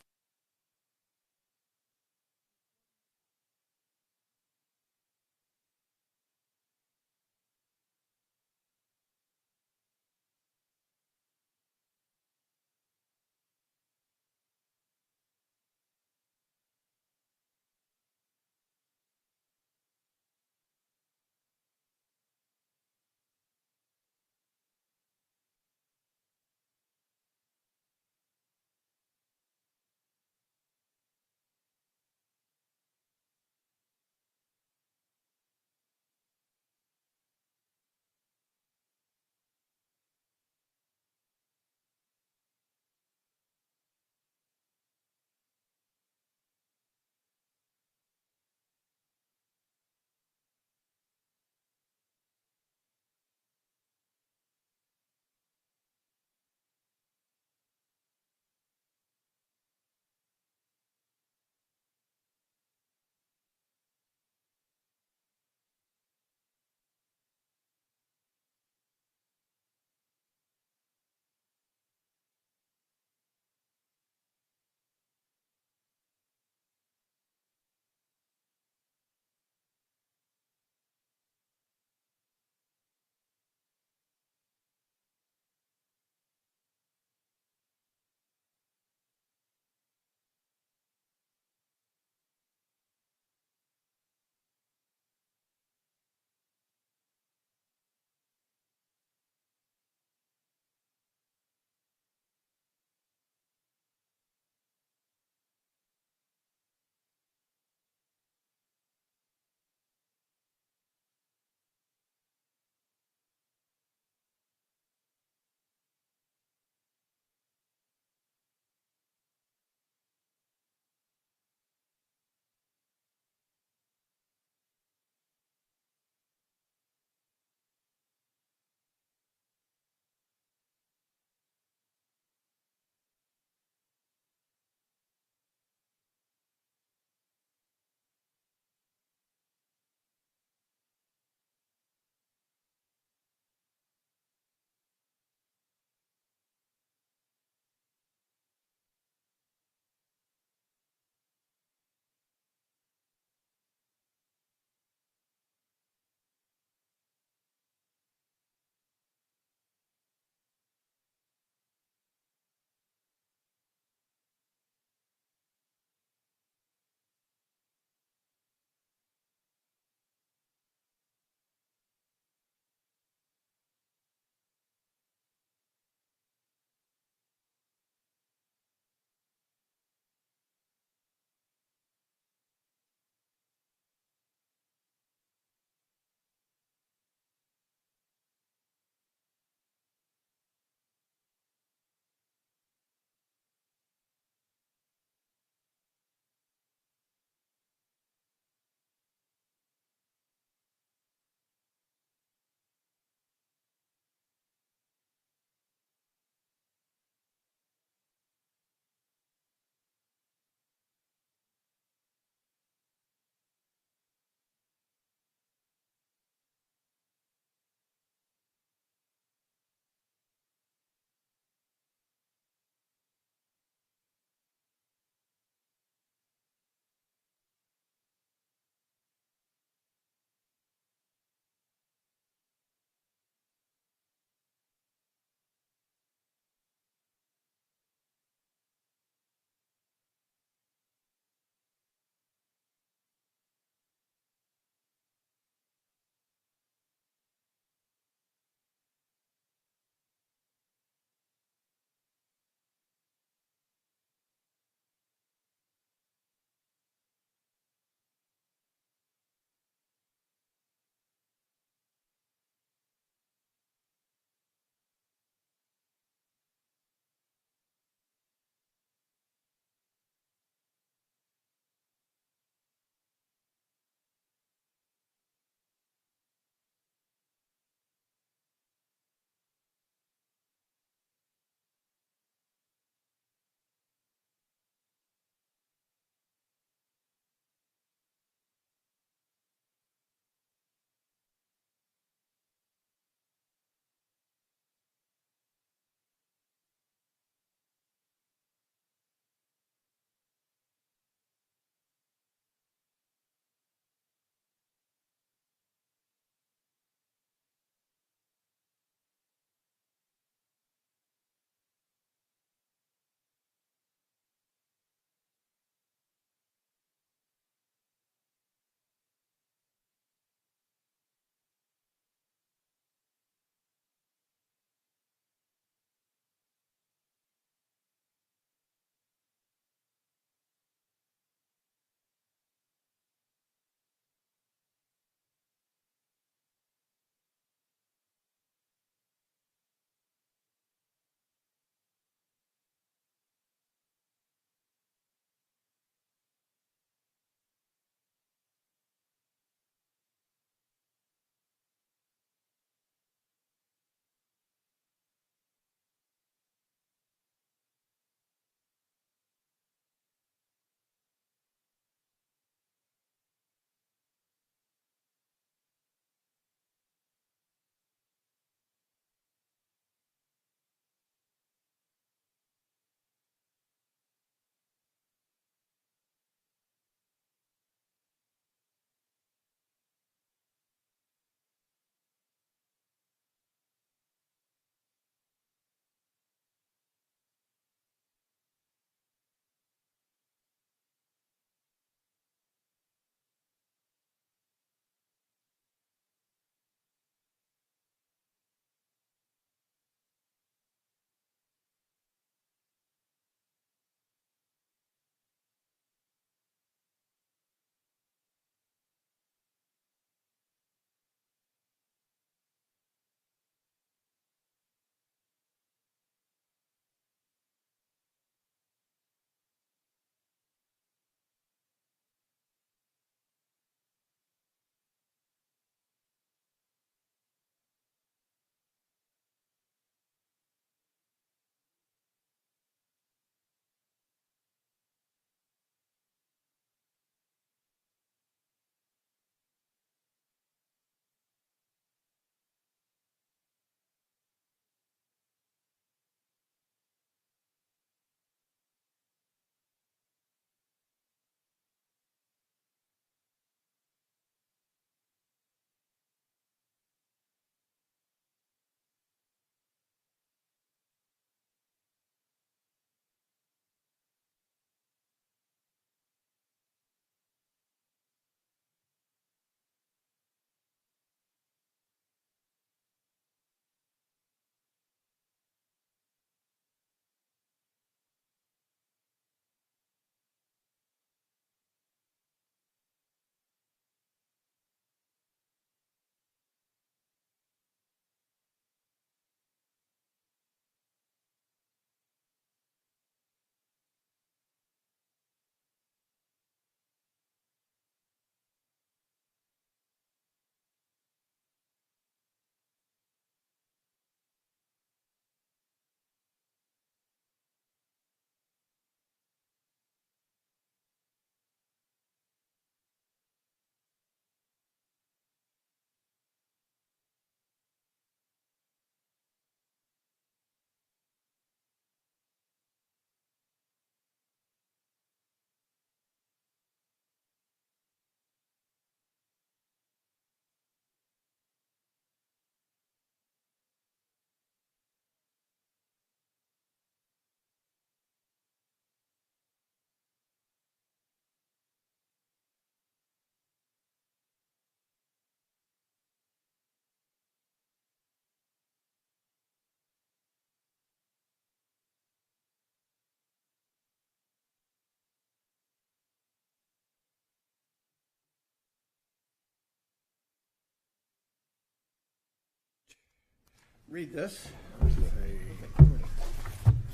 read this. Is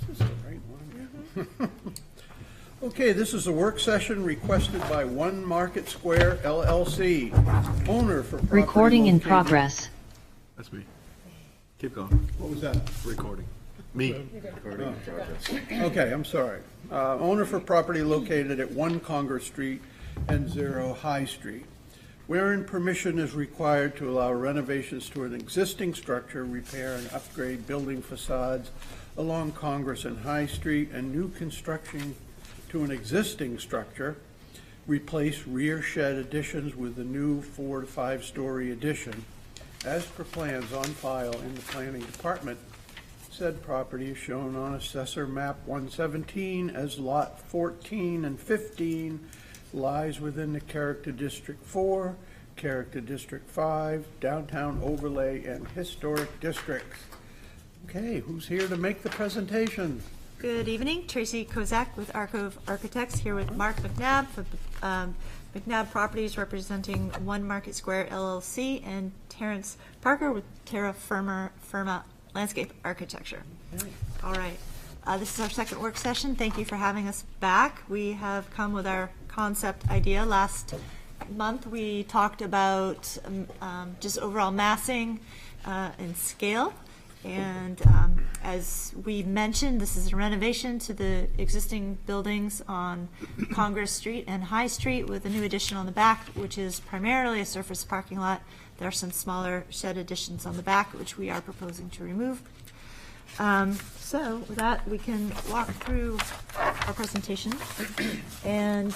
this the right one? Okay, this is a work session requested by One Market Square LLC, owner for property Recording in located- progress. That's me. Keep going. What was that? Recording. Me. Okay, I'm sorry. Owner for property located at 1 Congress Street and 0 High Street, wherein permission is required to allow renovations to an existing structure, repair and upgrade building facades along Congress and High Street, and new construction to an existing structure, replace rear shed additions with a new 4 to 5 story addition. As per plans on file in the planning department, said property is shown on Assessor Map 117 as Lot 14 and 15, lies within the Character District 4, Character District 5, Downtown Overlay, and Historic Districts. Okay, who's here to make the presentation? Good evening, Tracy Kozak with Arcove Architects, here with Mark McNabb for McNabb Properties representing One Market Square LLC, and Terrence Parker with Terra Firma Landscape Architecture. All right, this is our second work session. Thank you for having us back. We have come with our concept idea. Last month we talked about just overall massing and scale. And as we mentioned, this is a renovation to the existing buildings on Congress Street and High Street with a new addition on the back, which is primarily a surface parking lot. There are some smaller shed additions on the back, which we are proposing to remove. So with that, we can walk through our presentation. And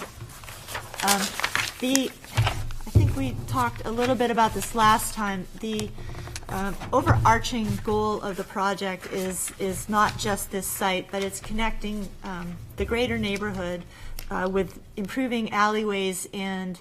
I think we talked a little bit about this last time. The overarching goal of the project is not just this site, but it's connecting the greater neighborhood with improving alleyways and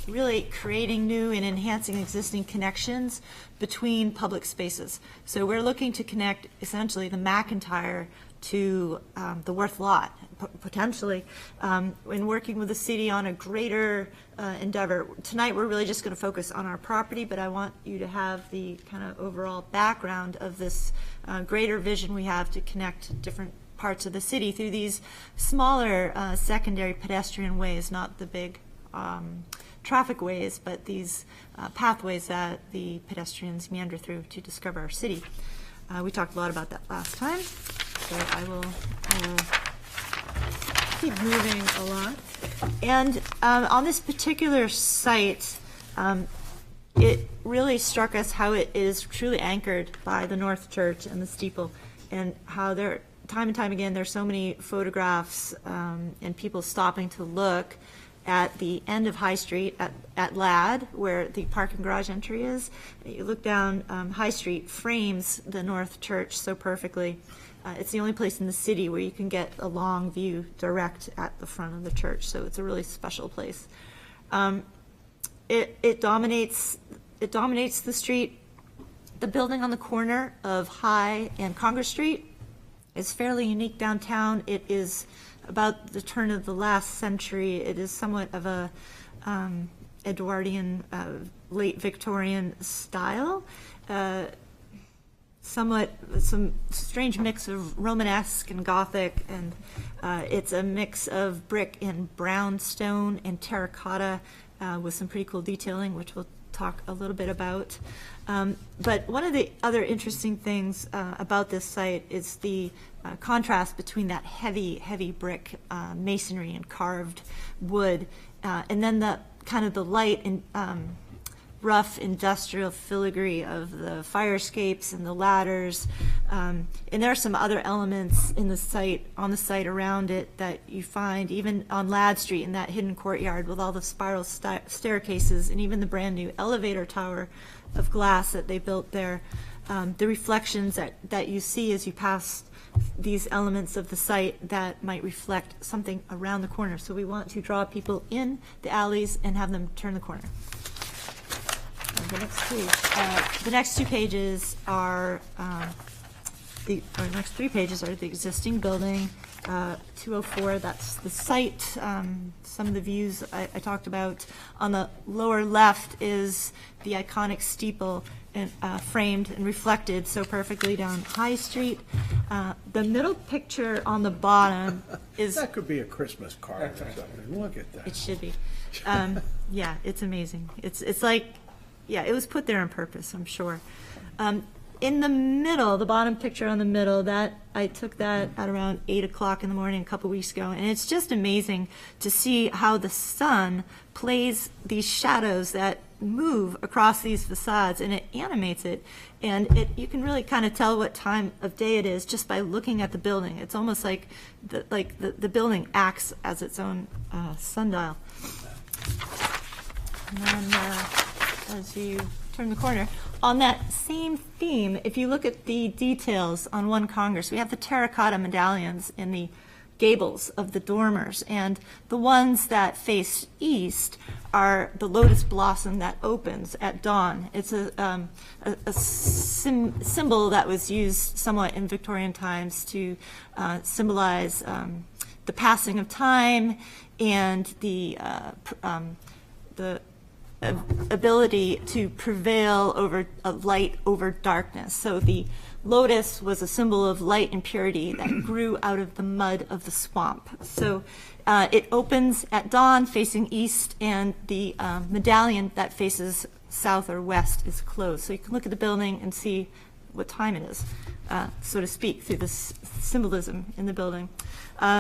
really creating new and enhancing existing connections between public spaces. So we're looking to connect essentially the McIntyre to the Worth lot, potentially, in working with the city on a greater endeavor. Tonight, we're really just going to focus on our property, but I want you to have the kind of overall background of this greater vision we have to connect different parts of the city through these smaller secondary pedestrian ways, not the big traffic ways, but these pathways that the pedestrians meander through to discover our city. We talked a lot about that last time, so I will keep moving along. And on this particular site, it really struck us how it is truly anchored by the North Church and the steeple, and how there, time and time again, there's so many photographs and people stopping to look at the end of High Street at Ladd, where the parking garage entry is. You look down High Street, frames the North Church so perfectly. It's the only place in the city where you can get a long view direct at the front of the church, so it's a really special place. It dominates the street. The building on the corner of High and Congress Street is fairly unique downtown. It is about the turn of the last century. It is somewhat of a Edwardian, late Victorian style. Somewhat some strange mix of Romanesque and Gothic, and it's a mix of brick and brownstone and terracotta with some pretty cool detailing, which we'll talk a little bit about. But one of the other interesting things about this site is the contrast between that heavy brick masonry and carved wood, and then the kind of the light and rough industrial filigree of the fire escapes and the ladders. And there are some other elements in the site, on the site around it, that you find even on Ladd Street in that hidden courtyard with all the spiral staircases and even the brand new elevator tower of glass that they built there. The reflections that you see as you pass these elements of the site that might reflect something around the corner. So we want to draw people in the alleys and have them turn the corner. The next two pages are, next 3 pages are the existing building, 204, that's the site, some of the views I talked about. On the lower left is the iconic steeple, and framed and reflected so perfectly down High Street. The middle picture on the bottom is, That could be a Christmas card or something. Look at that. it should be. Yeah, it's amazing. It's like, yeah, it was put there on purpose, I'm sure. In the middle, the bottom picture on the middle, that I took that at around 8 o'clock in the morning a couple weeks ago, and it's just amazing to see how the sun plays these shadows that move across these facades, and it animates it, and you can really kind of tell what time of day it is just by looking at the building. It's almost like the building acts as its own sundial. And then as you turn the corner, on that same theme, if you look at the details on 1 Congress, we have the terracotta medallions in the gables of the dormers, and the ones that face east are the lotus blossom that opens at dawn. It's a symbol that was used somewhat in Victorian times to symbolize the passing of time and the ability to prevail over light over darkness. So the lotus was a symbol of light and purity that grew out of the mud of the swamp. So it opens at dawn facing east, and the medallion that faces south or west is closed. So you can look at the building and see what time it is, so to speak, through this symbolism in the building.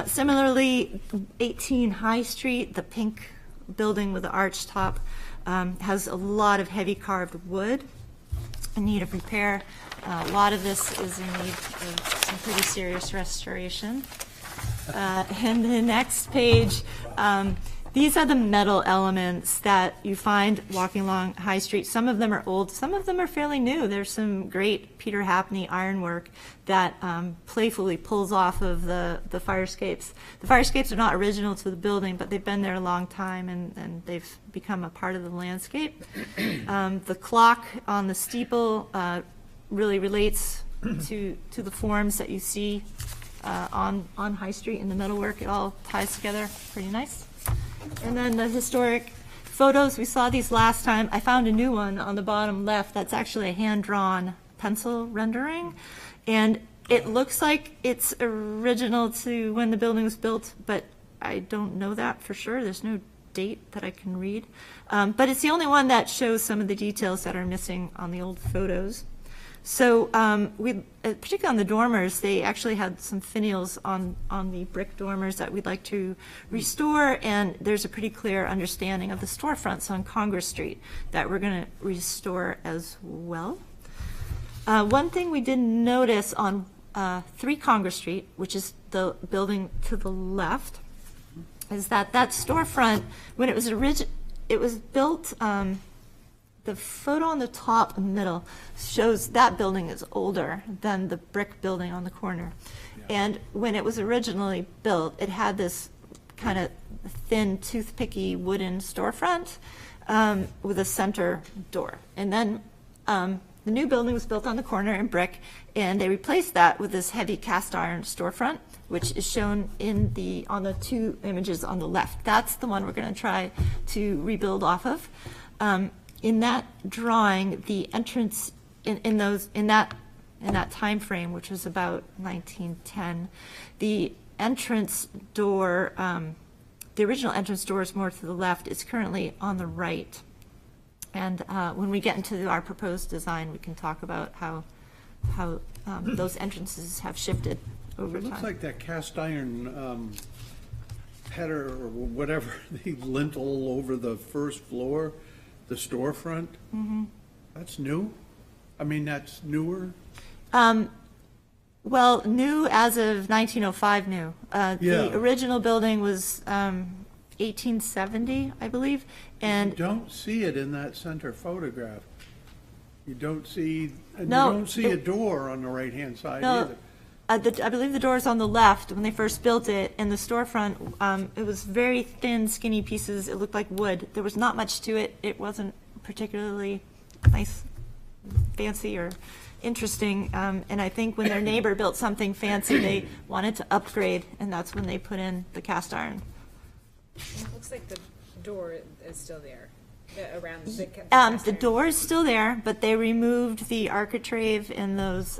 Similarly, 18 High Street, the pink building with the arch top, has a lot of heavy carved wood in need of repair. A lot of this is in need of some pretty serious restoration. And the next page, these are the metal elements that you find walking along High Street. Some of them are old, some of them are fairly new. There's some great Peter Happney ironwork that playfully pulls off of the fire escapes. The fire escapes are not original to the building, but they've been there a long time, and they've become a part of the landscape. The clock on the steeple really relates to the forms that you see on High Street in the metalwork. It all ties together pretty nice. And then the historic photos, we saw these last time. I found a new one on the bottom left that's actually a hand-drawn pencil rendering. And it looks like it's original to when the building was built, but I don't know that for sure. There's no date that I can read. But it's the only one that shows some of the details that are missing on the old photos. So particularly on the dormers, they actually had some finials on the brick dormers that we'd like to restore, and there's a pretty clear understanding of the storefronts on Congress Street that we're going to restore as well. One thing we did notice on 3 Congress Street, which is the building to the left, is that storefront, when it was built, the photo on the top middle shows that building is older than the brick building on the corner. Yeah. And when it was originally built, it had this kind of thin, toothpicky wooden storefront with a center door. And then the new building was built on the corner in brick, and they replaced that with this heavy cast iron storefront, which is shown on the 2 images on the left. That's the one we're going to try to rebuild off of. In that drawing, the entrance in that time frame, which was about 1910, the entrance door, the original entrance door is more to the left. It's currently on the right. And when we get into our proposed design, we can talk about how those entrances have shifted over time. It looks like that cast iron header or whatever, the lintel over the first floor. The storefront, that's new? I mean, that's newer? Well, new as of 1905 new. The original building was 1870, I believe. And you don't see it in that center photograph. You don't see, and no, you don't see a door on the right-hand side either. I believe the door is on the left when they first built it, and the storefront, it was very thin, skinny pieces. It looked like wood. There was not much to it. It wasn't particularly nice, fancy, or interesting. And I think when their neighbor built something fancy, they wanted to upgrade, and that's when they put in the cast iron. It looks like the door is still there. around the The door is still there, but they removed the architrave and those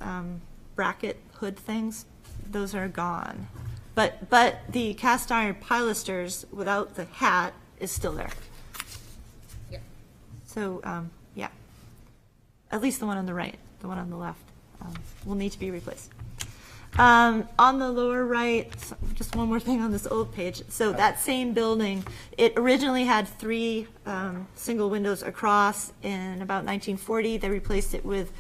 bracket hood things. Those are gone. But the cast iron pilasters without the hat is still there. Yeah. So, yeah. At least the one on the right, the one on the left, will need to be replaced. On the lower right, just one more thing on this old page. So that same building, it originally had 3 single windows across. In about 1940, they replaced it with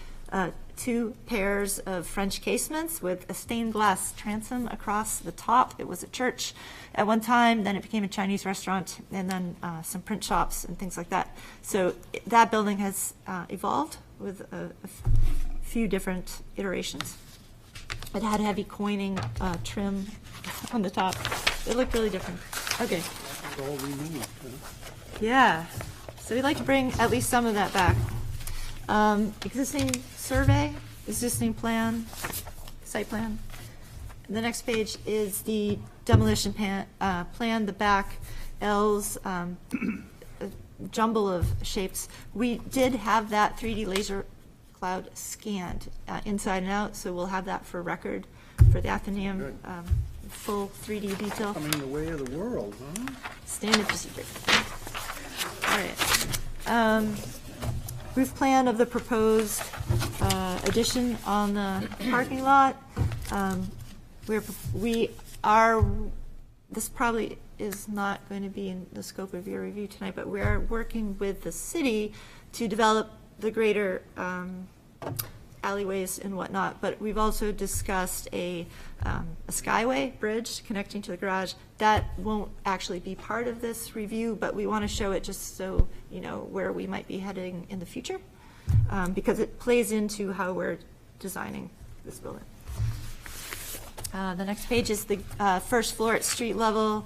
2 pairs of French casements with a stained glass transom across the top. It was a church at one time, then it became a Chinese restaurant, and then some print shops and things like that. So that building has evolved with a few different iterations. It had heavy coining trim on the top. It looked really different. Okay. All removed, huh? Yeah. So we'd like to bring at least some of that back. Existing survey, existing plan, site plan. The next page is the demolition plan, the back L's, a jumble of shapes. We did have that 3D laser cloud scanned inside and out, so we'll have that for record for the Athenaeum, full 3D detail. Coming the way of the world, huh? Standard procedure. All right. Roof plan of the proposed addition on the parking lot. This probably is not going to be in the scope of your review tonight, but we're working with the city to develop the greater alleyways and whatnot, but we've also discussed a skyway bridge connecting to the garage. That won't actually be part of this review, but we want to show it just so you know where we might be heading in the future, because it plays into how we're designing this building. The next page is the first floor at street level.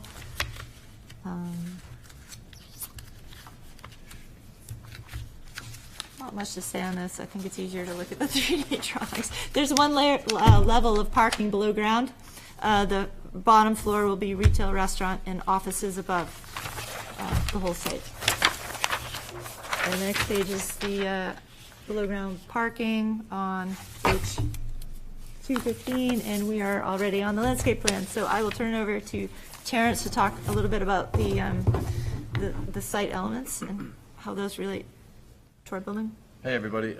Not much to say on this. I think it's easier to look at the 3D drawings. There's one level of parking below ground. The bottom floor will be retail, restaurant, and offices above the whole site. And the next page is the below ground parking on page 215, and we are already on the landscape plan. So I will turn it over to Terrence to talk a little bit about the site elements and how those relate to our building. Hey, everybody.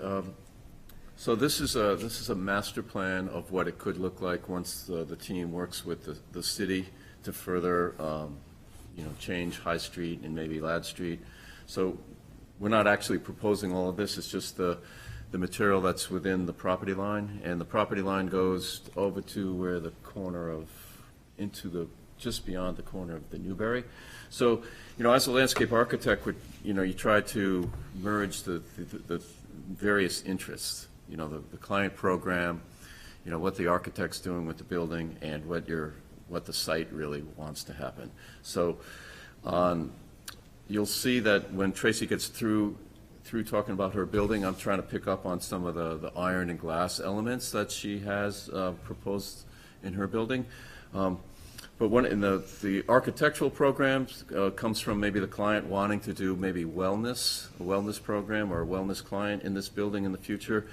So this is a master plan of what it could look like once the team works with the city to further, change High Street and maybe Ladd Street. So we're not actually proposing all of this. It's just the material that's within the property line, and the property line goes over to where the corner of just beyond the corner of the Newberry. So, as a landscape architect, you try to merge the various interests, the client program, what the architect's doing with the building, and what the site really wants to happen. So, you'll see that when Tracy gets through talking about her building, I'm trying to pick up on some of the iron and glass elements that she has proposed in her building. But one in the architectural programs comes from maybe the client wanting to do maybe a wellness program or a wellness client in this building in the future.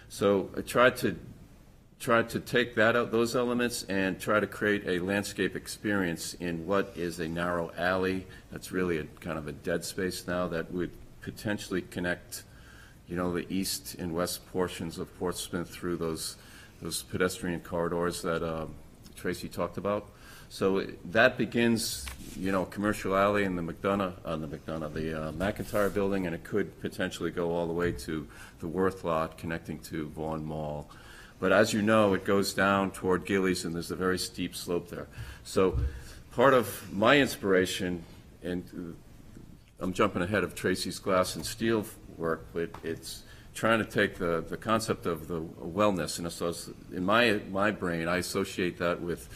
So I tried to take those elements and try to create a landscape experience in what is a narrow alley that's really a kind of a dead space now that would potentially connect, the east and west portions of Portsmouth through those pedestrian corridors that Tracy talked about. So that begins, commercial alley in the McIntyre building, and it could potentially go all the way to the Worth lot connecting to Vaughan Mall. But as you know, it goes down toward Gillies, and there's a very steep slope there. So part of my inspiration, and I'm jumping ahead of Tracy's glass and steel work, but it's trying to take the concept of the wellness, and so in my brain, I associate that with,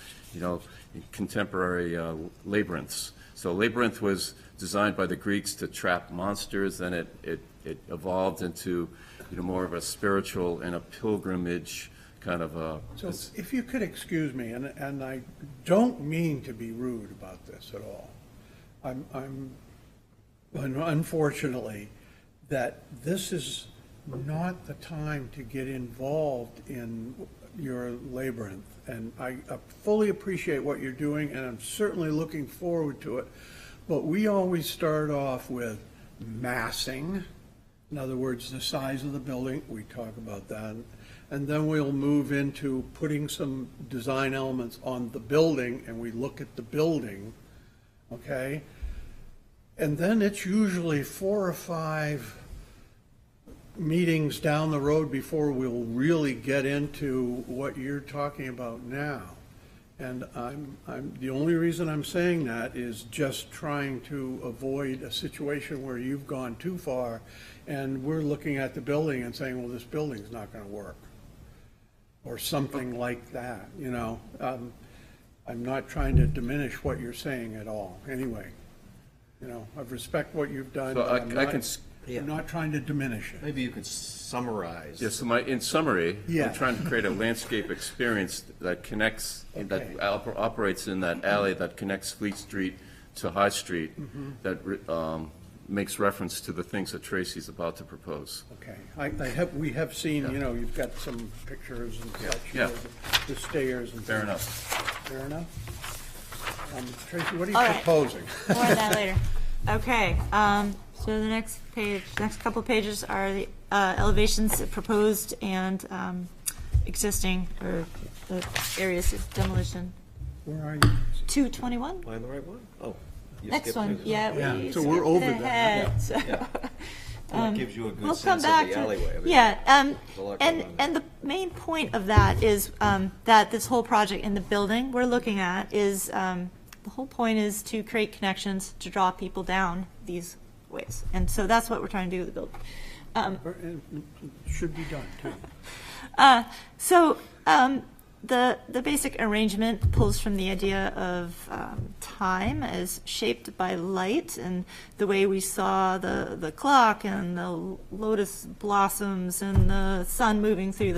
contemporary labyrinths. So labyrinth was designed by the Greeks to trap monsters, then it evolved into, more of a spiritual and a pilgrimage kind of a. So if you could excuse me, and I don't mean to be rude about this at all. I'm unfortunately, that this is not the time to get involved in your labyrinth. And I fully appreciate what you're doing, and I'm certainly looking forward to it. But we always start off with massing, in other words, the size of the building, we talk about that. And then we'll move into putting some design elements on the building, and we look at the building, okay? And then it's usually 4 or 5 meetings down the road before we'll really get into what you're talking about now. And the only reason I'm saying that is just trying to avoid a situation where you've gone too far and we're looking at the building and saying, well, this building's not going to work, or something like that, you know. I'm not trying to diminish what you're saying at all. Anyway, you know, I respect what you've done. So but I'm not trying to diminish it. Maybe you could summarize. Yeah, so in summary, Yeah. I'm trying to create a landscape experience that connects, that operates in that alley that connects Fleet Street to High Street, that makes reference to the things that Tracy's about to propose. Okay, we have seen, you know, you've got some pictures and such, you Yeah. know, the stairs and. Fair things. enough. Fair enough. Tracy, what are you All right. proposing? More on that later. Okay, so the next page, next couple pages are the elevations proposed and existing, or the areas of demolition. Where are you? 221? Am I in the right one? Oh. you Next skipped one, it. yeah. we so we're skipped over that. ahead, so, Yeah. That gives you a good we'll sense come of back the to- alleyway. I mean, Yeah, there's a lot going on and the main point of that is that this whole project in the building we're looking at is, the whole point is to create connections to draw people down these ways. And so that's what we're trying to do with the building. It should be done, too. So the basic arrangement pulls from the idea of time as shaped by light, and the way we saw the clock and the lotus blossoms and the sun moving through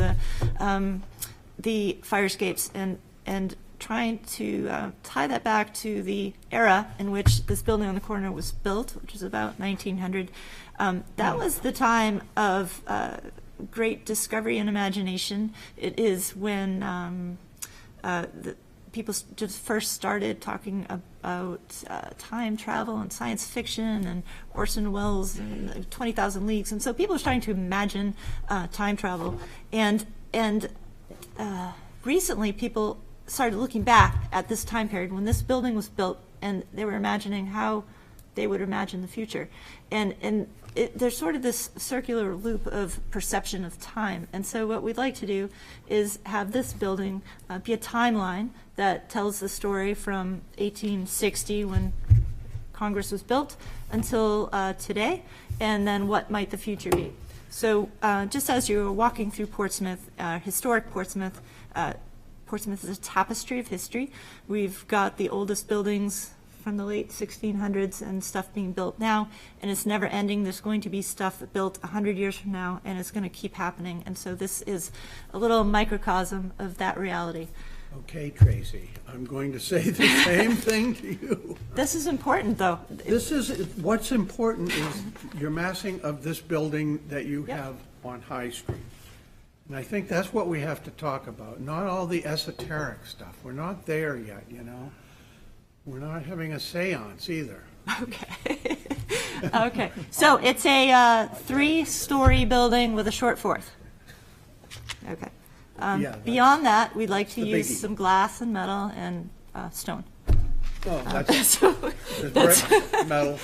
the fire escapes, and trying to tie that back to the era in which this building on the corner was built, which is about 1900. That was the time of great discovery and imagination. It is when the people just first started talking about time travel and science fiction and Orson Welles and 20,000 Leagues. And so people were starting to imagine time travel. And recently people started looking back at this time period when this building was built, and they were imagining how they would imagine the future. And there's sort of this circular loop of perception of time. And so what we'd like to do is have this building be a timeline that tells the story from 1860, when Congress was built, until today, and then what might the future be. So just as you were walking through Portsmouth, historic Portsmouth, Portsmouth is a tapestry of history. We've got the oldest buildings from the late 1600s and stuff being built now, and it's never ending. There's going to be stuff built 100 years from now, and it's going to keep happening. And so this is a little microcosm of that reality. Okay, Tracy, I'm going to say the same thing to you. This is important, though. What's important is your massing of this building that you have on High Street. And I think that's what we have to talk about, not all the esoteric stuff. We're not there yet, you know? We're not having a seance either. Okay. Okay. So it's a 3-story building with a short fourth. Okay. Beyond that, we'd like to the use biggie. some glass and metal and stone. Oh, that's brick, metal.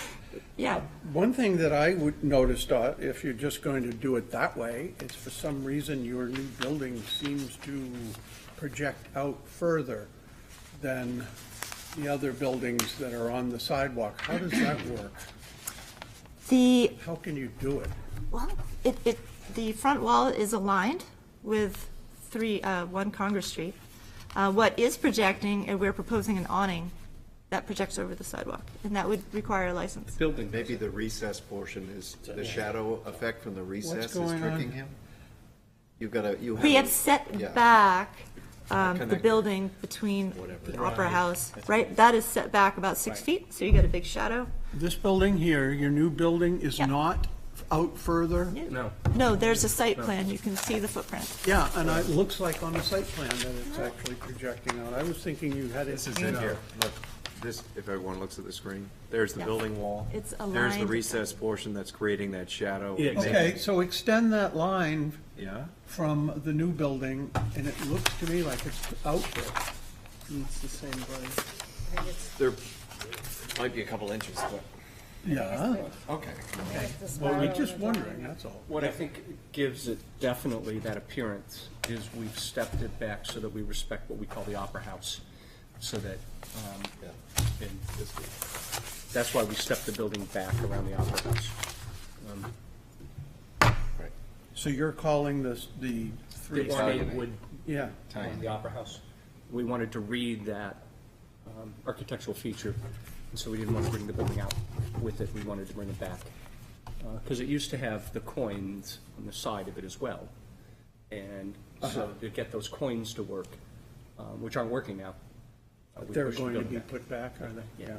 Yeah. One thing that I would notice, if you're just going to do it that way, is for some reason your new building seems to project out further than the other buildings that are on the sidewalk. How does that work? How can you do it? Well, the front wall is aligned with 1 Congress Street. What is projecting, and we're proposing an awning that projects over the sidewalk, and that would require a license. Building, maybe the recess portion is, the shadow effect from the recess is going on? tricking him? You We have set back the Connected. building between the Opera House, right? That is set back about 6 feet, so you get a big shadow. This building here, your new building, is Yeah. not out further? No. No, there's a site plan, you can see the footprint. Yeah, and it looks like on the site plan that it's actually projecting out. I was thinking you had it. This is it here. Look, this, if everyone looks at the screen, there's the Yeah. building wall. It's There's the aligned. recessed portion that's creating that shadow. Yeah, Okay, so extend that line Yeah? from the new building, and it looks to me like it's out there. It's the same place. There might be a couple inches, but. Yeah. Okay. Well, we're just wondering, that's all. What I think gives it definitely that appearance is we've stepped it back so that we respect what we call the Opera House, so that, and that's why we stepped the building back around the Opera House. So you're calling this the three? The ornate wood, Yeah. the Opera House. We wanted to read that architectural feature, and so we didn't want to bring the building out with it, we wanted to bring it back. Because it used to have the coins on the side of it as well. And so to get those coins to work, which aren't working now. we They're pushed the going to building be back. put back, are they? Yeah.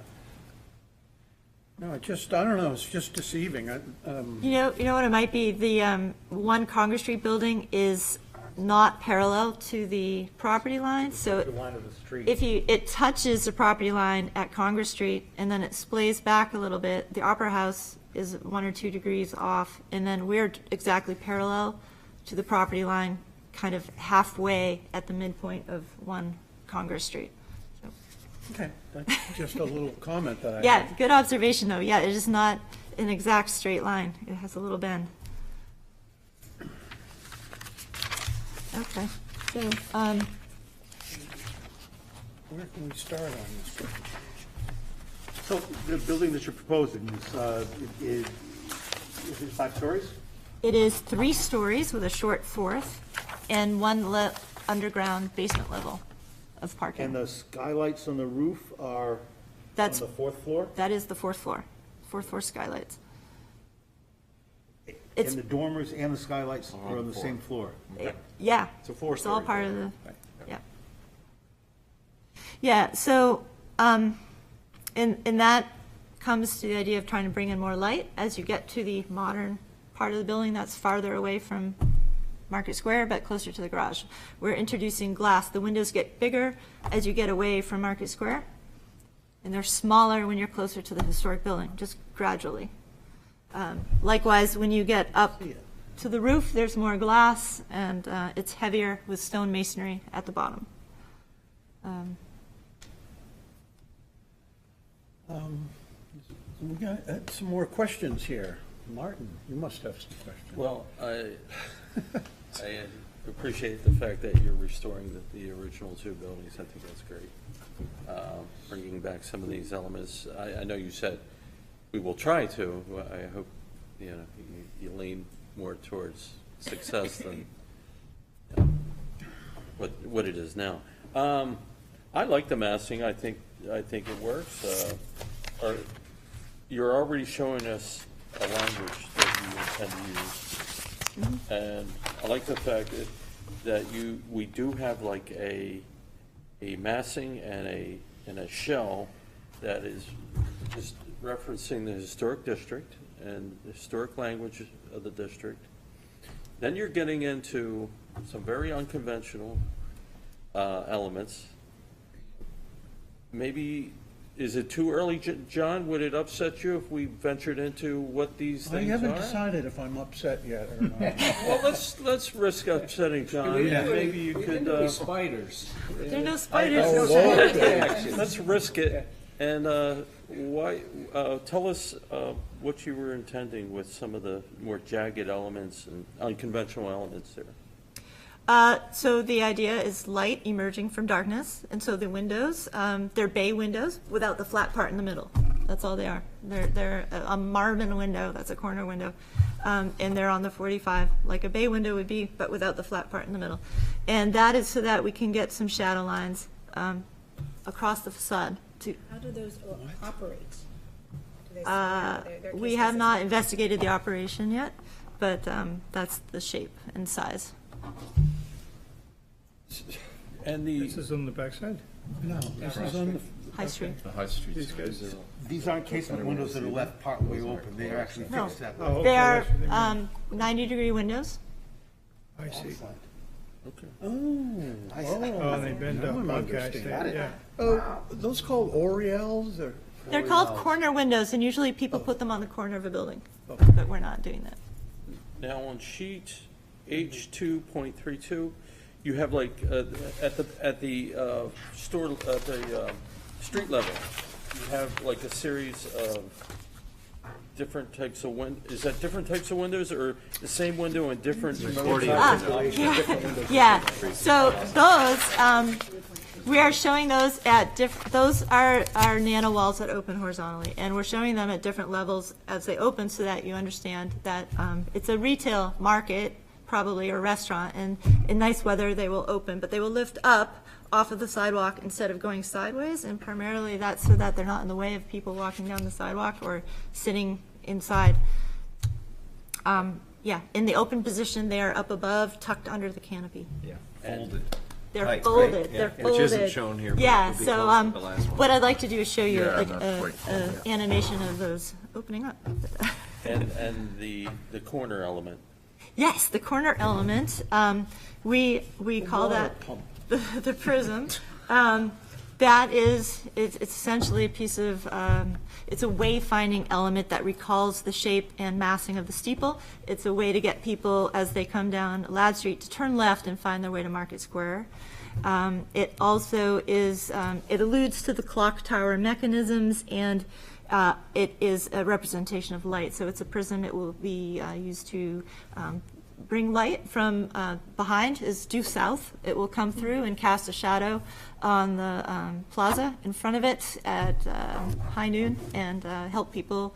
No, it just, I don't know, it's just deceiving. You know what it might be? The 1 Congress Street building is not parallel to the property line, so The line of the street. it touches the property line at Congress Street, and then it splays back a little bit. The Opera House is 1 or 2 degrees off, and then we're exactly parallel to the property line, kind of halfway at the midpoint of 1 Congress Street. Okay, that's just a little comment that I Yeah, had. good observation, though. Yeah, it is not an exact straight line. It has a little bend. Okay, so, Where can we start on this? So the building that you're proposing is it 5 stories? it is 3 stories with a short 4th and 1 underground basement level of parking. And the skylights on the roof are on That's- the 4th floor? That is the 4th floor, 4th floor skylights. And It's- the dormers and the skylights are on the same floor? Yeah. It's a 4-story. It's all part of the, Right. yeah. Yeah, so, and that comes to the idea of trying to bring in more light as you get to the modern part of the building that's farther away from Market Square, but closer to the garage. We're introducing glass. The windows get bigger as you get away from Market Square, and they're smaller when you're closer to the historic building, just gradually. Likewise, when you get up to the roof, there's more glass, and it's heavier with stone masonry at the bottom. We got some more questions here. Martin, you must have some questions. Well, I appreciate the fact that you're restoring the original 2 buildings. I think that's great. Bringing back some of these elements. I know you said we will try to. I hope, you lean more towards success than what it is now. I like the massing. I think it works. You're already showing us a language that you intend to use. And I like the fact that we do have like a massing and a shell that is just referencing the historic district and the historic language of the district. Then you're getting into some very unconventional elements. Maybe, is it too early, John? Would it upset you if we ventured into what these I things are? haven't decided if I'm upset yet or not. Well, let's risk upsetting John. Yeah. Maybe you could. Spiders. There are no spiders. Let's risk it. And why? Tell us what you were intending with some of the more jagged elements and unconventional elements there. So the idea is light emerging from darkness, and so the windows, they're bay windows without the flat part in the middle. That's all they are. They're a Marvin window, that's a corner window, and they're on the 45, like a bay window would be, but without the flat part in the middle. And that is so that we can get some shadow lines across the facade. How do those operate? Do they- they're We case have sensitive? not investigated the operation yet, but that's the shape and size. And the, This is on the backside? No, this is on the. High Street. The High Street. These guys. These aren't casement windows that are left partway open, they are actually No. fixed that way. Oh, okay, They are that's what they mean. 90-degree windows. I see. Oh, Oh, they bend up, now I'm okay, I see, understanding. yeah. Oh, those called Oriels or? They're called corner windows, and usually people put them on the corner of a building, but we're not doing that. now on sheet H2.32, you have like, at the street level, you have like a series of different types of is that different types of windows, or the same window in different? Yeah, so those, we are showing those at those are nano walls that open horizontally, and we're showing them at different levels as they open so that you understand that it's a retail market, probably, or restaurant, and in nice weather they will open, but they will lift up off of the sidewalk instead of going sideways, and primarily that's so that they're not in the way of people walking down the sidewalk or sitting inside. Yeah, in the open position, they are up above, tucked under the canopy. Yeah, folded. They're Right, folded, right, yeah. they're Which folded. isn't shown here, but Yeah, it'll be so, close to the last one. what I'd like to do is show you Yeah, like not a quite full, yeah. animation of those opening up. And the corner element. Yes, the corner element, we call that the prism. That is, it's essentially a piece of, it's a wayfinding element that recalls the shape and massing of the steeple. It's a way to get people, as they come down Ladd Street, to turn left and find their way to Market Square. It also is, it alludes to the clock tower mechanisms, and it is a representation of light. So it's a prism. It will be used to bring light from behind, is due south. It will come through and cast a shadow on the plaza in front of it at high noon, and help people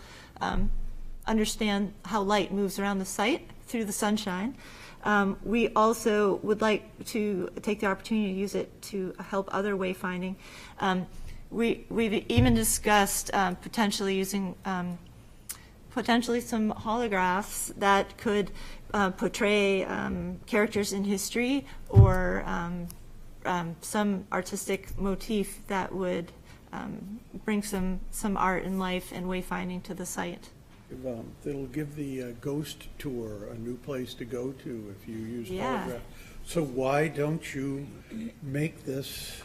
understand how light moves around the site through the sunshine. We also would like to take the opportunity to use it to help other wayfinding. We've even discussed potentially using potentially some holographs that could portray characters in history, or some artistic motif that would bring some art and life and wayfinding to the site. It'll give the ghost tour a new place to go to if you use Yeah. holograph. So why don't you make this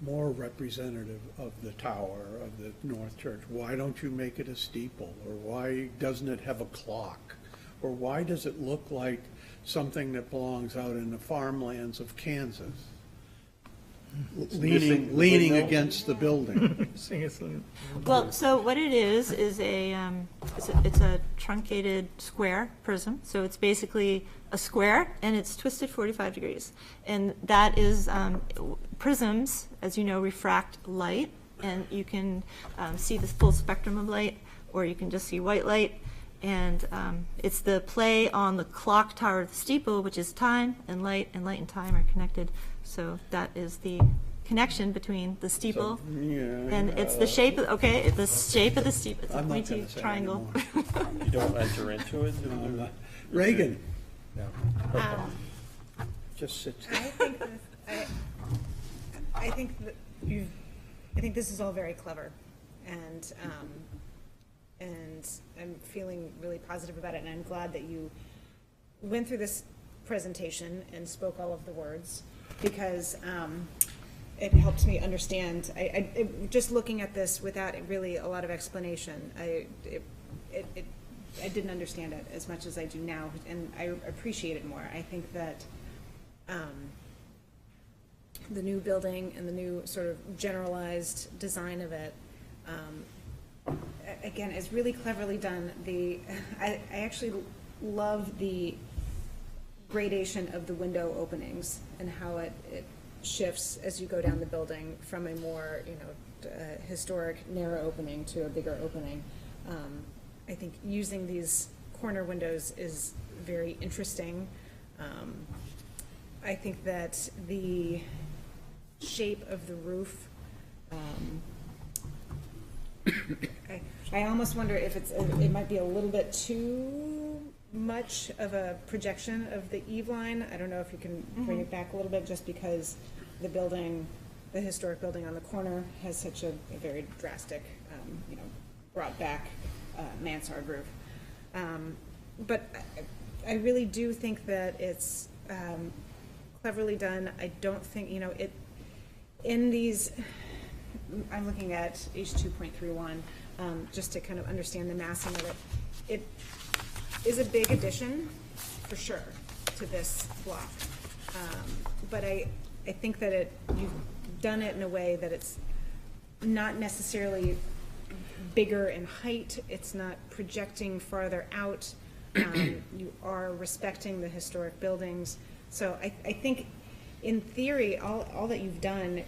more representative of the tower of the North Church? Why don't you make it a steeple? Or why doesn't it have a clock? Or why does it look like something that belongs out in the farmlands of Kansas? Leaning against the building. Well, so what it is a it's a truncated square prism. So it's basically a square, and it's twisted 45 degrees. And that is, prisms, as you know, refract light, and you can see the full spectrum of light, or you can just see white light. And it's the play on the clock tower of the steeple, which is time and light and time are connected. So that is the connection between the steeple, and it's the shape of, okay, the shape of the steeple. It's a pointy triangle. You don't enter into it? Reagan. Just sit. I think this is all very clever, and I'm feeling really positive about it, and I'm glad that you went through this presentation and spoke all of the words, because it helps me understand. Just looking at this without really a lot of explanation, I didn't understand it as much as I do now, and I appreciate it more. I think that the new building and the new sort of generalized design of it, again, is really cleverly done. I actually love the gradation of the window openings and how it shifts as you go down the building from a more, historic narrow opening to a bigger opening. I think using these corner windows is very interesting. I think that the shape of the roof, I almost wonder if it might be a little bit too much of a projection of the eave line. I don't know if you can bring it back a little bit, just because the building, the historic building on the corner has such a very drastic, brought back mansard roof. But I really do think that it's cleverly done. I don't think, in these, I'm looking at H2.31, just to kind of understand the massing of it. It is a big addition, for sure, to this block. But I think that you've done it in a way that it's not necessarily bigger in height, it's not projecting farther out. You are respecting the historic buildings. So I think, in theory, all that you've done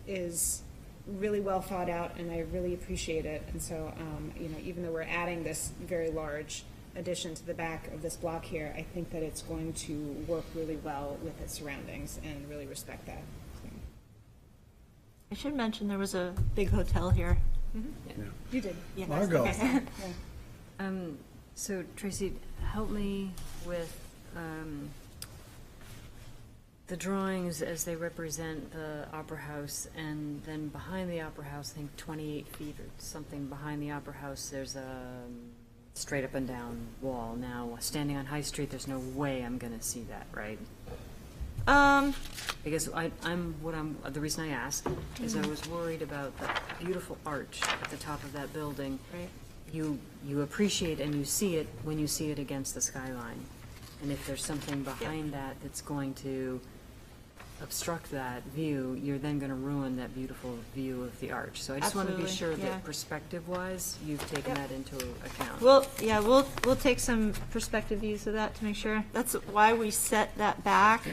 is really well thought out, and I really appreciate it. And so, even though we're adding this very large addition to the back of this block here, I think that it's going to work really well with its surroundings, and really respect that. I should mention there was a big hotel here. Yeah. You did. Yeah. Margot. So Tracy, help me with the drawings as they represent the Opera House, and then behind the Opera House, I think 28 feet or something behind the Opera House, there's a straight up and down wall. Now, standing on High Street, there's no way I'm going to see that, right? Because the reason I asked is I was worried about the beautiful arch at the top of that building. Right. You appreciate and you see it when you see it against the skyline. And if there's something behind that that's going to obstruct that view, you're then going to ruin that beautiful view of the arch. So I just want to be Absolutely, sure yeah. that perspective-wise, you've taken that into account. We'll take some perspective views of that to make sure. That's why we set that back.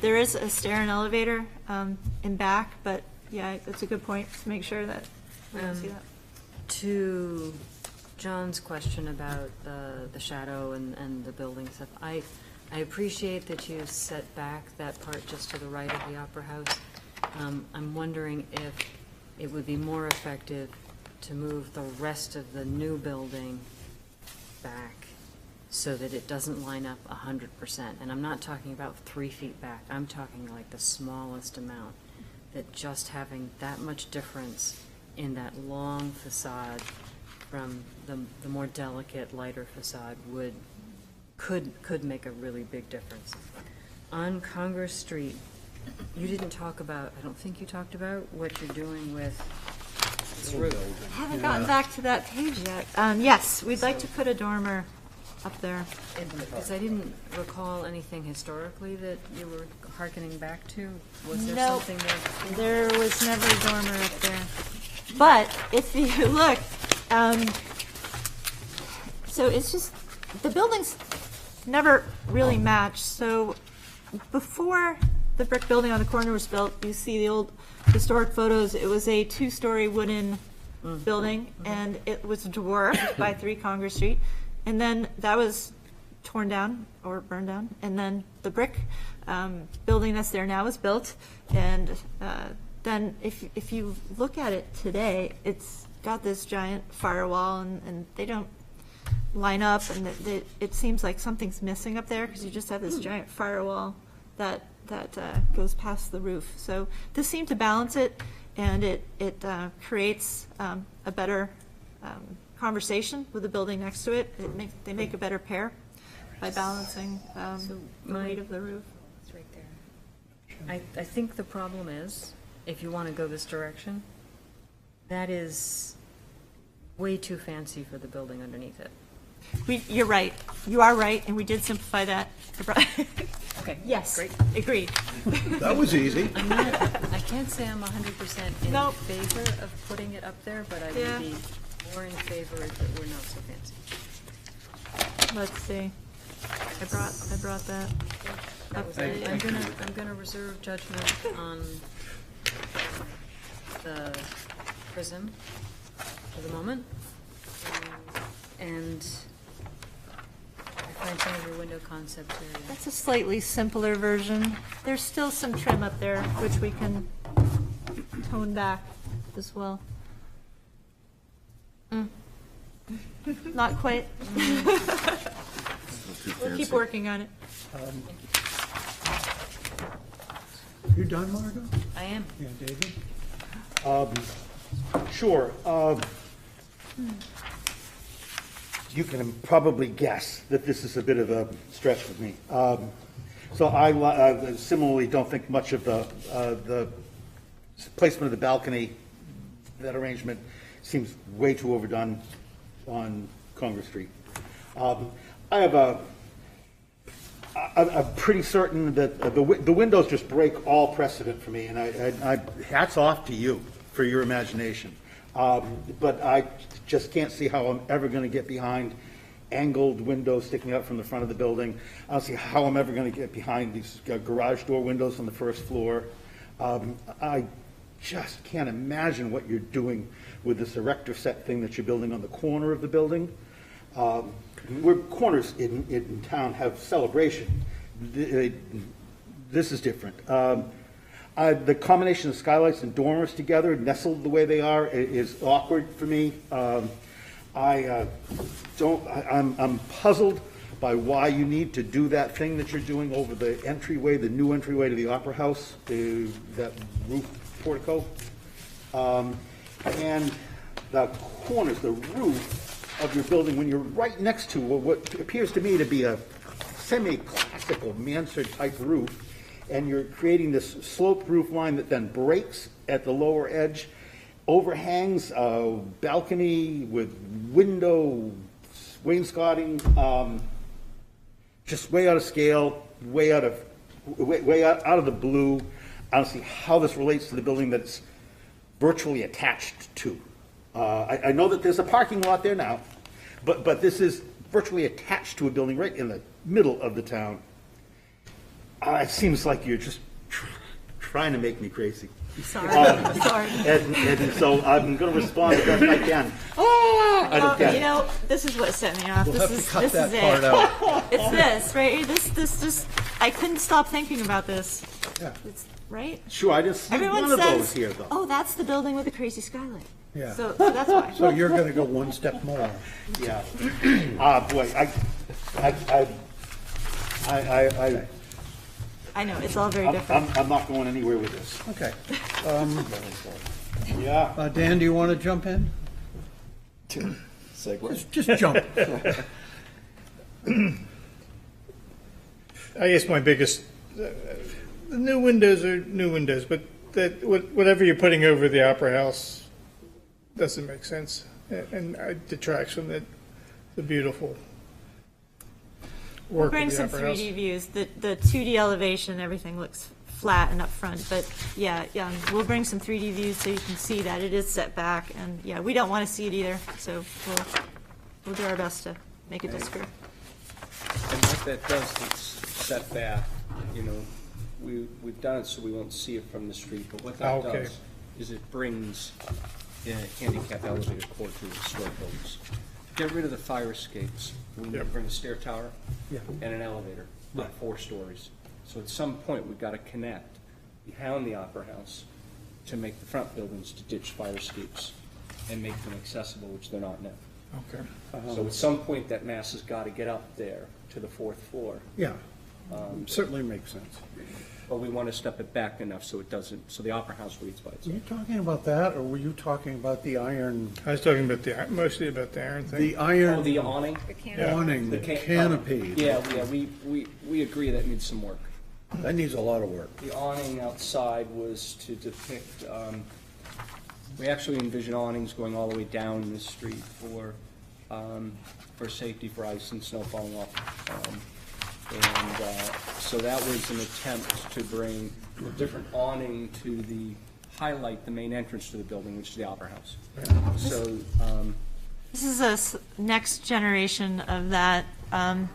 There is a stair and elevator in back, but yeah, that's a good point to make sure that we don't see that. To John's question about the shadow and the building stuff, I appreciate that you set back that part just to the right of the Opera House. I'm wondering if it would be more effective to move the rest of the new building back so that it doesn't line up 100%. And I'm not talking about 3 feet back. I'm talking like the smallest amount, that just having that much difference in that long facade from the more delicate, lighter facade could make a really big difference. On Congress Street, you didn't talk about, I don't think you talked about what you're doing with this roof. I haven't gotten back to that page yet. Yes, we'd like to put a dormer up there. Because I didn't recall anything historically that you were hearkening back to. Was there Nope. something that? There was never a dormer up there. But if you look, so it's just, the buildings never really match. So before the brick building on the corner was built, you see the old historic photos, it was a 2-story wooden building, and it was dwarfed by 3 Congress Street. And then that was torn down or burned down. And then the brick building that's there now was built. And then if you look at it today, it's got this giant firewall, and they don't line up, and it seems like something's missing up there, because you just have this giant firewall that goes past the roof. So this seemed to balance it, and it creates a better conversation with the building next to it. They make a better pair by balancing the weight of the roof. It's right there. I think the problem is, if you want to go this direction, that is way too fancy for the building underneath it. You're right. You are right, and we did simplify that. Okay. Yes. Great. Agreed. That was easy. I can't say I'm 100% in Nope. favor of putting it up there, but I Yeah. would be more in favor if it were not so fancy. Let's see. I brought that up. I'm gonna reserve judgment on the prism for the moment. And I find some of your window concepts here. That's a slightly simpler version. There's still some trim up there, which we can tone back as well. Not quite. We'll keep working on it. You done, Margot? I am. Yeah, David? Sure. You can probably guess that this is a bit of a stretch for me. So I similarly don't think much of the placement of the balcony. That arrangement seems way too overdone on Congress Street. I'm pretty certain that the windows just break all precedent for me, and I hats off to you for your imagination. But I just can't see how I'm ever going to get behind angled windows sticking out from the front of the building. I don't see how I'm ever going to get behind these garage door windows on the first floor. I just can't imagine what you're doing with this erector set thing that you're building on the corner of the building. Where corners in town have celebration, this is different. The combination of skylights and dormers together, nestled the way they are, is awkward for me. I'm puzzled by why you need to do that thing that you're doing over the entryway, the new entryway to the Opera House, that roof portico. And the corners, the roof of your building, when you're right next to what appears to me to be a semi-classical mansard-type roof, and you're creating this sloped roof line that then breaks at the lower edge, overhangs a balcony with window wainscoting, just way out of scale, way out of the blue. I don't see how this relates to the building that it's virtually attached to. I know that there's a parking lot there now, but this is virtually attached to a building right in the middle of the town. It seems like you're just trying to make me crazy. Sorry. Sorry. And so I'm going to respond the best I can. I don't get it. You know, this is what set me off. We'll This have is to cut this that is part it. out. It's this right here. This just I couldn't stop thinking about this. Yeah. It's right. Sure, I didn't see Everyone one of says, those here, though. "Oh, that's the building with the crazy skylight." Yeah. So that's why. So you're going to go one step more. Yeah. Boy, I know it's all very different. I'm not going anywhere with this. Okay. Yeah. Dan, do you want to jump in? Segue. Just jump. I guess my biggest, the new windows are new windows, but that whatever you're putting over the Opera House doesn't make sense, and detracts from the beautiful We'll work bring of the some Opera 3D House. views. The 2D elevation, everything looks flat and up front, but yeah, we'll bring some 3D views so you can see that it is set back, and yeah, we don't want to see it either, so we'll do our best to make it disappear. And what that does, it's set back, you know, we've done it so we won't see it from the street, but what that Okay. does is it brings the handicap elevator core to the store buildings. Get rid of the fire escapes. We need to bring a stair tower and an elevator, about 4 stories. So at some point, we've got to connect behind the Opera House to make the front buildings to ditch fire escapes and make them accessible, which they're not now. Okay. So at some point, that mass has got to get up there to the 4th floor. Yeah. Certainly makes sense. But we want to step it back enough so it doesn't, so the Opera House reads by Were itself. you talking about that, or were you talking about the iron, I was talking about mostly about the iron thing. the iron Oh, the awning? awning, the canopy? Yeah, we agree that needs some work. That needs a lot of work. The awning outside was to depict, we actually envision awnings going all the way down the street for safety, for ice and snow falling off. So that was an attempt to bring a different awning to highlight the main entrance to the building, which is the Opera House. So, This is a next generation of that.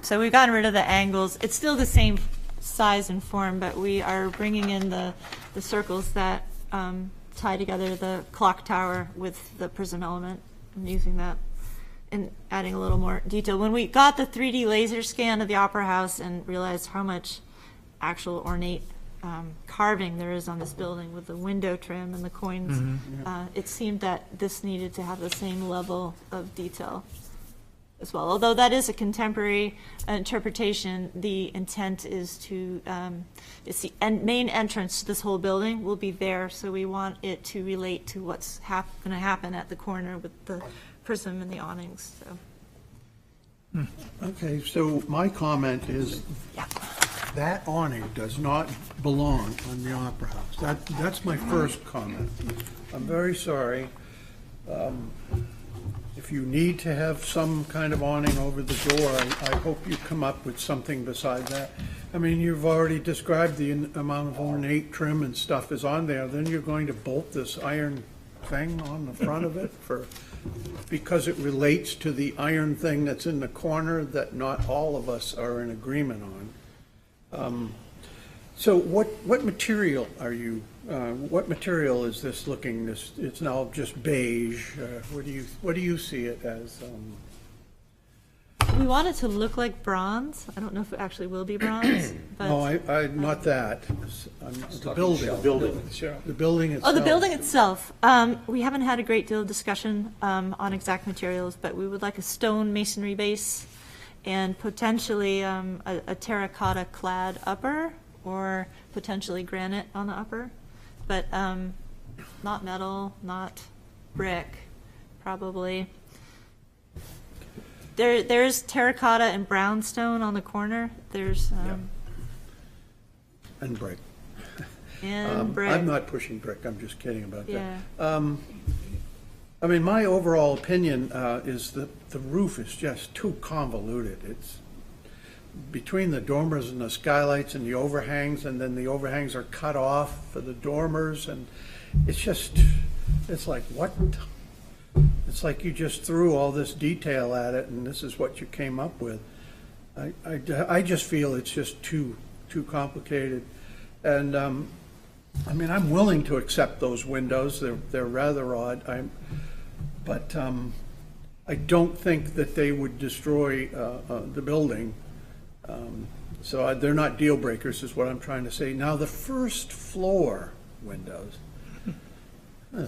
So we've gotten rid of the angles. It's still the same size and form, but we are bringing in the circles that tie together the clock tower with the prism element and using that and adding a little more detail. When we got the 3D laser scan of the Opera House and realized how much actual ornate carving there is on this building with the window trim and the coins. It seemed that this needed to have the same level of detail as well. Although that is a contemporary interpretation, the intent is to, it's the main entrance to this whole building will be there, so we want it to relate to what's going to happen at the corner with the prism and the awnings, so. Okay, so my comment is that awning does not belong on the Opera House. That's my first comment. I'm very sorry. If you need to have some kind of awning over the door, I hope you come up with something besides that. I mean, you've already described the amount of ornate trim and stuff is on there, then you're going to bolt this iron thing on the front of it because it relates to the iron thing that's in the corner that not all of us are in agreement on. So what material are you, what material is this looking, it's now just beige, what do you see it as? We want it to look like bronze. I don't know if it actually will be bronze, but. No, I not that. The building. The building itself. Oh, the building itself. We haven't had a great deal of discussion on exact materials, but we would like a stone masonry base and potentially a terracotta clad upper or potentially granite on the upper, but not metal, not brick, probably. There's terracotta and brownstone on the corner. There's And brick. And brick. I'm not pushing brick, I'm just kidding about that. Yeah. I mean, my overall opinion is that the roof is just too convoluted. It's between the dormers and the skylights and the overhangs, and then the overhangs are cut off for the dormers, and it's like, what? It's like you just threw all this detail at it, and this is what you came up with. I just feel it's just too complicated. And, I mean, I'm willing to accept those windows. They're rather odd. But I don't think that they would destroy the building. So they're not deal breakers, is what I'm trying to say. Now, the first floor windows, I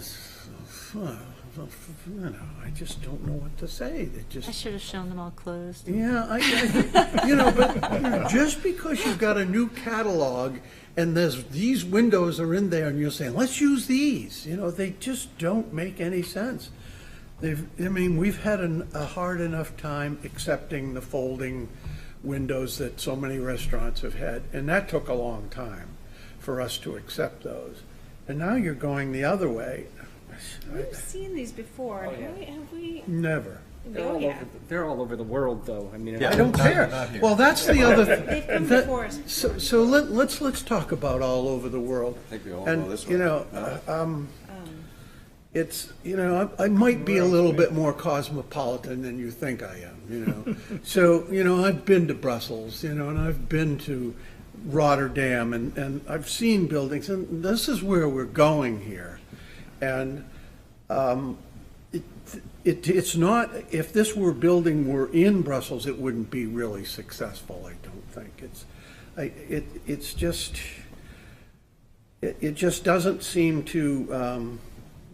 just don't know what to say. I should have shown them all closed. Yeah, but just because you've got a new catalog and these windows are in there and you're saying, let's use these, they just don't make any sense. We've had a hard enough time accepting the folding windows that so many restaurants have had, and that took a long time for us to accept those. And now you're going the other way. We've seen these before. Have we? Never. They're all over the world, though. I mean, I don't care. Well, that's the other thing. They've come before us. So let's talk about all over the world. I think we all know this one. It's, I might be a little bit more cosmopolitan than you think I am, So, I've been to Brussels, and I've been to Rotterdam, and I've seen buildings, and this is where we're going here. And it's not, if this building were in Brussels, it wouldn't be really successful, I don't think. It just doesn't seem to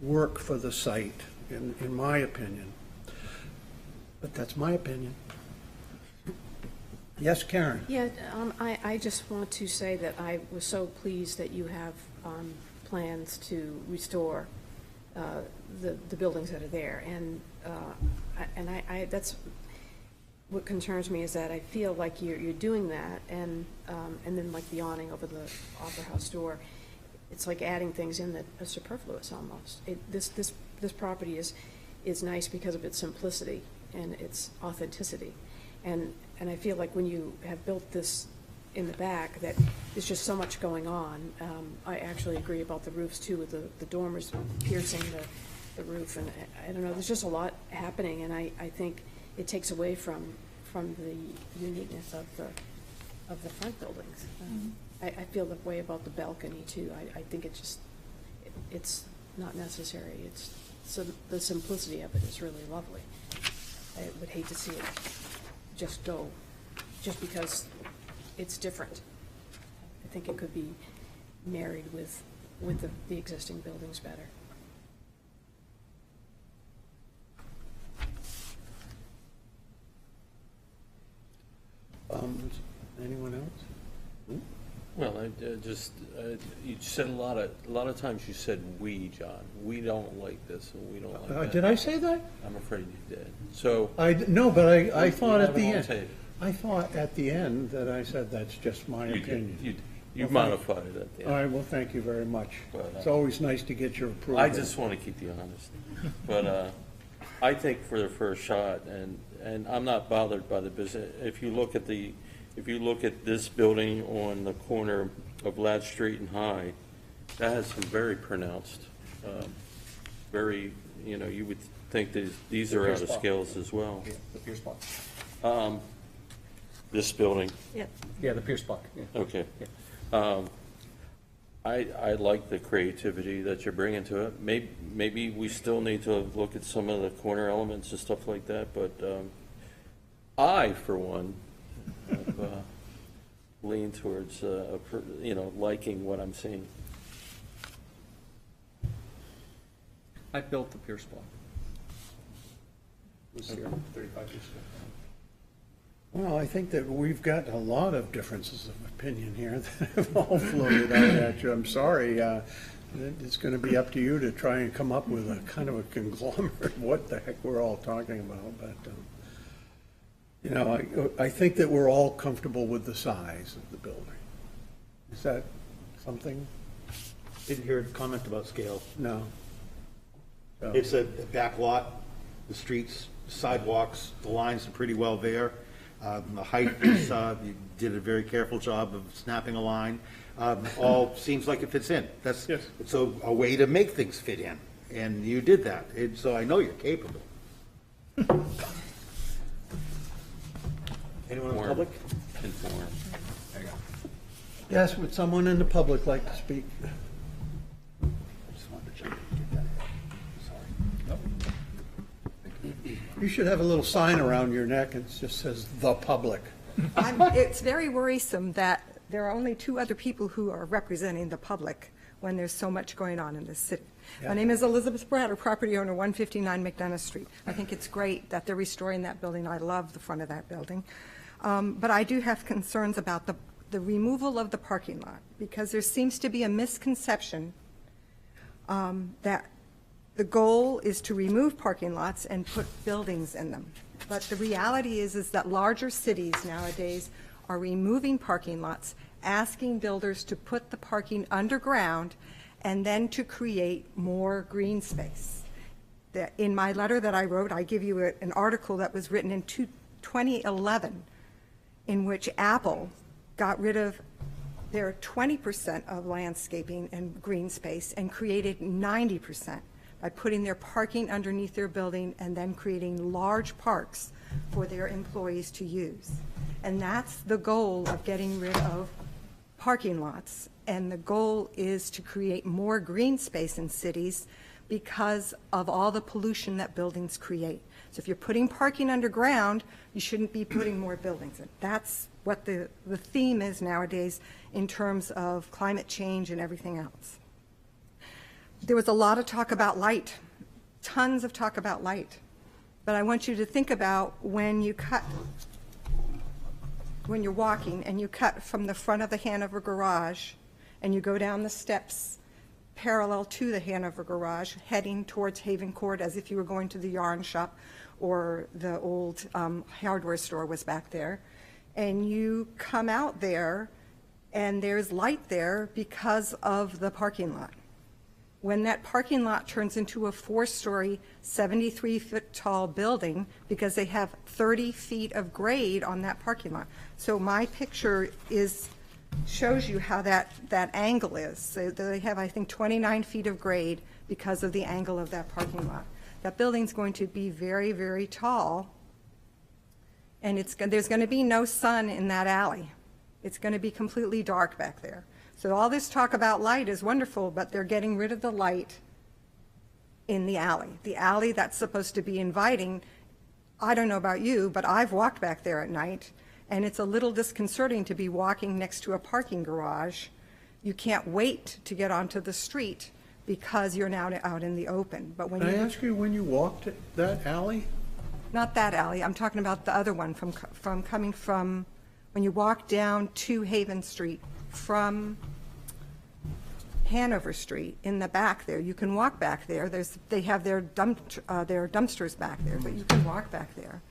work for the site, in my opinion. But that's my opinion. Yes, Karen? Yeah, I just want to say that I was so pleased that you have plans to restore the buildings that are there. And I that's what concerns me, is that I feel like you're doing that, and then like the awning over the Opera House door, it's like adding things in that are superfluous almost. This property is nice because of its simplicity and its authenticity, and I feel like when you have built this in the back, that there's just so much going on. I actually agree about the roofs too, with the dormers piercing the roof, and I don't know, there's just a lot happening, and I think it takes away from the uniqueness of the front buildings. I feel the way about the balcony too. I think it's not necessary. The simplicity of it is really lovely. I would hate to see it just because it's different. I think it could be married with the existing buildings better. Anyone else? Well, you said a lot of times you said "we," John. We don't like this, and we don't like that. Did I say that? I'm afraid you did. So. No, but I We thought have at the it on end, tape. I thought at the end that I said that's just my opinion. You Well, modified it at the All end. right, well, thank you very much. But, It's always nice to get your approval. I just want to keep you honest. But I think for the first shot, and I'm not bothered by the business, if you look at this building on the corner of Ladd Street and High, that has some very pronounced, you would think that these are out of scales as well. Yeah, the Pierce Block. This building, Yeah, the Pierce Block, yeah. okay. I like the creativity that you're bringing to it. Maybe we still need to look at some of the corner elements and stuff like that, but I, for one, have leaned towards, liking what I'm seeing. I built the Pierce Block. It was here 35 years ago. Well, I think that we've got a lot of differences of opinion here that have all floated out at you. I'm sorry. It's going to be up to you to try and come up with a kind of a conglomerate of what the heck we're all talking about. But, I think that we're all comfortable with the size of the building. Is that something? Didn't hear a comment about scale. No. So- It's a back lot, the streets, sidewalks, the lines are pretty well there. The height is, you did a very careful job of snapping a line. All seems like it fits in. It's a way to make things fit in, and you did that. So I know you're capable. Anyone in the public? Inform. Yes, would someone in the public like to speak? Just wanted to jump in and get that. Sorry. You should have a little sign around your neck and it just says, "The Public." It's very worrisome that there are only two other people who are representing the public when there's so much going on in this city. Yeah. My name is Elizabeth Bratter, property owner, 159 McDonough Street. I think it's great that they're restoring that building. I love the front of that building. But I do have concerns about the removal of the parking lot, because there seems to be a misconception that the goal is to remove parking lots and put buildings in them. But the reality is that larger cities nowadays are removing parking lots, asking builders to put the parking underground, and then to create more green space. In my letter that I wrote, I give you an article that was written in 2011, in which Apple got rid of their 20% of landscaping and green space and created 90% by putting their parking underneath their building and then creating large parks for their employees to use. And that's the goal of getting rid of parking lots. And the goal is to create more green space in cities because of all the pollution that buildings create. So if you're putting parking underground, you shouldn't be putting more buildings in. That's what the theme is nowadays in terms of climate change and everything else. There was a lot of talk about light, tons of talk about light. But I want you to think about when you're walking and you cut from the front of the Hanover garage and you go down the steps parallel to the Hanover garage, heading towards Haven Court as if you were going to the yarn shop or the old hardware store was back there. And you come out there and there's light there because of the parking lot. When that parking lot turns into a 4-story, 73-foot-tall building, because they have 30 feet of grade on that parking lot. So my picture shows you how that angle is. So they have, I think, 29 feet of grade because of the angle of that parking lot. That building's going to be very, very tall, and there's going to be no sun in that alley. It's going to be completely dark back there. So all this talk about light is wonderful, but they're getting rid of the light in the alley that's supposed to be inviting. I don't know about you, but I've walked back there at night, and it's a little disconcerting to be walking next to a parking garage you can't wait to get onto the street because you're now out in the open. But when Can I you, ask you when you walked that alley? not that alley, I'm talking about the other one from coming from, when you walk down to Haven Street from Hanover Street in the back there, you can walk back there. They have their dumpsters back there, but you can walk back there.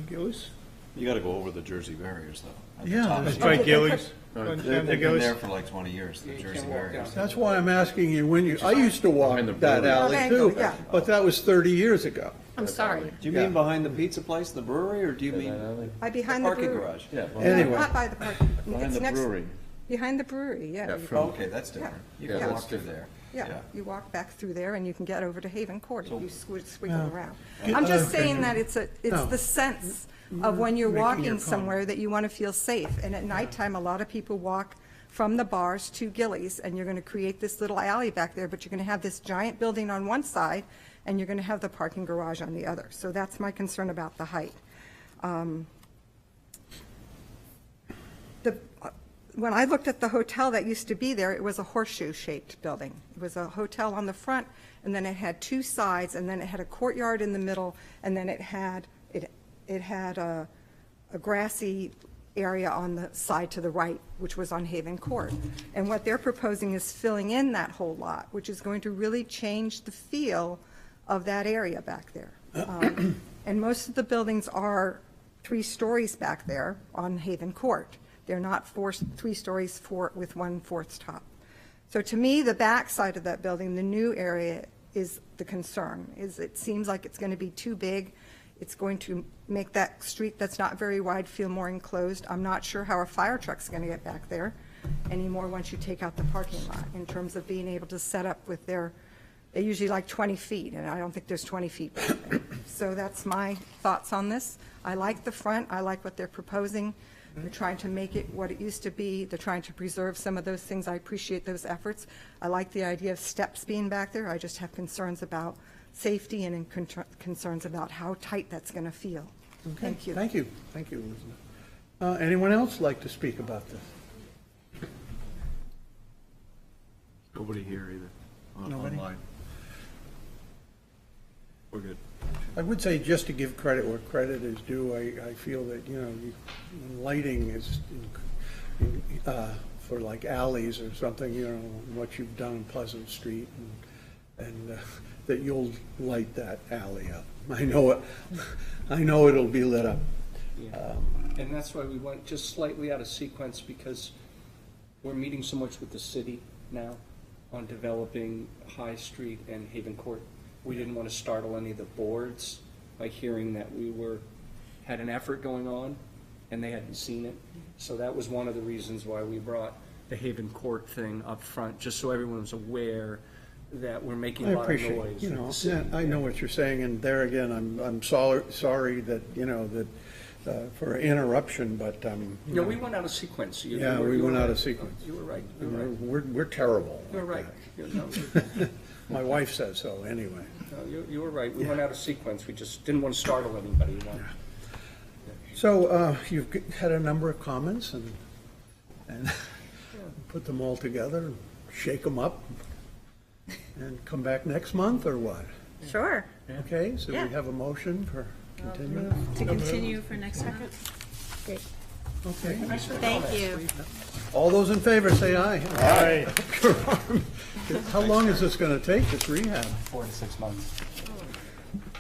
Gillies? You gotta go over the Jersey barriers, though. at the Yeah, top. that's Right, Gillies. They've been there for like 20 years, the You Jersey can't walk barriers. down. That's why I'm asking you when you, I used to walk Behind the that brewery. alley Oh, too, yeah. but that was 30 years ago. I'm sorry. Do you Yeah. mean behind the pizza place, the brewery, or do you mean Behind the parking brewery. garage? Yeah, Anyway. Not by the parking. behind It's the next- brewery. Behind the brewery, yeah. Yeah, You- from- Oh, okay, that's different. You Yeah, can that's walk through different. there. Yeah, you walk back through there and you can get over to Haven Court if you swiggle Yeah. around. Get- I'm just okay. saying that it's No. the sense of when you're Making your walking comment. somewhere that you want to feel safe. And at nighttime, a lot of people walk from the bars to Gillies, and you're going to create this little alley back there, but you're going to have this giant building on one side, and you're going to have the parking garage on the other. So that's my concern about the height. When I looked at the hotel that used to be there, it was a horseshoe-shaped building. It was a hotel on the front, and then it had two sides, and then it had a courtyard in the middle, and then it had a grassy area on the side to the right, which was on Haven Court. And what they're proposing is filling in that whole lot, which is going to really change the feel of that area back there. And most of the buildings are 3 stories back there on Haven Court. They're not 3 stories with 1/4 top. So to me, the back side of that building, the new area, is the concern. It seems like it's going to be too big. It's going to make that street that's not very wide feel more enclosed. I'm not sure how a fire truck's going to get back there anymore once you take out the parking lot, in terms of being able to set up with they usually like 20 feet, and I don't think there's 20 feet back there. So that's my thoughts on this. I like the front. I like what they're proposing. They're trying to make it what it used to be. They're trying to preserve some of those things. I appreciate those efforts. I like the idea of steps being back there. I just have concerns about safety and concerns about how tight that's going to feel. Thank you. Thank you, Elizabeth. Anyone else like to speak about this? Nobody here either. Nobody? Online. We're good. I would say, just to give credit where credit is due, I feel that, lighting is, for like alleys or something, what you've done in Pleasant Street, and that you'll light that alley up. I know it'll be lit up. And that's why we went just slightly out of sequence, because we're meeting so much with the city now on developing High Street and Haven Court. We didn't want to startle any of the boards by hearing that we had an effort going on and they hadn't seen it. So that was one of the reasons why we brought the Haven Court thing up front, just so everyone was aware that we're making I a lot of appreciate, noise. with the yeah, city. I know what you're saying, and there again, I'm sorry that, for interruption, but, No, we went out of sequence. Yeah, we went out of sequence. You were right. You were right. We're terrible. You were right. My wife says so, anyway. No, you were right. We went out of sequence. We just didn't want to startle anybody. So, you've had a number of comments and put them all together, and shake them up, and come back next month, or what? Sure. Okay, so Yeah. we have a motion for continuing? To continue for next month? Great. Okay. Thank you. All those in favor, say aye. Aye. How long is this gonna take, this rehab? 4 to 6 months.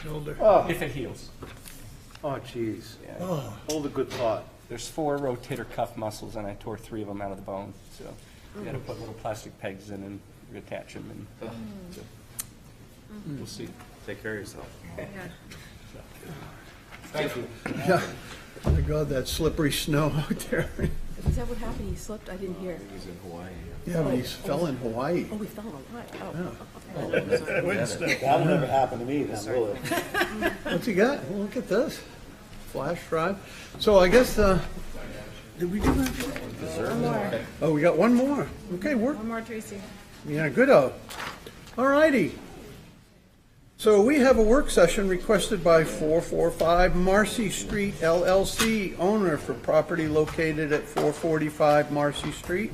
Shoulder. If it heals. Oh, geez. Oh. Hold a good thought. There's 4 rotator cuff muscles, and I tore 3 of them out of the bone. So you got to put little plastic pegs in and reattach them. And we'll see. Take care of yourself. Thank you. Yeah. My God, that slippery snow out there. Is that what happened? He slipped? I didn't hear. He's in Hawaii. Yeah, but he fell in Hawaii. Oh, we fell a lot. Oh. That'll never happen to me, then, will it? What's he got? Well, look at this. Flash drive. So I guess, did we do that? One more. Oh, we got one more. Okay, One more, Tracy. Yeah, good-o. All righty. So we have a work session requested by 445 Marcy Street LLC, owner for property located at 445 Marcy Street,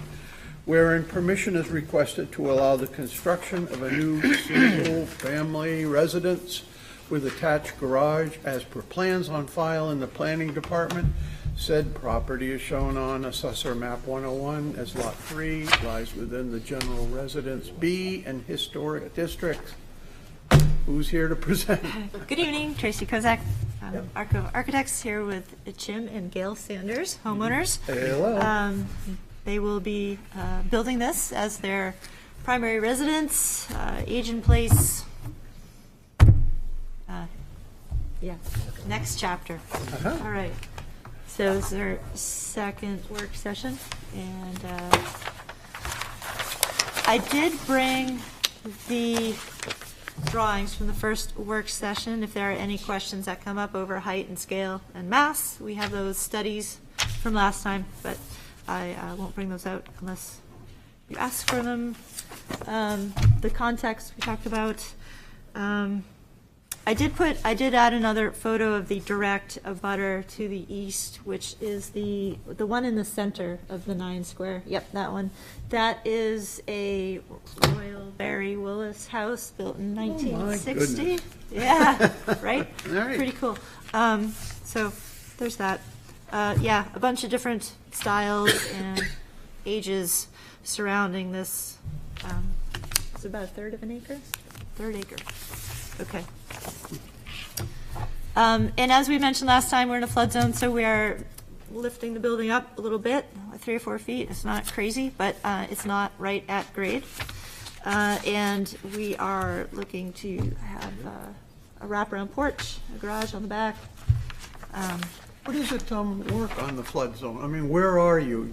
wherein permission is requested to allow the construction of a new single-family residence with attached garage as per plans on file in the planning department. Said property is shown on Assessor Map 101 as Lot 3, lies within the General Residence B and Historic District. Who's here to present? Good evening, Tracy Kozak, Arco Architects, here with Jim and Gail Sanders, homeowners. Hello. They will be building this as their primary residence, age in place. Yeah, next chapter. All right. So this is our second work session, and I did bring the drawings from the first work session. If there are any questions that come up over height and scale and mass, we have those studies from last time, but I won't bring those out unless you ask for them. The context we talked about. I did add another photo of the direct abutter to the east, which is the one in the center of the 9 square. Yep, that one. That is a Royal Barry Willis house built in 1960. Yeah, right? All right. Pretty cool. So there's that. Yeah, a bunch of different styles and ages surrounding this. It's about a third of an acre? Third acre. Okay. And as we mentioned last time, we're in a flood zone, so we are lifting the building up a little bit, 3 or 4 feet. It's not crazy, but it's not right at grade. And we are looking to have a wraparound porch, a garage on the back. What does it work on the flood zone? I mean, where are you?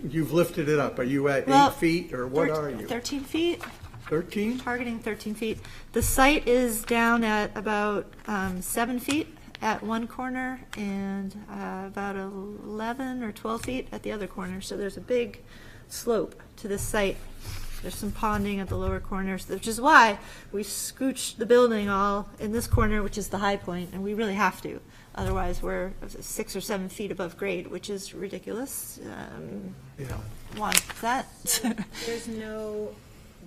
You've lifted it up. Are you at 8 feet, or what are you? 13 feet. 13? Targeting 13 feet. The site is down at about 7 feet at one corner and about 11 or 12 feet at the other corner. So there's a big slope to this site. There's some ponding at the lower corners, which is why we scooched the building all in this corner, which is the high point, and we really have to. Otherwise, we're 6 or 7 feet above grade, which is ridiculous. Want that? There's no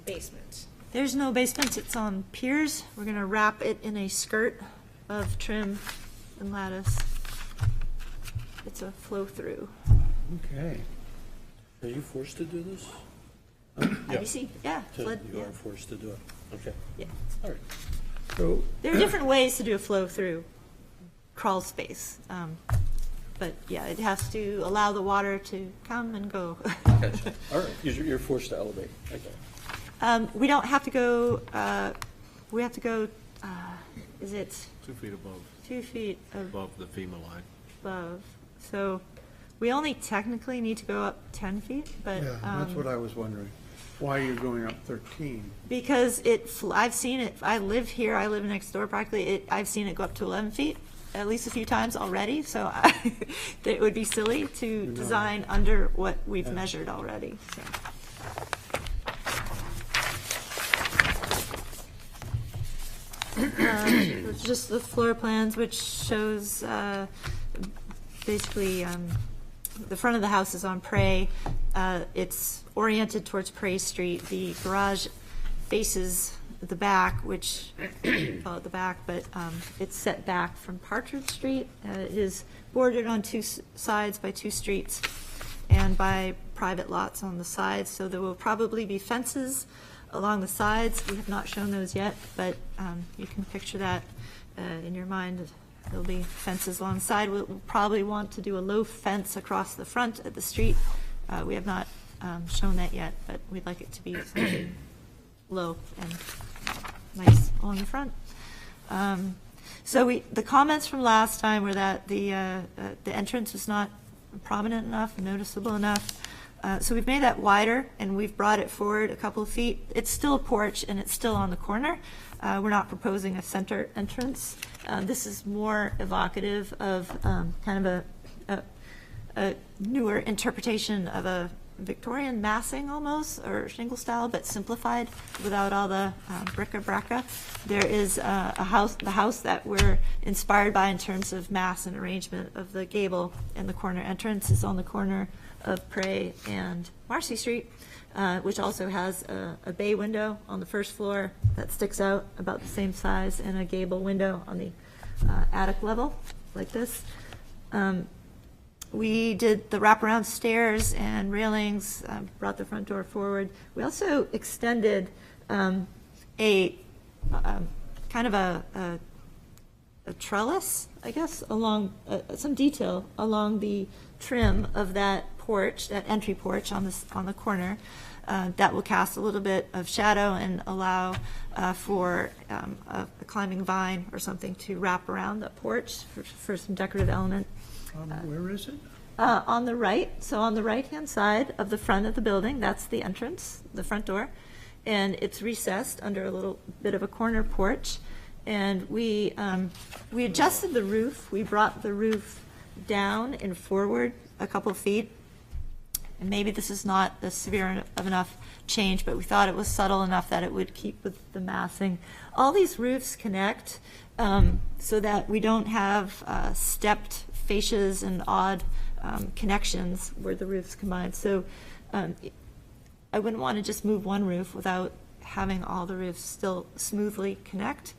basement. There's no basement. It's on piers. We're going to wrap it in a skirt of trim and lattice. It's a flow through. Okay. Are you forced to do this? IBC, yeah. Flood, You yeah. are forced to do it, okay. Yeah. All right. So There are different ways to do a flow through crawl space. But yeah, it has to allow the water to come and go. Gotcha. All right, you're forced to elevate, okay. We don't have to go, we have to go, is it 2 feet above, 2 feet above the FEMA line. above? So we only technically need to go up 10 feet, but. yeah, that's what I was wondering. Why are you going up 13? Because I've seen it, I live here, I live next door practically, I've seen it go up to 11 feet, at least a few times already, so it would be silly to design under what we've measured already, so. It's just the floor plans, which shows basically the front of the house is on Prey. It's oriented towards Prey Street. The garage faces the back, which call it the back, but it's set back from Partridge Street. It is bordered on 2 sides by 2 streets and by private lots on the sides. So there will probably be fences along the sides. We have not shown those yet, but you can picture that in your mind. There'll be fences along the side. We'll probably want to do a low fence across the front at the street. We have not shown that yet, but we'd like it to be something low and nice along the front. So the comments from last time were that the entrance was not prominent enough, noticeable enough. So we've made that wider, and we've brought it forward a couple of feet. It's still a porch, and it's still on the corner. We're not proposing a center entrance. This is more evocative of kind of a newer interpretation of a Victorian massing almost, or shingle style, but simplified without all the bric-a-brac. There is the house that we're inspired by in terms of mass and arrangement of the gable, and the corner entrance is on the corner of Prey and Marcy Street, which also has a bay window on the first floor that sticks out about the same size, and a gable window on the attic level, like this. We did the wraparound stairs and railings, brought the front door forward. We also extended kind of a trellis, I guess, along some detail along the trim of that porch, that entry porch on the corner. That will cast a little bit of shadow and allow for a climbing vine or something to wrap around that porch for some decorative element. Where is it? On the right, so on the right-hand side of the front of the building, that's the entrance, the front door, and it's recessed under a little bit of a corner porch. And we adjusted the roof. We brought the roof down and forward a couple of feet. And maybe this is not a severe of enough change, but we thought it was subtle enough that it would keep with the massing. All these roofs connect so that we don't have stepped fascias and odd connections where the roofs combine. So I wouldn't want to just move one roof without having all the roofs still smoothly connect.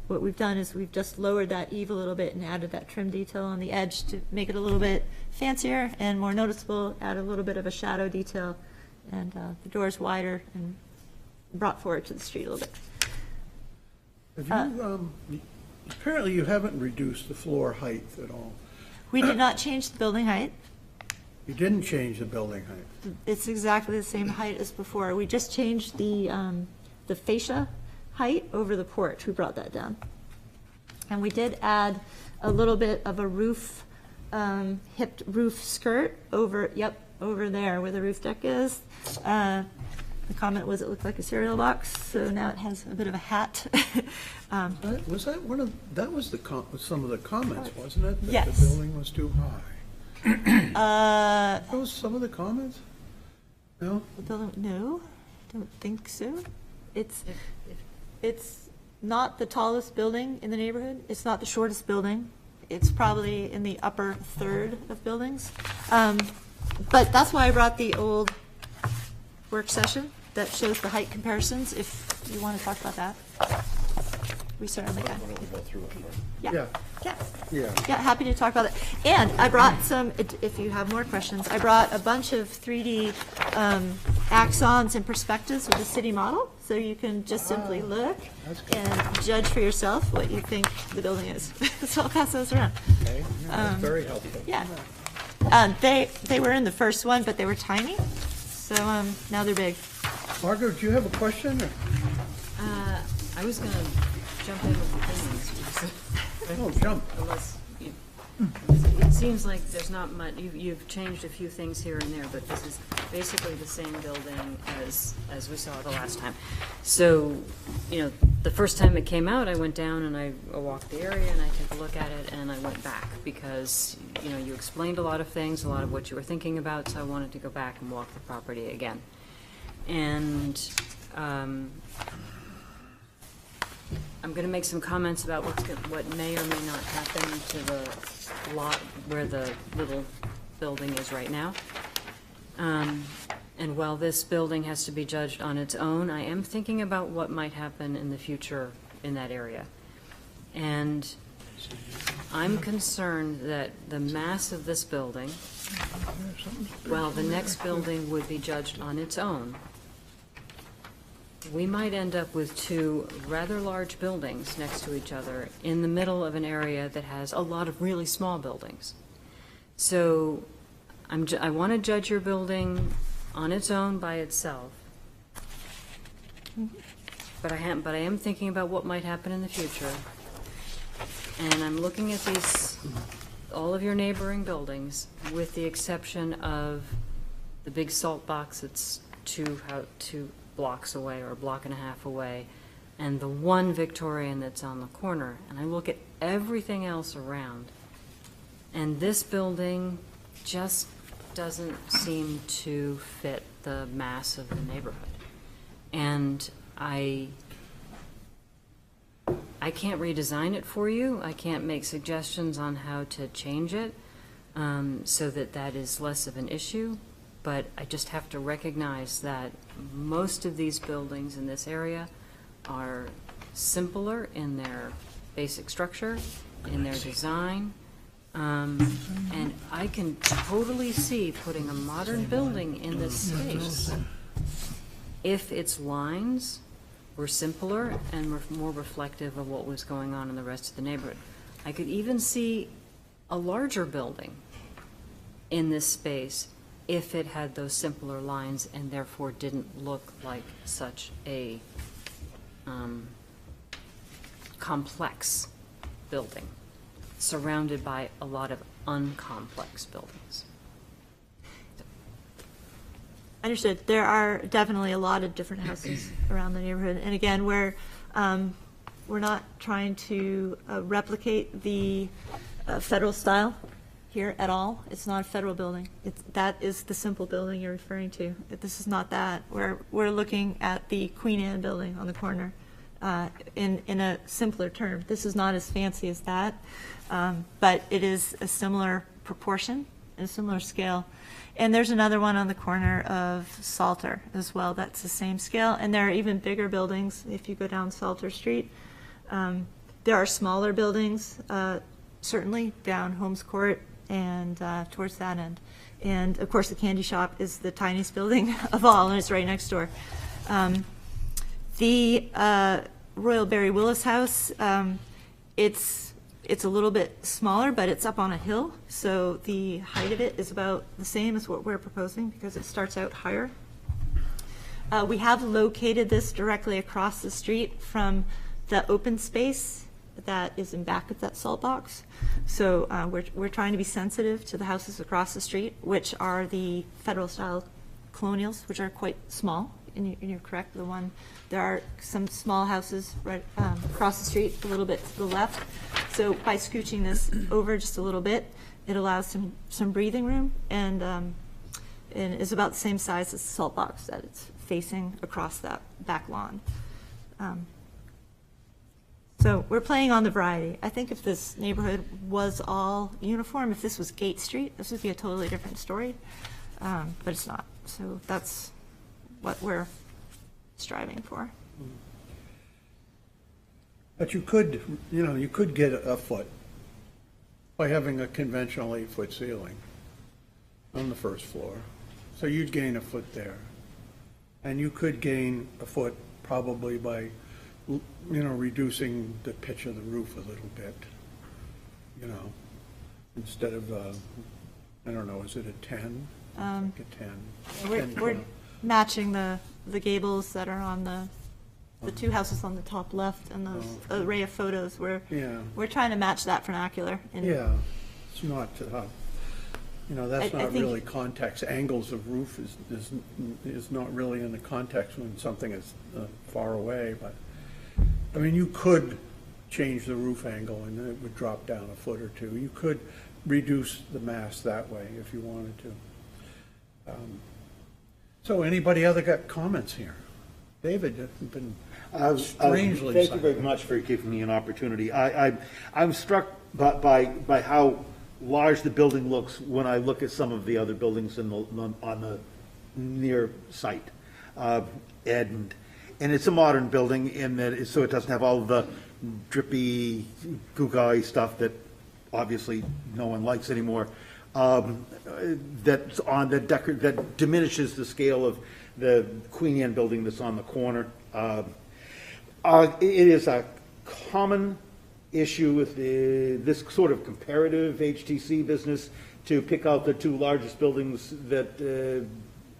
What we've done is we've just lowered that eave a little bit and added that trim detail on the edge to make it a little bit fancier and more noticeable, add a little bit of a shadow detail, and the door's wider and brought forward to the street a little bit. Have you, apparently you haven't reduced the floor height at all. We did not change the building height. You didn't change the building height. It's exactly the same height as before. We just changed the fascia height over the porch. We brought that down. And we did add a little bit of a roof, hipped roof skirt over there where the roof deck is. The comment was it looked like a cereal box, so now it has a bit of a hat. Was that one of, that was some of the comments, wasn't it? That Yes. the building was too high. That was some of the comments? No? The building, no, don't think so. It's not the tallest building in the neighborhood. It's not the shortest building. It's probably in the upper third of buildings. But that's why I brought the old work session that shows the height comparisons, if you want to talk about that. We certainly can. Yeah. Yeah, happy to talk about it. And I brought some, if you have more questions, I brought a bunch of 3D axons and perspectives with the city model, so you can just simply look and judge for yourself what you think the building is. So I'll pass those around. Okay, that's very helpful. Yeah. They were in the first one, but they were tiny, so now they're big. Margot, do you have a question? Or? I was going to jump in with opinions. Oh, jump. Unless it seems like there's not much, you've changed a few things here and there, but this is basically the same building as we saw the last time. So, the first time it came out, I went down and I walked the area and I took a look at it and I went back because, you explained a lot of things, a lot of what you were thinking about, so I wanted to go back and walk the property again. And I'm going to make some comments about what may or may not happen to the lot where the little building is right now. And while this building has to be judged on its own, I am thinking about what might happen in the future in that area. And I'm concerned that the mass of this building, while the next building would be judged on its own, we might end up with two rather large buildings next to each other in the middle of an area that has a lot of really small buildings. So I want to judge your building on its own by itself. But I am thinking about what might happen in the future. And I'm looking at all of your neighboring buildings, with the exception of the big salt box that's two blocks away or a block and a half away, and the one Victorian that's on the corner. And I look at everything else around, and this building just doesn't seem to fit the mass of the neighborhood. And I can't redesign it for you. I can't make suggestions on how to change it. so that that is less of an issue. But I just have to recognize that most of these buildings in this area are simpler in their basic structure, in their design. And I can totally see putting a modern building in this space if its lines were simpler and were more reflective of what was going on in the rest of the neighborhood. I could even see a larger building in this space if it had those simpler lines and therefore didn't look like such a complex building surrounded by a lot of uncomplex buildings. Understood. There are definitely a lot of different houses around the neighborhood. And again, we're not trying to replicate the federal style here at all. It's not a federal building. That is the simple building you're referring to. This is not that. We're looking at the Queen Anne building on the corner in a simpler term. This is not as fancy as that, but it is a similar proportion and a similar scale. And there's another one on the corner of Salter as well. That's the same scale. And there are even bigger buildings if you go down Salter Street. There are smaller buildings, certainly down Holmes Court and towards that end. And of course, the candy shop is the tiniest building of all, and it's right next door. The Royal Barry Willis House, it's a little bit smaller, but it's up on a hill, so the height of it is about the same as what we're proposing because it starts out higher. We have located this directly across the street from the open space that is in back of that salt box. So we're trying to be sensitive to the houses across the street, which are the federal-style colonials, which are quite small. And you're correct, there are some small houses right across the street, a little bit to the left. So by scooching this over just a little bit, it allows some breathing room and is about the same size as the salt box that it's facing across that back lawn. So we're playing on the variety. I think if this neighborhood was all uniform, if this was Gate Street, this would be a totally different story, but it's not. So that's what we're striving for. But you could get a foot by having a conventional 8-foot ceiling on the first floor. So you'd gain a foot there. And you could gain a foot probably by, reducing the pitch of the roof a little bit, instead of, I don't know, is it a 10? Like a 10. We're matching the gables that are on the two houses on the top left and those array of photos. We're trying to match that vernacular. Yeah, it's not, that's not really context. Angles of roof is not really in the context when something is far away. But I mean, you could change the roof angle and it would drop down a foot or two. You could reduce the mass that way if you wanted to. So anybody other got comments here? David, you've been strangely Thank you very much for giving me an opportunity. I'm struck by how large the building looks when I look at some of the other buildings on the near site. And it's a modern building in that, so it doesn't have all the drippy, goo-gawy stuff that obviously no one likes anymore. That diminishes the scale of the Queen Anne building that's on the corner. It is a common issue with this sort of comparative HTC business to pick out the two largest buildings that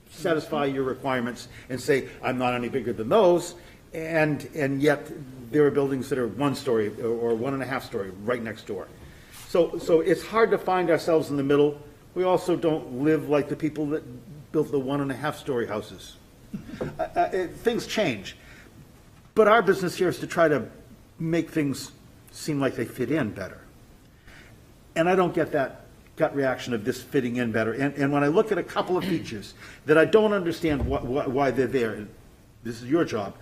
satisfy your requirements and say, I'm not any bigger than those, and yet there are buildings that are 1 story or 1.5 story right next door. So it's hard to find ourselves in the middle. We also don't live like the people that built the 1.5 story houses. Things change. But our business here is to try to make things seem like they fit in better. And I don't get that gut reaction of this fitting in better. And when I look at a couple of features that I don't understand why they're there, and this is your job,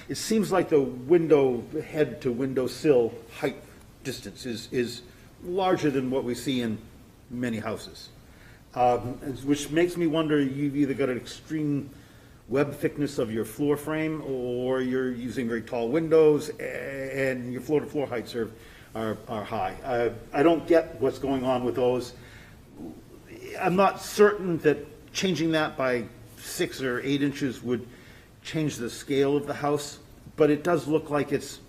it seems like the window head to window sill height distance is larger than what we see in many houses. Which makes me wonder, you've either got an extreme web thickness of your floor frame, or you're using very tall windows, and your floor-to-floor heights are high. I don't get what's going on with those. I'm not certain that changing that by 6 or 8 inches would change the scale of the house, but it does look like it's,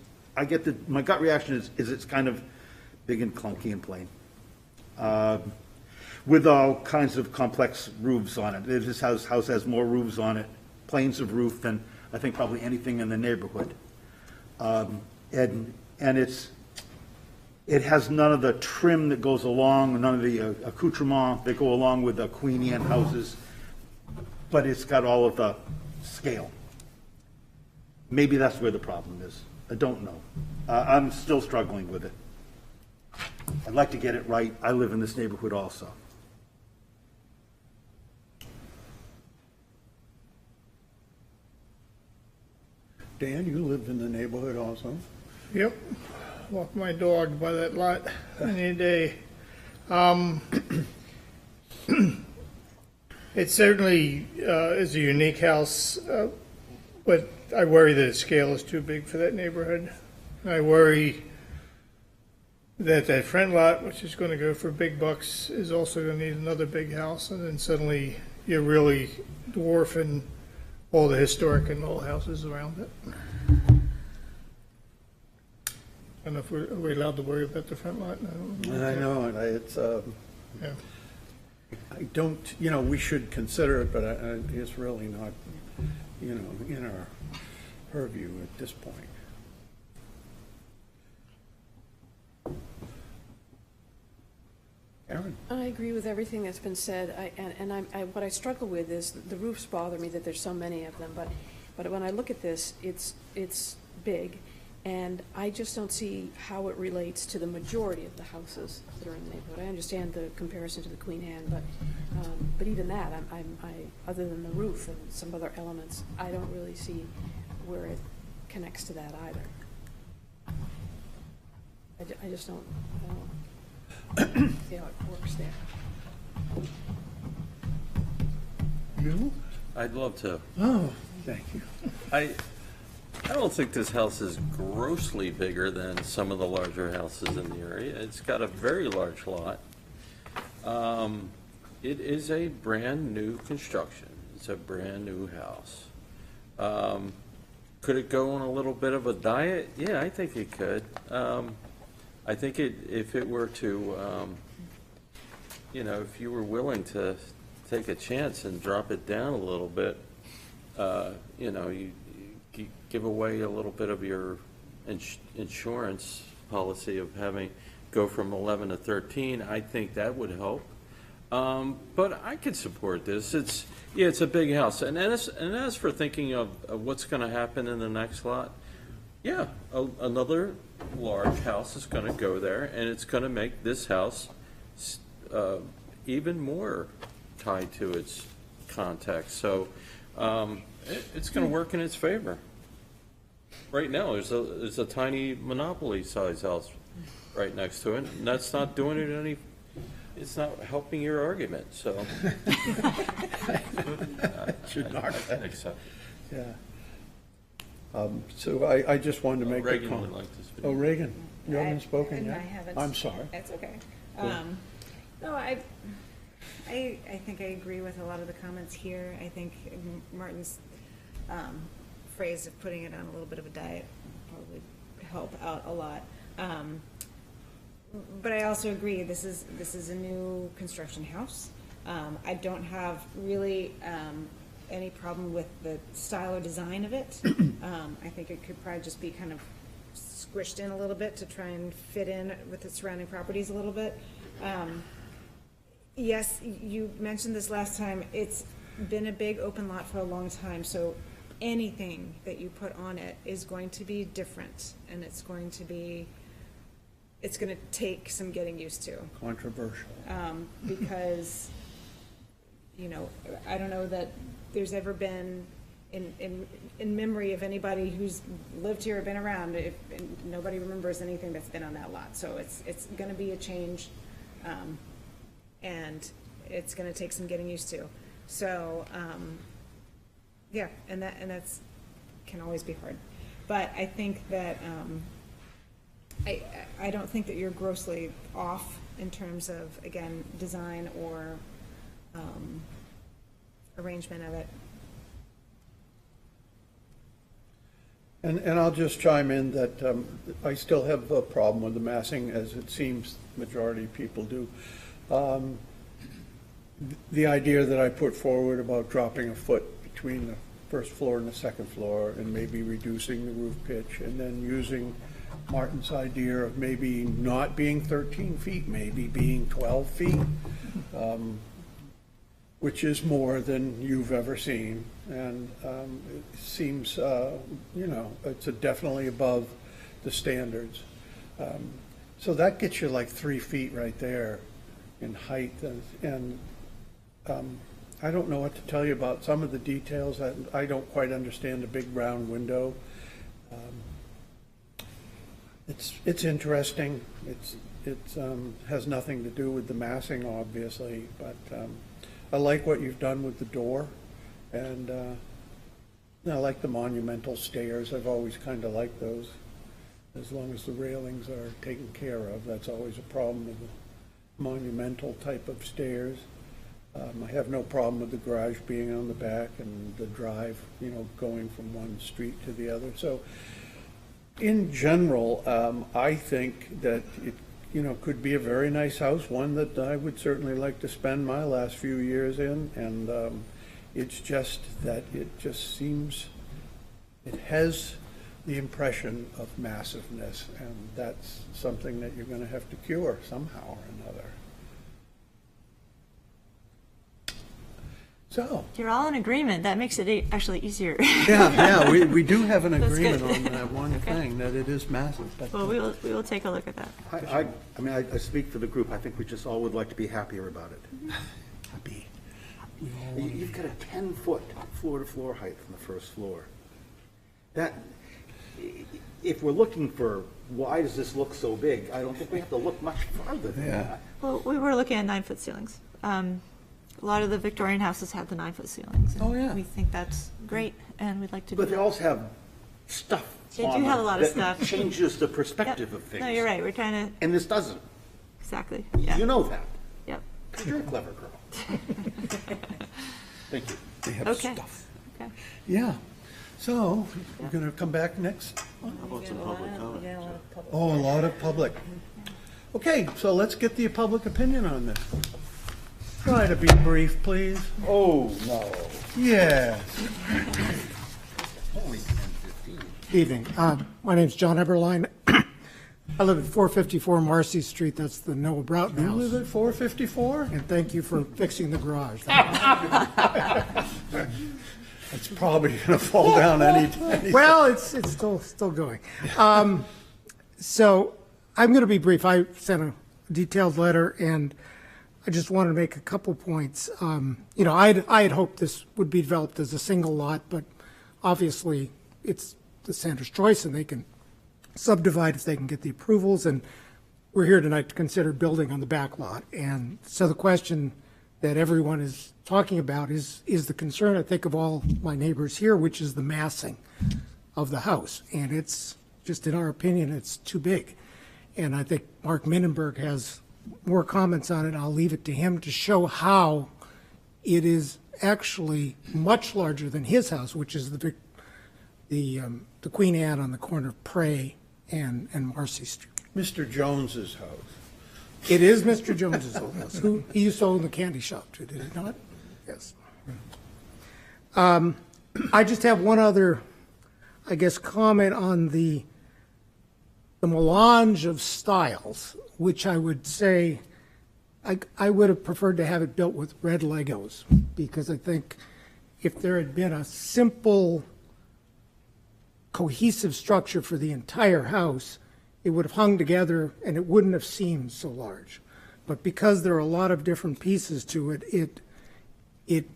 my gut reaction is it's kind of big and clunky and plain. With all kinds of complex roofs on it. This house has more roofs on it, planes of roof, than I think probably anything in the neighborhood. And it has none of the trim that goes along, none of the accoutrements that go along with the Queen Anne houses, but it's got all of the scale. Maybe that's where the problem is. I don't know. I'm still struggling with it. I'd like to get it right. I live in this neighborhood also. Dan, you lived in the neighborhood also. Yep, walk my dog by that lot any day. It certainly is a unique house, but I worry that its scale is too big for that neighborhood. I worry that that front lot, which is going to go for big bucks, is also going to need another big house, and then suddenly you're really dwarfing all the historic and old houses around it. I don't know if are we allowed to worry about the front lot? I know, it's, Yeah. I don't, we should consider it, but it's really not, in our purview at this point. Aaron? I agree with everything that's been said, what I struggle with is the roofs bother me, that there's so many of them, but when I look at this, it's big, and I just don't see how it relates to the majority of the houses that are in the neighborhood. I understand the comparison to the Queen Anne, but even that, other than the roof and some other elements, I don't really see where it connects to that either. I just don't see how it works there. You? I'd love to. Oh, thank you. I don't think this house is grossly bigger than some of the larger houses in the area. It's got a very large lot. It is a brand-new construction. It's a brand-new house. Could it go on a little bit of a diet? Yeah, I think it could. I think if it were to, if you were willing to take a chance and drop it down a little bit, you give away a little bit of your insurance policy of go from 11 to 13, I think that would help. But I could support this. It's a big house. And as for thinking of what's going to happen in the next lot, yeah, another large house is going to go there, and it's going to make this house even more tied to its context. So it's going to work in its favor. Right now, there's a tiny Monopoly-sized house right next to it, and that's not doing it any. It's not helping your argument. So Should not. I think so. Yeah. So I just wanted to make a Reagan comment. would like to speak. Oh, Reagan, you haven't spoken And yet? I haven't. I'm sorry. That's okay. Cool. No, I think I agree with a lot of the comments here. I think Martin's phrase of putting it on a little bit of a diet would probably help out a lot. But I also agree, this is a new construction house. I don't have really any problem with the style or design of it. I think it could probably just be kind of squished in a little bit to try and fit in with the surrounding properties a little bit. Yes, you mentioned this last time, it's been a big open lot for a long time, so anything that you put on it is going to be different, and it's going to take some getting used to. Controversial. Because, I don't know that there's ever been, in memory of anybody who's lived here or been around, nobody remembers anything that's been on that lot. So it's gonna be a change. and it's gonna take some getting used to. So, yeah, and that's, can always be hard. But I think that, I don't think that you're grossly off in terms of, again, design or, arrangement of it. And I'll just chime in that I still have a problem with the massing, as it seems majority of people do. The idea that I put forward about dropping a foot between the first floor and the second floor and maybe reducing the roof pitch, and then using Martin's idea of maybe not being 13 feet, maybe being 12 feet, which is more than you've ever seen. And it seems, it's definitely above the standards. So that gets you like 3 feet right there in height. And I don't know what to tell you about some of the details. I don't quite understand the big round window. It's interesting. It has nothing to do with the massing, obviously, but I like what you've done with the door, and I like the monumental stairs. I've always kind of liked those, as long as the railings are taken care of. That's always a problem with the monumental type of stairs. I have no problem with the garage being on the back and the drive, going from one street to the other. So in general, I think that it, could be a very nice house, one that I would certainly like to spend my last few years in. And it's just that it just seems, it has the impression of massiveness, and that's something that you're going to have to cure somehow or another. So. You're all in agreement. That makes it actually easier. Yeah, we do have an That's agreement good. on that one thing, that it is massive. But Well, we will take a look at that. I speak for the group. I think we just all would like to be happier about it. Happy. You've got a 10-foot floor-to-floor height from the first floor. That, if we're looking for why does this look so big, I don't think we have to look much farther than that. Well, we were looking at 9-foot ceilings. A lot of the Victorian houses have the 9-foot ceilings. And Oh, yeah. we think that's great, and we'd like to do But they that. also have stuff They on do have them a lot of that stuff. changes the perspective Yep. of things. No, you're right. We're trying to, And this doesn't. exactly. Yeah. You know that. Yep. 'Cause you're a clever girl. Thank you. they have Okay. stuff. Okay. Yeah. So we're going to come back next. How about some public comment? Oh, a lot of public. Okay, so let's get the public opinion on this. Try to be brief, please. Oh, no. Yes. Only 10:15. Evening. My name's John Eberline. I live at 454 Marcy Street. That's the Noah Broughton You house. live at 454? And thank you for fixing the garage. It's probably going to fall down any. Well, it's still going. So I'm going to be brief. I sent a detailed letter, and I just wanted to make a couple points. I had hoped this would be developed as a single lot, but obviously it's the Sanders' choice, and they can subdivide if they can get the approvals. And we're here tonight to consider building on the back lot. And so the question that everyone is talking about is the concern, I think, of all my neighbors here, which is the massing of the house. And it's just, in our opinion, it's too big. And I think Mark Mindenberg has more comments on it. I'll leave it to him to show how it is actually much larger than his house, which is the Queen Anne on the corner of Prey and Marcy Street. Mr. Jones's house. It is Mr. Jones's old house. He used to own the candy shop too, did he not? Yes. I just have one other, I guess, comment on the melange of styles, which I would say I would have preferred to have it built with red Legos, because I think if there had been a simple, cohesive structure for the entire house, it would have hung together and it wouldn't have seemed so large. But because there are a lot of different pieces to it, it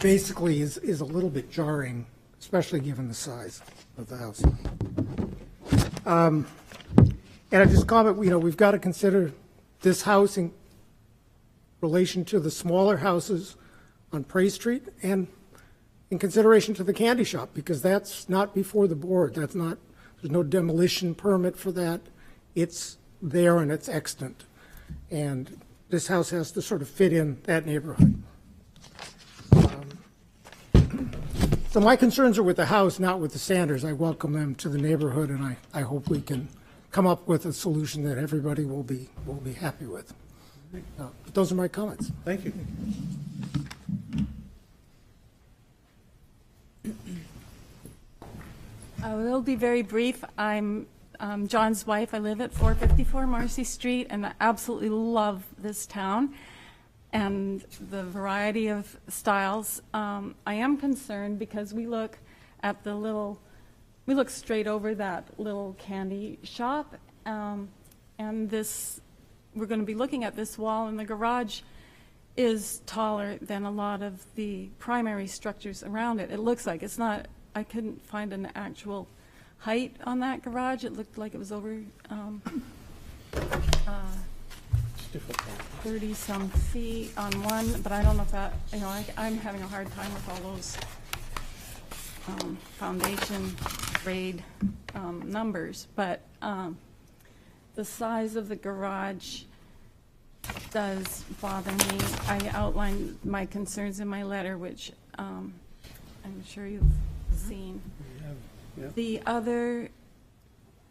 basically is a little bit jarring, especially given the size of the house. And I just comment, we've got to consider this house relation to the smaller houses on Prairie Street and in consideration to the candy shop, because that's not before the board. That's not, there's no demolition permit for that. It's there and it's extant. And this house has to sort of fit in that neighborhood. So my concerns are with the house, not with the Sanders. I welcome them to the neighborhood, and I hope we can come up with a solution that everybody will be happy with. But those are my comments. Thank you. I will be very brief. I'm John's wife. I live at 454 Marcy Street, and I absolutely love this town and the variety of styles. I am concerned because we look straight over that little candy shop, and we're going to be looking at this wall, and the garage is taller than a lot of the primary structures around it. It looks like it's not. I couldn't find an actual height on that garage. It looked like it was over 30-some feet on one, but I don't know if that, I'm having a hard time with all those foundation grade numbers, but the size of the garage does bother me. I outlined my concerns in my letter, which I'm sure you've seen. The other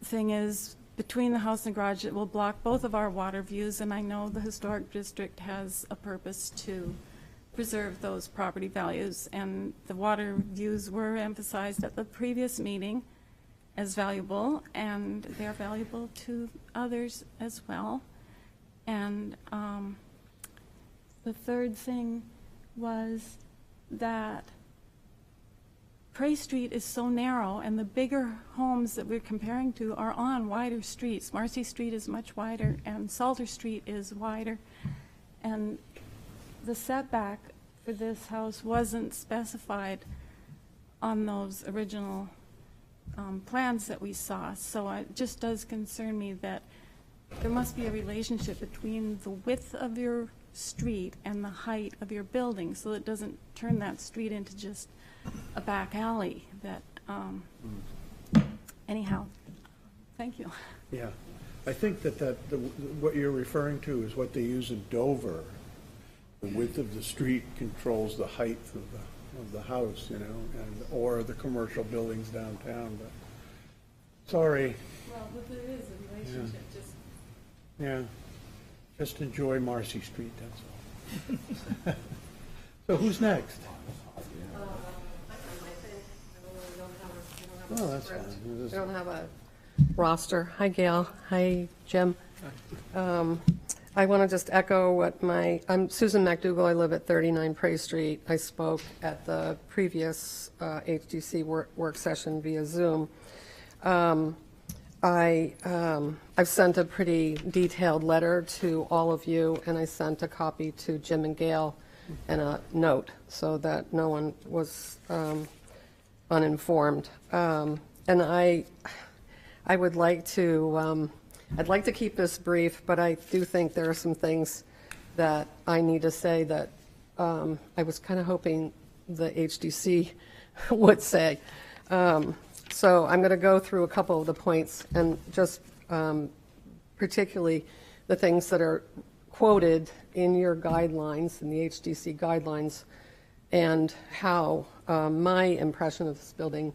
thing is, between the house and garage, it will block both of our water views, and I know the historic district has a purpose to preserve those property values, and the water views were emphasized at the previous meeting as valuable, and they're valuable to others as well. And the third thing was that Prairie Street is so narrow, and the bigger homes that we're comparing to are on wider streets. Marcy Street is much wider, and Salter Street is wider. And the setback for this house wasn't specified on those original plans that we saw. So it just does concern me that there must be a relationship between the width of your street and the height of your building, so it doesn't turn that street into just a back alley. That anyhow, thank you. Yeah, I think that what you're referring to is what they use in Dover. The width of the street controls the height of the house, or the commercial buildings downtown. But sorry. Well, but there is a relationship. Yeah, just enjoy Marcy Street. That's all. So who's next? Oh, that's fine. We don't have a roster. Hi, Gail. Hi, Jim. I want to just echo what I'm Susan McDougall. I live at 39 Prairie Street. I spoke at the previous HDC work session via Zoom. I've sent a pretty detailed letter to all of you, and I sent a copy to Jim and Gail and a note so that no one was uninformed. And I would like to, I'd like to keep this brief, but I do think there are some things that I need to say that I was kind of hoping the HDC would say. So I'm going to go through a couple of the points, and just particularly the things that are quoted in your guidelines, in the HDC guidelines, and how my impression of this building.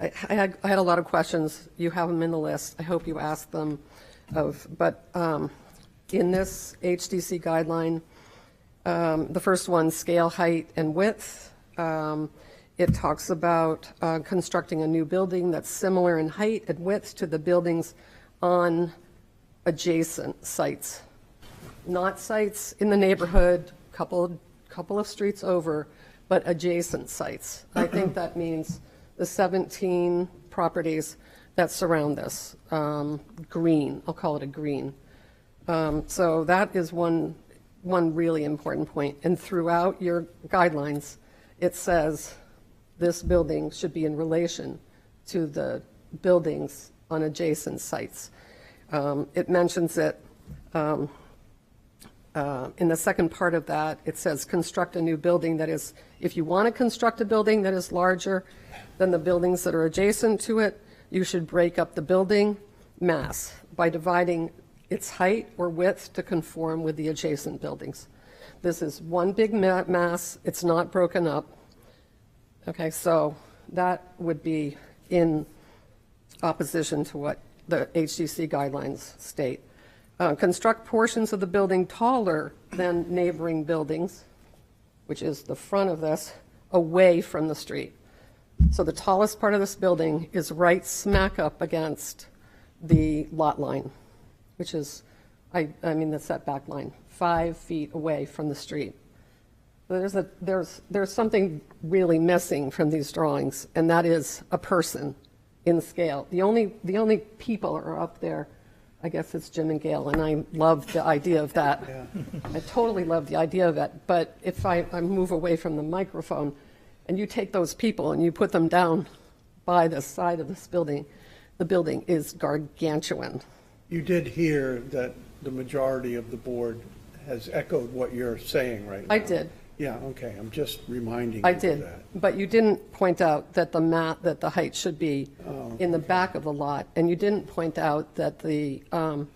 I had a lot of questions. You have them in the list. I hope you ask them but in this HDC guideline, the first one, scale, height, and width. It talks about constructing a new building that's similar in height and width to the buildings on adjacent sites. Not sites in the neighborhood, couple of streets over, but adjacent sites. I think that means the 17 properties that surround this. Green, I'll call it a green. So that is one really important point. And throughout your guidelines, it says this building should be in relation to the buildings on adjacent sites. It mentions it in the second part of that, it says construct a new building that is, if you want to construct a building that is larger than the buildings that are adjacent to it, you should break up the building mass by dividing its height or width to conform with the adjacent buildings. This is one big mass, it's not broken up. Okay, so that would be in opposition to what the HDC guidelines state. Construct portions of the building taller than neighboring buildings, which is the front of this, away from the street. So the tallest part of this building is right smack up against the lot line, which is, I mean the setback line, 5 feet away from the street. There's something really missing from these drawings, and that is a person in scale. The only people are up there, I guess it's Jim and Gail, and I love the idea of that. I totally love the idea of it. But if I move away from the microphone and you take those people and you put them down by the side of this building, the building is gargantuan. You did hear that the majority of the board has echoed what you're saying right now. I did. Yeah, okay, I'm just reminding you I of did, that. but you didn't point out that that the height should be in the back of the lot, and you didn't point out that that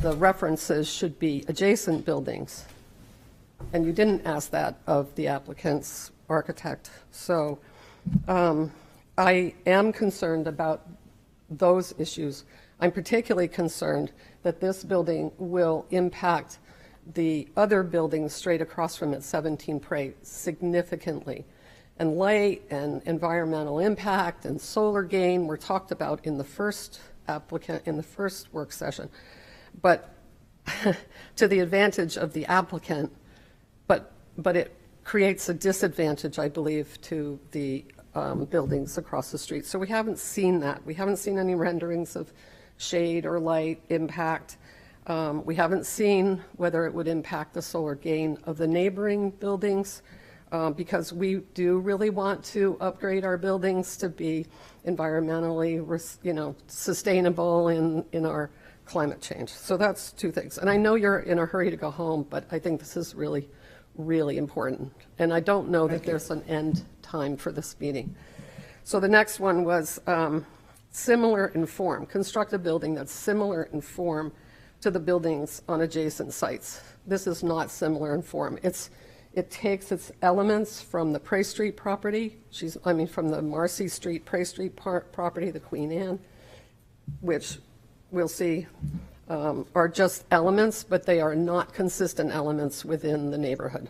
the references should be adjacent buildings. And you didn't ask that of the applicant's architect. So I am concerned about those issues. I'm particularly concerned that this building will impact the other buildings straight across from it, 17 Prairie, significantly. And light and environmental impact and solar gain were talked about in the first work session, but to the advantage of the applicant, but it creates a disadvantage, I believe, to the buildings across the street. So we haven't seen that. We haven't seen any renderings of shade or light impact. We haven't seen whether it would impact the solar gain of the neighboring buildings, because we do really want to upgrade our buildings to be environmentally, sustainable in our climate change. So that's two things. And I know you're in a hurry to go home, but I think this is really, really important. And I don't know that there's an end time for this meeting. So the next one was similar in form. Construct a building that's similar in form to the buildings on adjacent sites. This is not similar in form. It takes its elements from the Prey Street property, from the Marcy Street, Prey Street property, the Queen Anne, which we'll see are just elements, but they are not consistent elements within the neighborhood.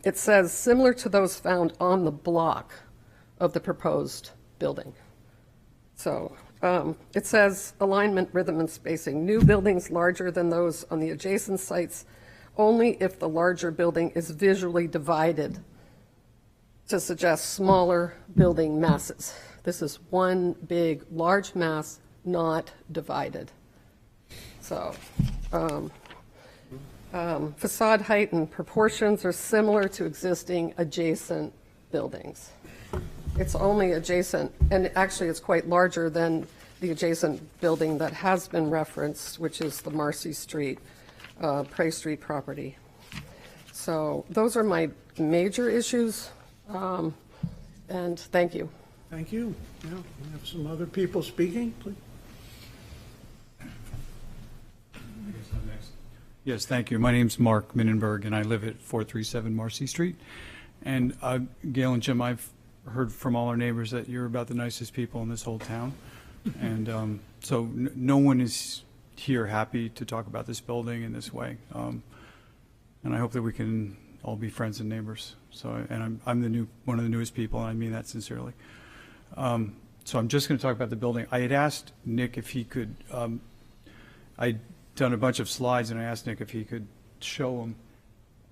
It says similar to those found on the block of the proposed building. So it says alignment, rhythm, and spacing. New buildings larger than those on the adjacent sites only if the larger building is visually divided to suggest smaller building masses. This is one big, large mass, not divided. So facade height and proportions are similar to existing adjacent buildings. It's only adjacent, and actually it's quite larger than the adjacent building that has been referenced, which is the Marcy Street, Prey Street property. So those are my major issues, and thank you. Thank you. Yeah, we have some other people speaking, please. Yes, thank you. My name's Mark Minnenberg, and I live at 437 Marcy Street. And Gail and Jim, I've heard from all our neighbors that you're about the nicest people in this whole town. And so no one is here happy to talk about this building in this way. And I hope that we can all be friends and neighbors. So, and I'm one of the newest people, and I mean that sincerely. So I'm just going to talk about the building. I had asked Nick if he could, I'd done a bunch of slides, and I asked Nick if he could show them.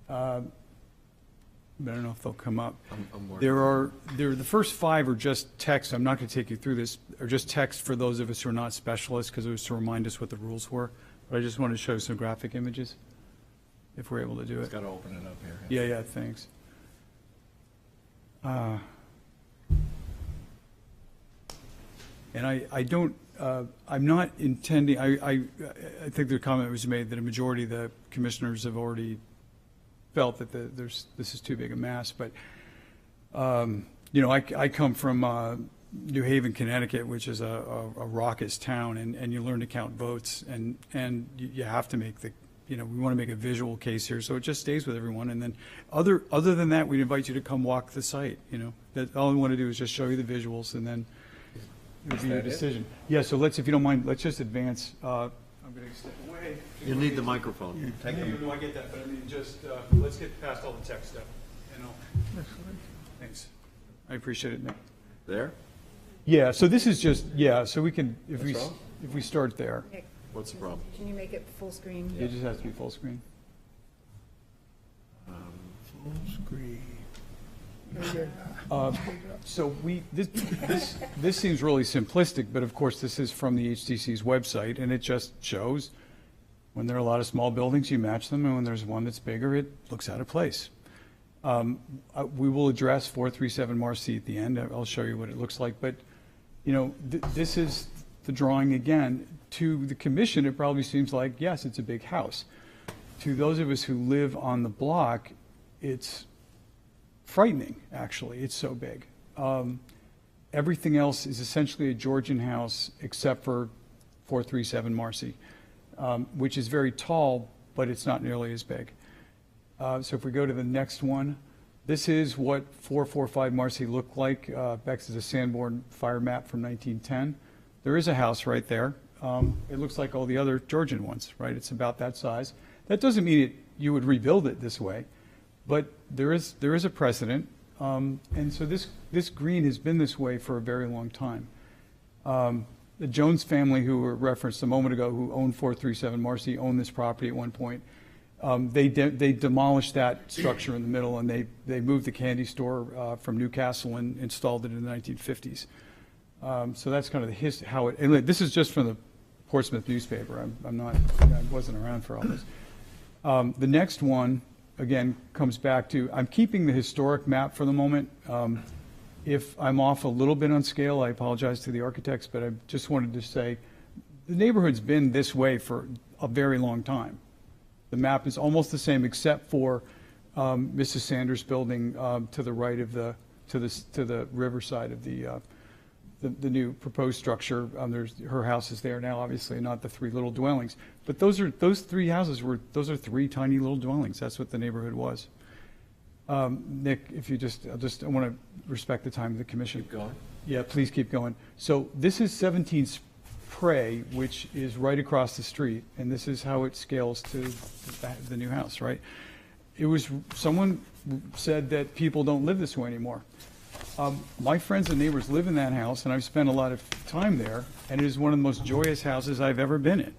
But I don't know if they'll come up. The first 5 are just text. I'm not going to take you through this. Are just text for those of us who are not specialists, because it was to remind us what the rules were. But I just wanted to show some graphic images, if we're able to do it. It's got to open it up here. Yeah, thanks. And I don't, I'm not intending, I think the comment was made that a majority of the commissioners have already felt that this is too big a mass, but, you know, I come from New Haven, Connecticut, which is a raucous town, and you learn to count votes, and you have to make the, you know, we want to make a visual case here, so it just stays with everyone. And then other than that, we'd invite you to come walk the site, you know. That all we want to do is just show you the visuals, and then it'll be your decision. Yeah, so let's, if you don't mind, let's just advance. I'm going to step away. You need the microphone. Yeah, no, I get that, but I mean, just, let's get past all the tech stuff, and thanks. I appreciate it, Nick. There? Yeah, so this is just, yeah, so we can, if What's wrong? we start there. Nick, What's the problem? can you make it full screen? It just has to be full screen. Full screen. So this seems really simplistic, but of course, this is from the HTC's website, and it just shows when there are a lot of small buildings, you match them, and when there's one that's bigger, it looks out of place. We will address 437 Marcy at the end. I'll show you what it looks like, but, you know, this is the drawing again. To the commission, it probably seems like, yes, it's a big house. To those of us who live on the block, it's frightening, actually. It's so big. Everything else is essentially a Georgian house except for 437 Marcy, which is very tall, but it's not nearly as big. So if we go to the next one, this is what 445 Marcy looked like. Bex is a Sanborn fire map from 1910. There is a house right there. It looks like all the other Georgian ones, right? It's about that size. That doesn't mean you would rebuild it this way, but there is a precedent. And so this green has been this way for a very long time. The Jones family, who were referenced a moment ago, who owned 437 Marcy, owned this property at one point. They demolished that structure in the middle, and they moved the candy store from Newcastle and installed it in the 1950s. So that's kind of the how it. And this is just from the Portsmouth newspaper. I wasn't around for all this. The next one, again, comes back to, I'm keeping the historic map for the moment. If I'm off a little bit on scale, I apologize to the architects, but I just wanted to say the neighborhood's been this way for a very long time. The map is almost the same except for Mrs. Sanders' building to the right of to the riverside of the new proposed structure. Her house is there now, obviously, not the three little dwellings. But those three houses those are three tiny little dwellings. That's what the neighborhood was. Nick, if you I want to respect the time of the commission. Keep going. Yeah, please keep going. So this is 17 Prey, which is right across the street, and this is how it scales to the new house, right? Someone said that people don't live this way anymore. My friends and neighbors live in that house, and I've spent a lot of time there, and it is one of the most joyous houses I've ever been in.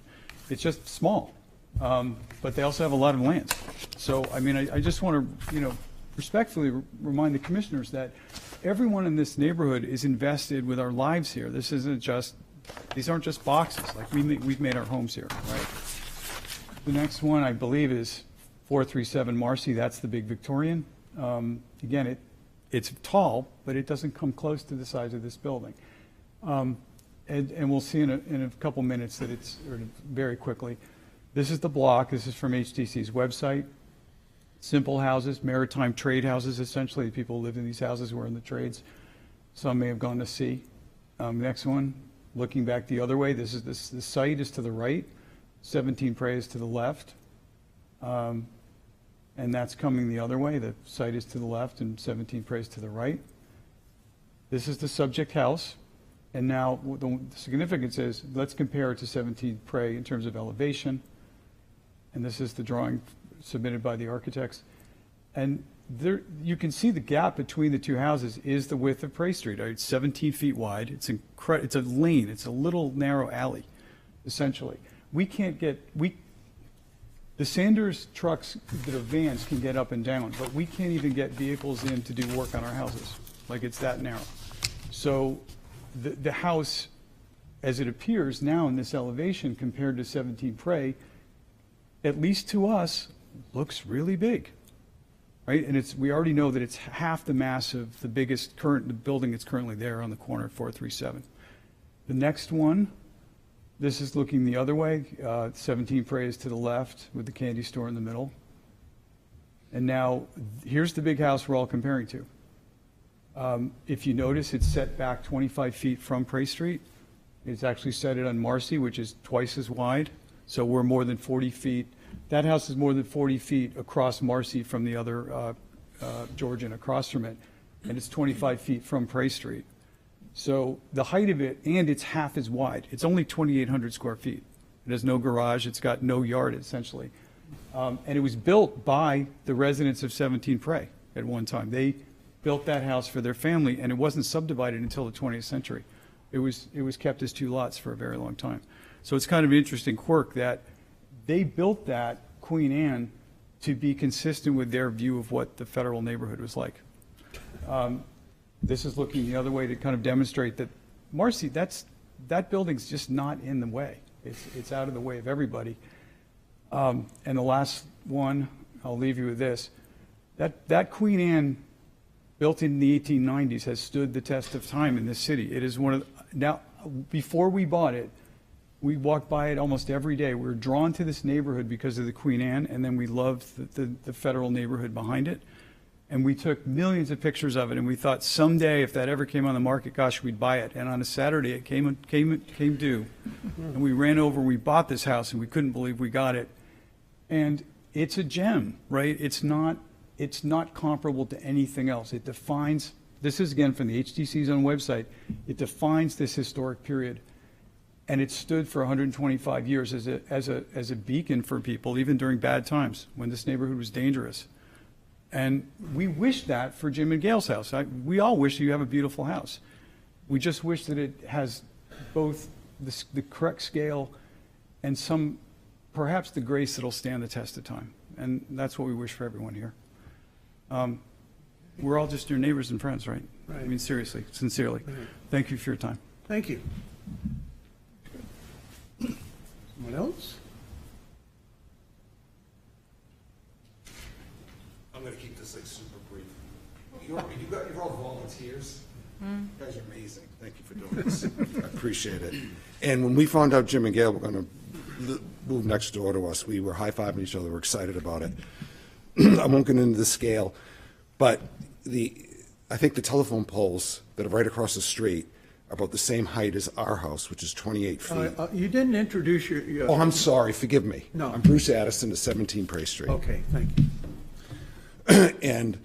It's just small, but they also have a lot of land. So, I mean, I just want to, respectfully remind the commissioners that everyone in this neighborhood is invested with our lives here. These aren't just boxes. Like we've made our homes here, right? The next one, I believe, is 437 Marcy. That's the big Victorian. Again, it's tall, but it doesn't come close to the size of this building. And we'll see in a couple minutes that very quickly. This is the block. This is from HTC's website. Simple houses, maritime trade houses, essentially. People who lived in these houses were in the trades. Some may have gone to sea. Next one, looking back the other way, the site is to the right, 17 Prey is to the left. And that's coming the other way. The site is to the left and 17 Prey is to the right. This is the subject house. And now the significance is, let's compare it to 17 Prey in terms of elevation. And this is the drawing submitted by the architects. And there, you can see the gap between the two houses is the width of Prey Street. It's 17 feet wide. It's a lane. It's a little narrow alley, essentially. The Sanders trucks that are vans can get up and down, but we can't even get vehicles in to do work on our houses. Like, it's that narrow. So the house, as it appears now in this elevation compared to 17 Prey, at least to us, looks really big, right? And we already know that it's half the mass of the building that's currently there on the corner of 437. The next one, this is looking the other way. 17 Prairie is to the left with the candy store in the middle. And now, here's the big house we're all comparing to. If you notice, it's set back 25 feet from Prairie Street. It's actually set it on Marcy, which is twice as wide. So we're more than 40 feet. That house is more than 40 feet across Marcy from the other Georgian across from it. And it's 25 feet from Prairie Street. So the height of it, and it's half as wide. It's only 2,800 square feet. It has no garage. It's got no yard, essentially. And it was built by the residents of 17 Prairie at one time. They built that house for their family, and it wasn't subdivided until the 20th century. It was kept as two lots for a very long time. So it's kind of an interesting quirk that they built that Queen Anne to be consistent with their view of what the federal neighborhood was like. This is looking the other way to kind of demonstrate that Marcy, that building's just not in the way. It's out of the way of everybody. And the last one, I'll leave you with this. That Queen Anne, built in the 1890s, has stood the test of time in this city. It is one of now, before we bought it, we walked by it almost every day. We were drawn to this neighborhood because of the Queen Anne, and then we loved the federal neighborhood behind it. And we took millions of pictures of it, and we thought someday, if that ever came on the market, gosh, we'd buy it. And on a Saturday, it came due, and we ran over. We bought this house, and we couldn't believe we got it. And it's a gem, right? It's not comparable to anything else. It defines. This is again from the HDC's own website. It defines this historic period, and it stood for 125 years as a beacon for people, even during bad times when this neighborhood was dangerous. And we wish that for Jim and Gail's house. We all wish you have a beautiful house. We just wish that it has both the correct scale and perhaps the grace that'll stand the test of time. And that's what we wish for everyone here. We're all just your neighbors and friends, right? Right. I mean, seriously, sincerely. Right. Thank you for your time. Thank you. Someone else? I'm going to keep this like super brief. You're all volunteers. You guys are amazing. Thank you for doing this. I appreciate it. And when we found out Jim and Gail were going to move next door to us, we were high-fiving each other. We're excited about it. I won't get into the scale, but I think the telephone poles that are right across the street are about the same height as our house, which is 28 feet. You didn't introduce your... Oh, I'm sorry. Forgive me. No. I'm Bruce Addison at 17 Prairie Street. Okay, thank you. And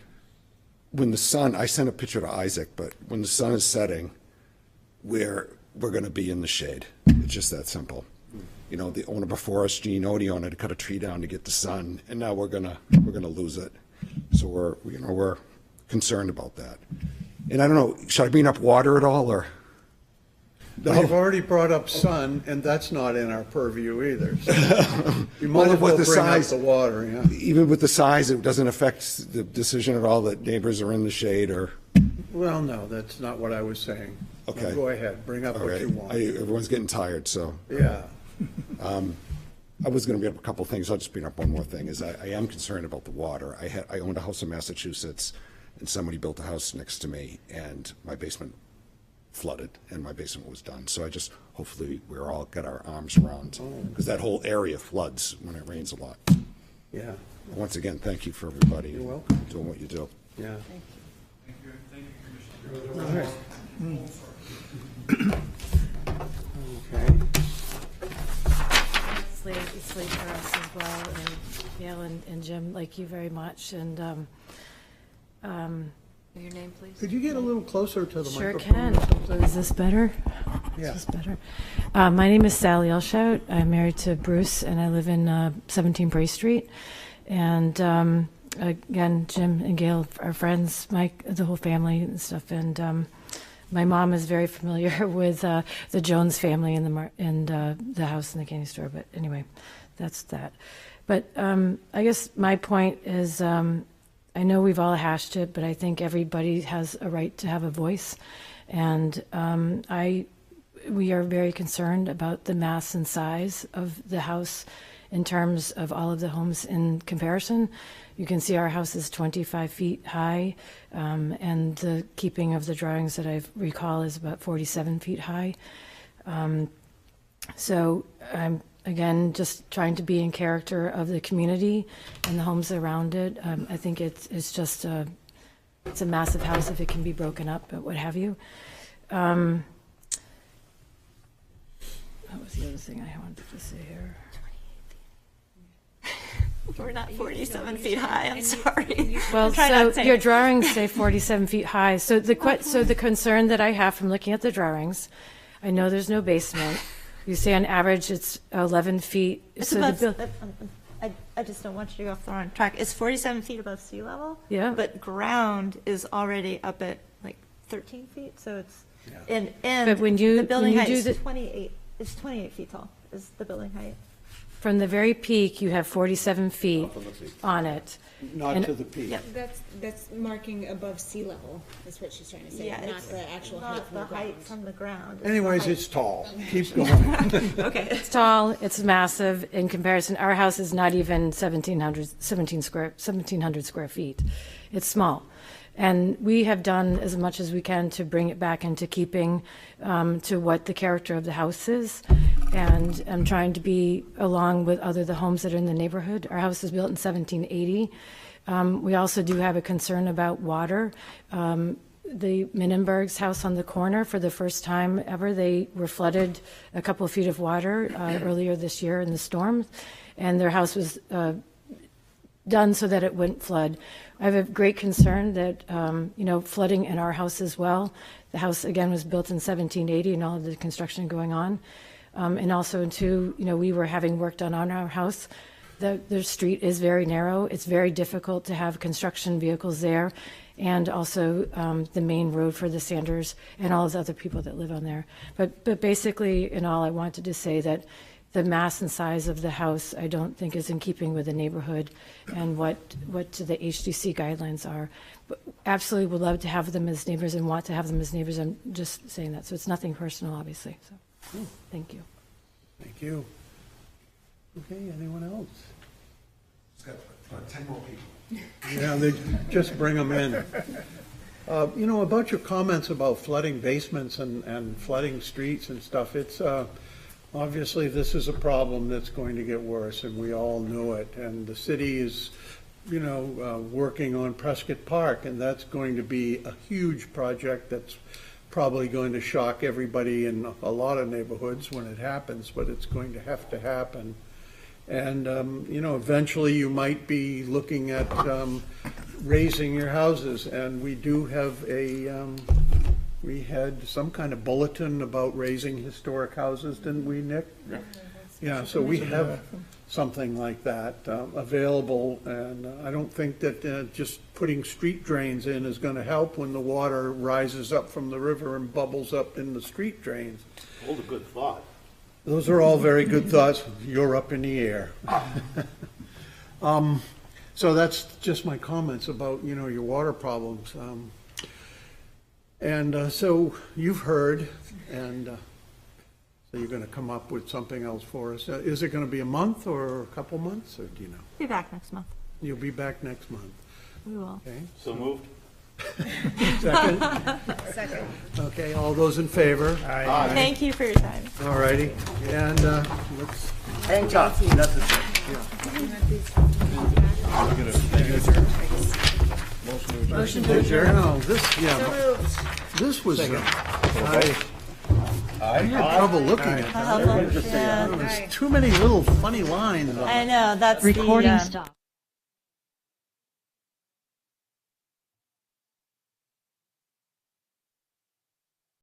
when the sun, I sent a picture to Isaac, but when the sun is setting, we're going to be in the shade. It's just that simple. You know, the owner before us, Gene Odie, had to cut a tree down to get the sun, and now we're gonna lose it. So we're concerned about that. And I don't know, should I bring up water at all, or? No. You've already brought up sun, and that's not in our purview either. So you might as well bring up the water, yeah. Even with the size, it doesn't affect the decision at all that neighbors are in the shade, or? Well, no, that's not what I was saying. Okay. No, go ahead, bring up what you want. Everyone's getting tired, so. Yeah. I was going to bring up a couple of things. I'll just bring up one more thing. Is I am concerned about the water. I owned a house in Massachusetts, and somebody built a house next to me, and my basement flooded, and my basement was done. So hopefully we're all got our arms around, because that whole area floods when it rains a lot. Yeah. Once again, thank you for everybody. You're welcome. Doing what you do. Yeah. Thank you, Commissioner. All right. Okay. It's late for us as well, and Gail and Jim, like you very much, and Your name, please? Could you get a little closer to the sure microphone? can. Is this better? Yeah. Is this better? My name is Sally Elshout. I'm married to Bruce, and I live in 17 Prairie Street. And again, Jim and Gail are friends, Mike, the whole family and stuff. And my mom is very familiar with the Jones family and the house in the candy store. But anyway, that's that. But I guess my point is, I know we've all hashed it, but I think everybody has a right to have a voice. And we are very concerned about the mass and size of the house in terms of all of the homes in comparison. You can see our house is 25 feet high, and the keeping of the drawings that I recall is about 47 feet high. So I'm, again, just trying to be in character of the community and the homes around it. I think it's just it's a massive house if it can be broken up, but what have you. What was the other thing I wanted to say here? We're not 47 feet high, I'm sorry. Well, I'm trying not to so say- your drawings say 47 feet high. So the concern that I have from looking at the drawings, I know there's no basement. You say on average it's 11 feet. It's So above, the buil- I just don't want you to go off the wrong track. It's 47 feet above sea level. Yeah. But ground is already up at like 13 feet, so it's, and But when you- the building when you height do is the- 28 feet tall, is the building height. From the very peak, you have 47 feet on it. Not And- to the peak. That's marking above sea level, is what she's trying to say, Yeah, not it's the actual height not from the the ground. height from the ground. the Anyways, height- it's tall. Keep going. Okay. It's tall, it's massive in comparison. Our house is not even 1,700 square feet. It's small. And we have done as much as we can to bring it back into keeping to what the character of the house is. And I'm trying to be along with the homes that are in the neighborhood. Our house was built in 1780. We also do have a concern about water. The Minenberg's house on the corner, for the first time ever, they were flooded a couple of feet of water earlier this year in the storm, and their house was done so that it wouldn't flood. I have a great concern that, flooding in our house as well. The house, again, was built in 1780 and all of the construction going on. And also, too, we were having work done on our house. The street is very narrow. It's very difficult to have construction vehicles there. And also the main road for the Sanders and all of the other people that live on there. But basically, in all, I wanted to say that the mass and size of the house, I don't think is in keeping with the neighborhood and what the HDC guidelines are. But absolutely would love to have them as neighbors and want to have them as neighbors. I'm just saying that. So it's nothing personal, obviously. So thank you. Thank you. Okay, anyone else? It's got 10 more people. Yeah, they just bring them in. About your comments about flooding basements and flooding streets and stuff, it's, obviously this is a problem that's going to get worse, and we all know it. And the city is, working on Prescott Park, and that's going to be a huge project that's probably going to shock everybody in a lot of neighborhoods when it happens, but it's going to have to happen. And, eventually you might be looking at raising your houses. And we do have we had some kind of bulletin about raising historic houses, didn't we, Nick? Yeah, so we have something like that available. And I don't think that just putting street drains in is going to help when the water rises up from the river and bubbles up in the street drains. Hold a good thought. Those are all very good thoughts. You're up in the air. So that's just my comments about, your water problems. So you've heard, and so you're going to come up with something else for us. Is it going to be a month or a couple months, or do you know? Be back next month. You'll be back next month. We will. Okay. So moved. Second? Second. Okay, all those in favor? Aye. Thank you for your time. All righty, and let's. Hang tough, necessary. Motion to adjourn. No, this was, I had trouble looking at that. Yeah. There's too many little funny lines on it. I know, that's the. Recording stopped.